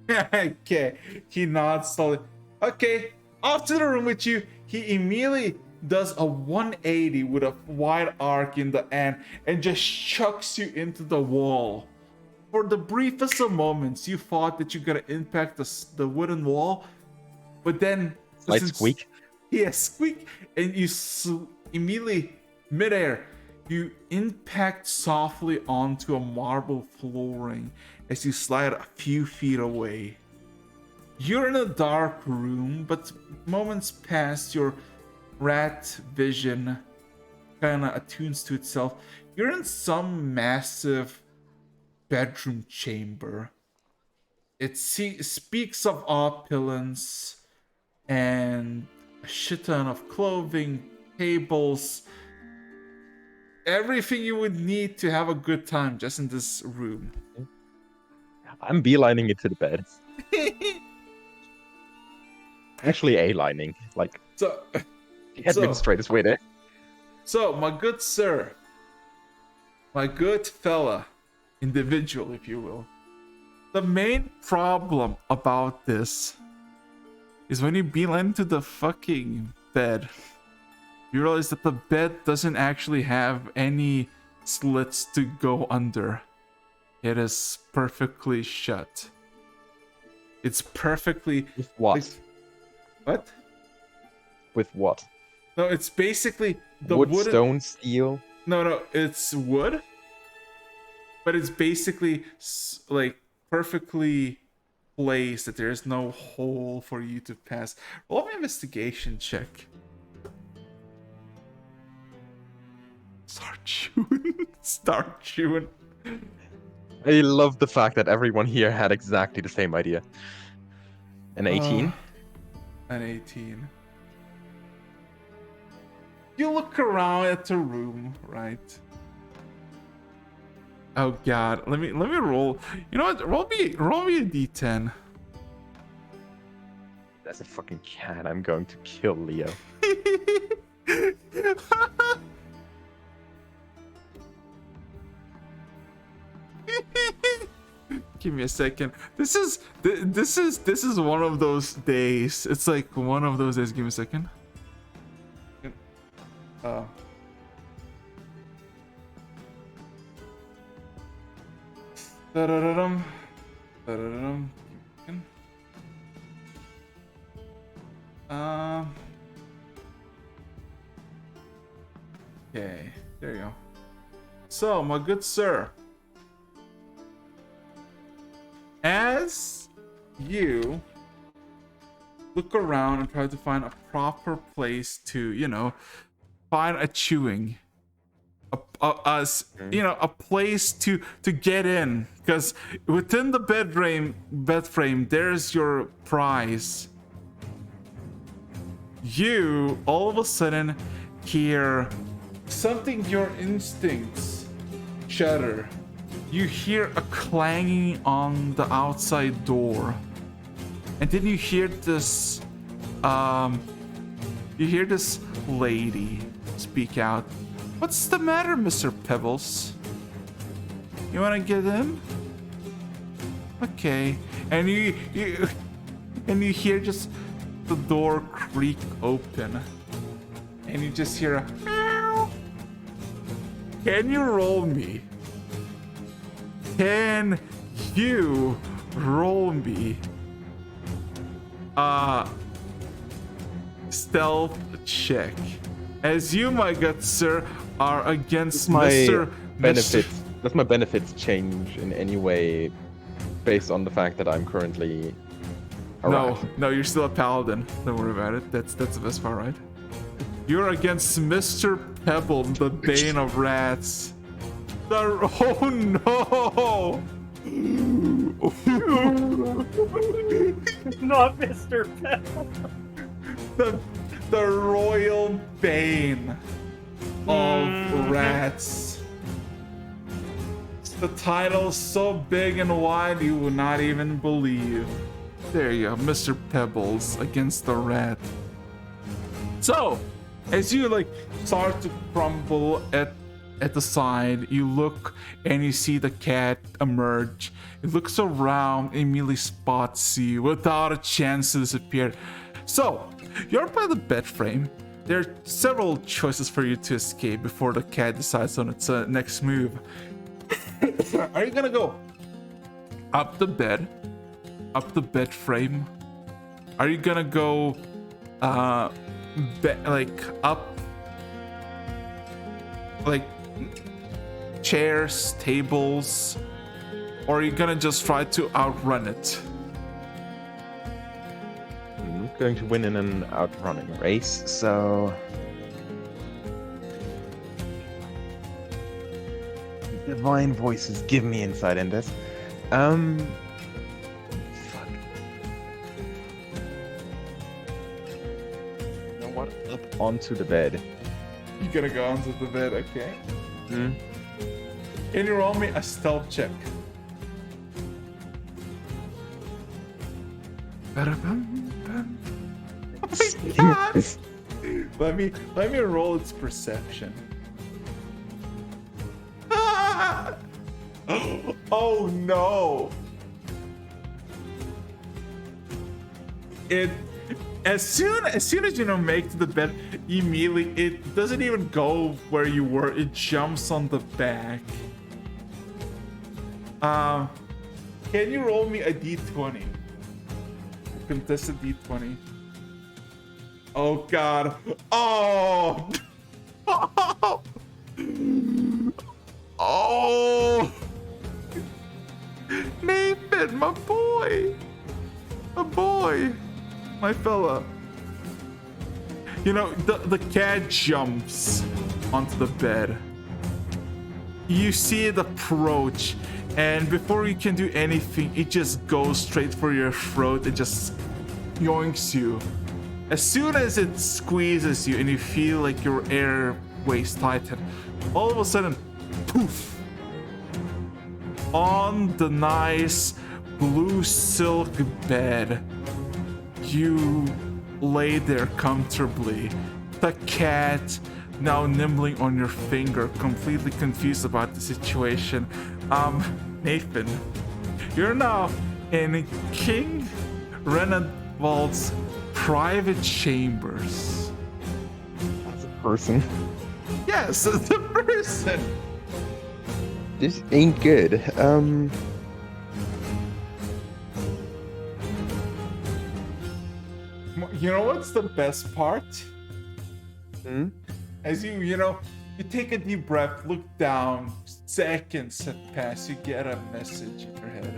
Okay, he nods slowly. Okay, off to the room with you. He immediately does a 180 with a wide arc in the end and just chucks you into the wall. For the briefest of moments, you thought that you're gonna impact the wooden wall, but then Slight squeak. Yes, squeak, and you immediately midair. You impact softly onto a marble flooring as you slide a few feet away. You're in a dark room, but moments pass, your rat vision kind of attunes to itself. You're in some massive bedroom chamber. It speaks of opulence and a shit ton of clothing, tables, everything you would need to have a good time just in this room. I'm beelining it to the bed. Actually, A-lining. Like, So, the administrator's with it. so my good sir, my good fella, individual, if you will. The main problem about this is when you beeline to the fucking bed, you realize that the bed doesn't actually have any slits to go under. It is perfectly shut. It's perfectly... With what? like- what? With what? No, it's basically the Wood, wooden... stone, steel? No, it's wood. But it's basically like perfectly placed that there's no hole for you to pass. Roll an investigation check. Start chewing. Start chewing. I love the fact that everyone here had exactly the same idea. An 18? An 18. You look around at the room, right? Oh god, let me roll. You know what? Roll me a d10. That's a fucking cat. I'm going to kill Leo. Give me a second. This is one of those days. It's like one of those days. Give me a second. Da-da-da-dum. Da-da-da-dum. Okay, there you go. So, my good sir, as you look around and try to find a proper place to, you know, find a chewing, a place to get in, because within the bed frame, there's your prize. You all of a sudden hear something your instincts shudder. You hear a clanging on the outside door, and then you hear this lady speak out. What's the matter, Mr. Pebbles? You wanna get in? Okay. And you hear just the door creak open. And you just hear a meow. Can you roll me? Can you roll me stealth check? As you, my good sir, are against Mr. benefits. Does my benefits change in any way based on the fact that I'm currently a rat? No, you're still a paladin. Don't worry about it. That's the best part, right? You're against Mr. Pebbles, the bane of rats. Oh no! Not Mr. Pebble. The royal bane of rats. The title's so big and wide you would not even believe. There you go, Mr. Pebbles against the rat. So, as you like start to crumble at the side, you look and you see the cat emerge. It looks around and immediately spots you without a chance to disappear. So, you're by the bed frame. There are several choices for you to escape before the cat decides on its next move. Are you gonna go up the bed frame? Are you gonna go like up, like chairs, tables, or are you gonna just try to outrun it? I'm going to win in an outrunning race, so divine voices give me insight in this. Fuck. You know what? Up onto the bed. You gotta go onto the bed, okay? Hmm. Can you roll me a stealth check? Ba-da-bum-bum. Oh my God! Let me roll its perception. Ah! Oh no! It as soon as you know make to the bed, immediately it doesn't even go where you were. It jumps on the back. Can you roll me a d20? Contested d20. Oh God! Oh! Oh! Nathan, my boy! My boy! My fella. You know, the cat jumps onto the bed. You see it approach, and before you can do anything, it just goes straight for your throat. It just yoinks you. As soon as it squeezes you and you feel like your airways tighten, all of a sudden, poof! On the nice blue silk bed, you lay there comfortably. The cat now nibbling on your finger, completely confused about the situation. Nathan, you're now in King Renadwald's private chambers. That's a person. Yes, it's a person. This ain't good. You know what's the best part? Hmm? As you take a deep breath, look down, seconds have passed, you get a message in your head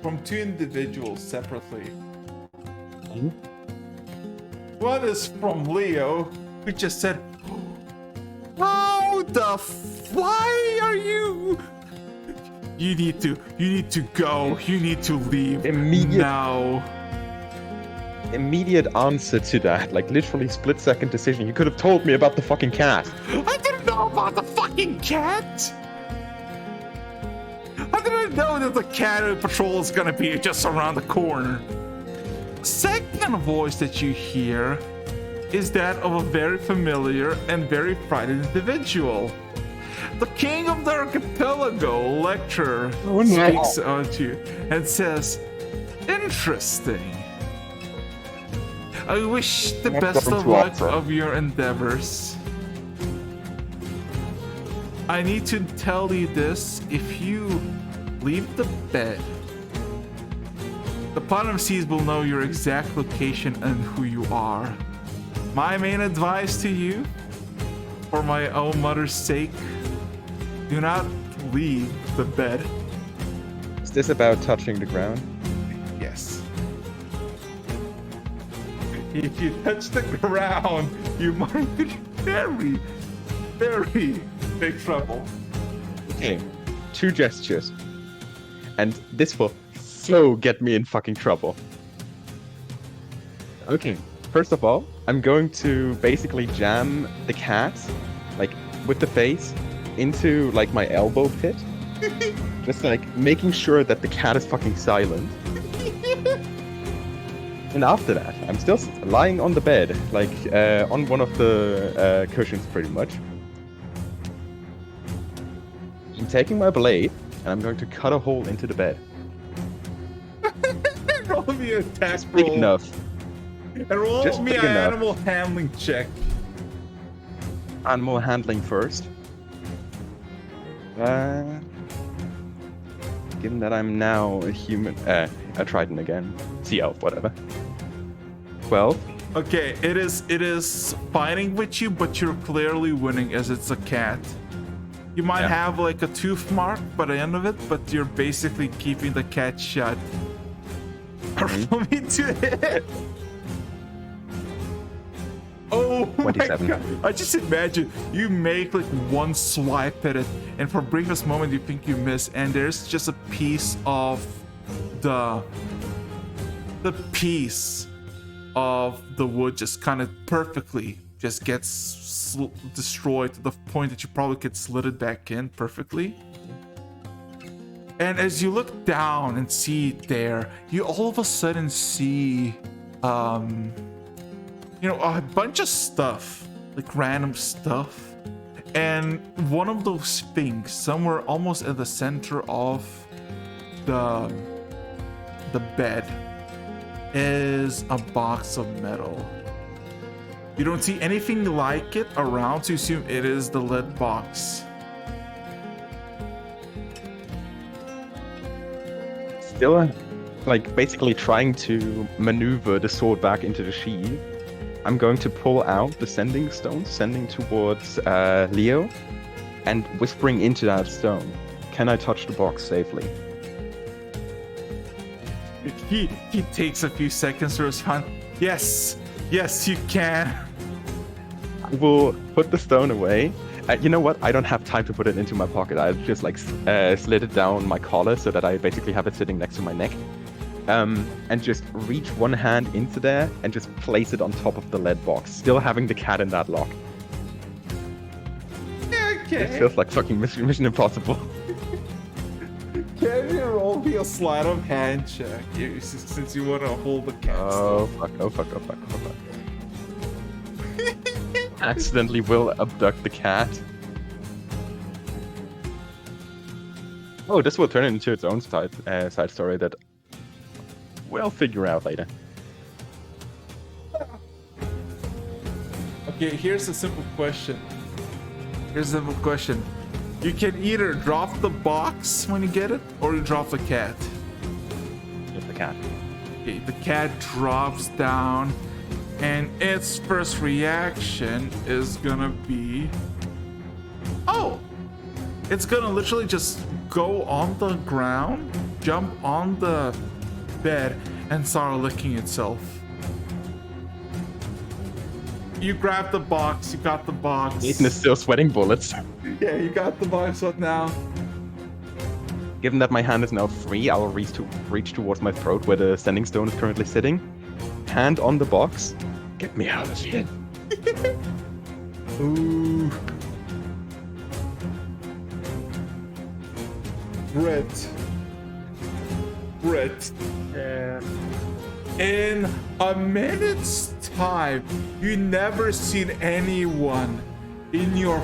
from two individuals separately. Hmm? One is from Leo, who just said, "How the why are you? You need to go. You need to leave now." Immediate answer to that, like literally split-second decision. You could have told me about the fucking cat. I didn't know about the fucking cat. I didn't know that the cat patrol is gonna be just around the corner. Second voice that you hear is that of a very familiar and very frightened individual. The king of the archipelago lecturer speaks out to you and says, "Interesting. I wish the best of luck of your endeavors. I need to tell you this, if you leave the bed, the Bottom Seas will know your exact location and who you are. My main advice to you, for my own mother's sake, do not leave the bed." Is this about touching the ground? Yes. If you touch the ground, you might be very, very big trouble. Okay, 2 gestures. And this will so get me in fucking trouble. Okay, first of all, I'm going to basically jam the cat, like, with the face, into, like, my elbow pit. Just, like, making sure that the cat is fucking silent. And after that, I'm still lying on the bed, like, on one of the cushions, pretty much. I'm taking my blade, and I'm going to cut a hole into the bed. Roll me an attack Big roll. enough. And roll Just me big an enough. animal handling check. Animal handling first. Given that I'm now a human, a Triton again. Sea elf, whatever. 12. Okay, it is fighting with you, but you're clearly winning as it's a cat. You might Yeah. have like a tooth mark by the end of it, but you're basically keeping the cat shut. For me to hit. Oh 27. my god! I just imagine you make like one swipe at it, and for a briefest moment you think you miss, and there's just a piece of the piece of the wood just kind of perfectly just gets destroyed to the point that you probably could slit it back in perfectly. And as you look down and see it there, you all of a sudden see, a bunch of stuff, like random stuff. And one of those things, somewhere almost at the center of the bed, is a box of metal. You don't see anything like it around, so you assume it is the lead box. Still, like, basically trying to maneuver the sword back into the sheath. I'm going to pull out the sending stone, sending towards Leo, and whispering into that stone. Can I touch the box safely? He takes a few seconds to respond. Yes, you can. I will put the stone away. You know what? I don't have time to put it into my pocket. I'll just like slid it down my collar so that I basically have it sitting next to my neck. And just reach one hand into there and just place it on top of the lead box, still having the cat in that lock. Okay. It feels like fucking Mission Impossible. Can you roll me a sleight of hand check since you want to hold the cat? Oh fuck, oh fuck, oh fuck, oh fuck. Accidentally will abduct the cat. Oh, this will turn into its own side story that we'll figure out later. Okay, here's a simple question. You can either drop the box when you get it, or you drop the cat. Just the cat. Okay, the cat drops down, and its first reaction is gonna be... Oh! It's gonna literally just go on the ground, jump on the bed, and start licking itself. You grab the box, you got the box. Ethan is still sweating bullets. Yeah, you got the box. What now? Given that my hand is now free, I will reach towards my throat where the sending stone is currently sitting. Hand on the box. Get me out of here. Ooh. Brett. Yeah. In a minute's time, you never seen anyone in your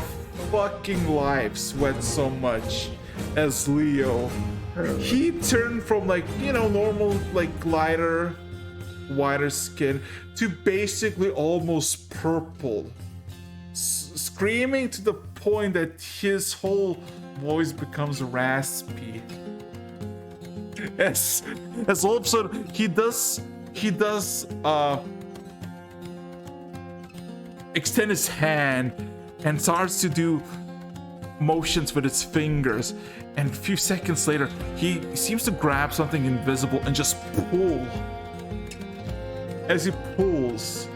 fucking life sweat so much as Leo. He turned from like, normal, like lighter, whiter skin to basically almost purple. Screaming to the point that his whole voice becomes raspy. As all of a sudden he does extend his hand and starts to do motions with his fingers, and a few seconds later he seems to grab something invisible and just pull. As he pulls,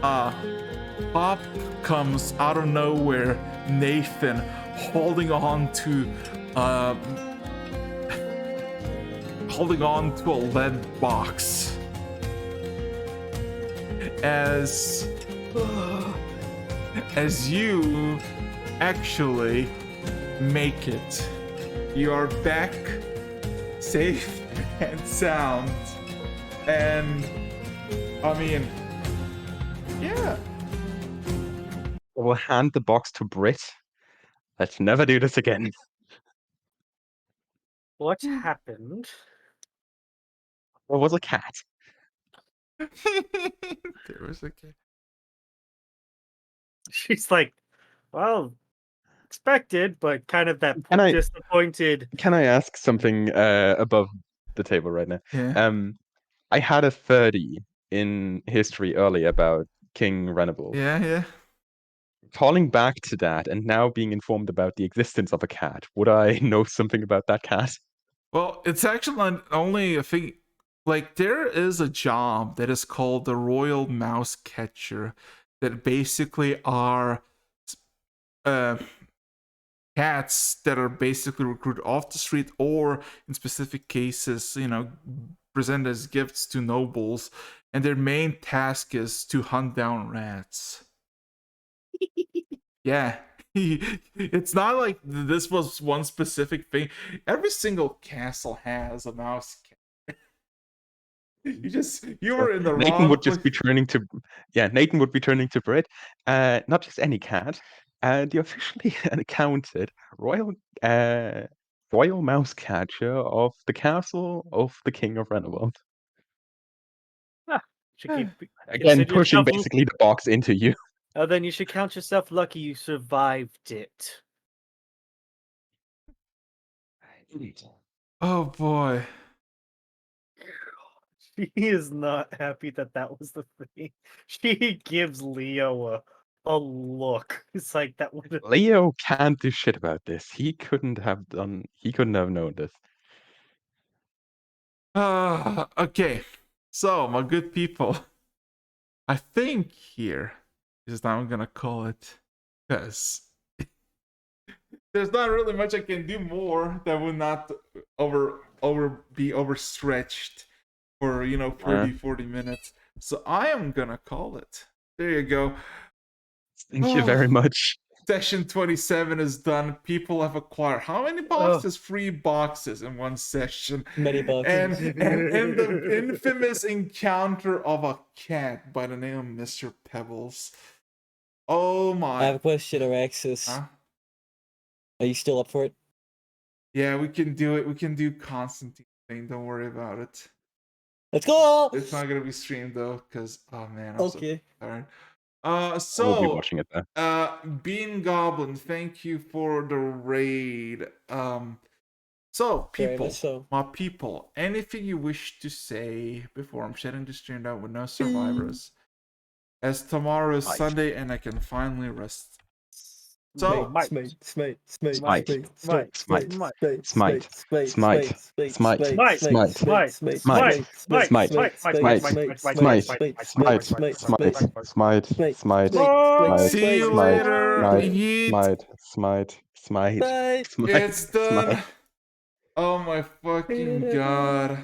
Pop comes out of nowhere, Nathan holding on to a lead box. As you actually make it, you are back safe and sound, and I mean, yeah. I will hand the box to Britt. Let's never do this again. What happened? There was a cat. There was a cat. She's like, well, expected, but kind of that Can I- disappointed. Can I ask something above the table right now? Yeah. I had a 30 in history earlier about King Renable. Yeah. Calling back to that and now being informed about the existence of a cat, would I know something about that cat? Well, it's actually not only a thing. Like, there is a job that is called the Royal Mouse Catcher, that basically are uh, cats that are basically recruited off the street, or in specific cases, presented as gifts to nobles, and their main task is to hunt down rats. Yeah. It's not like this was one specific thing. Every single castle has a mouse cat. You were in the Nathan wrong would just place. be turning to, Nathan would be turning to Brit. Not just any cat, the officially accounted royal mouse catcher of the castle of the King of Renewald. Should keep Again, consider pushing yourself. basically the box into you. Oh, then you should count yourself lucky you survived it. Oh boy. She is not happy that that was the thing. She gives Leo a look. It's like that would have. Leo can't do shit about this. He couldn't have known this. Okay. So, my good people, I think here is now I'm gonna call it, because there's not really much I can do more that would not be overstretched for 40 minutes. So I am gonna call it. There you go. Thank you very much. Session 27 is done. People have acquired how many boxes? 3 boxes in one session. Many boxes. And the infamous encounter of a cat by the name of Mr. Pebbles. Oh my. I have a question, Araxis. Huh? Are you still up for it? Yeah, we can do it. We can do Constantine thing. Don't worry about it. Let's go! It's not gonna be streamed though, because oh man, I'm so tired. We'll be watching it though. Bean Goblin, thank you for the raid. So Very people, much so. my people, anything you wish to say before I'm shutting the stream down with no survivors, as tomorrow is Sunday and I can finally rest. So Smite. See you later. It's done. Oh my fucking god.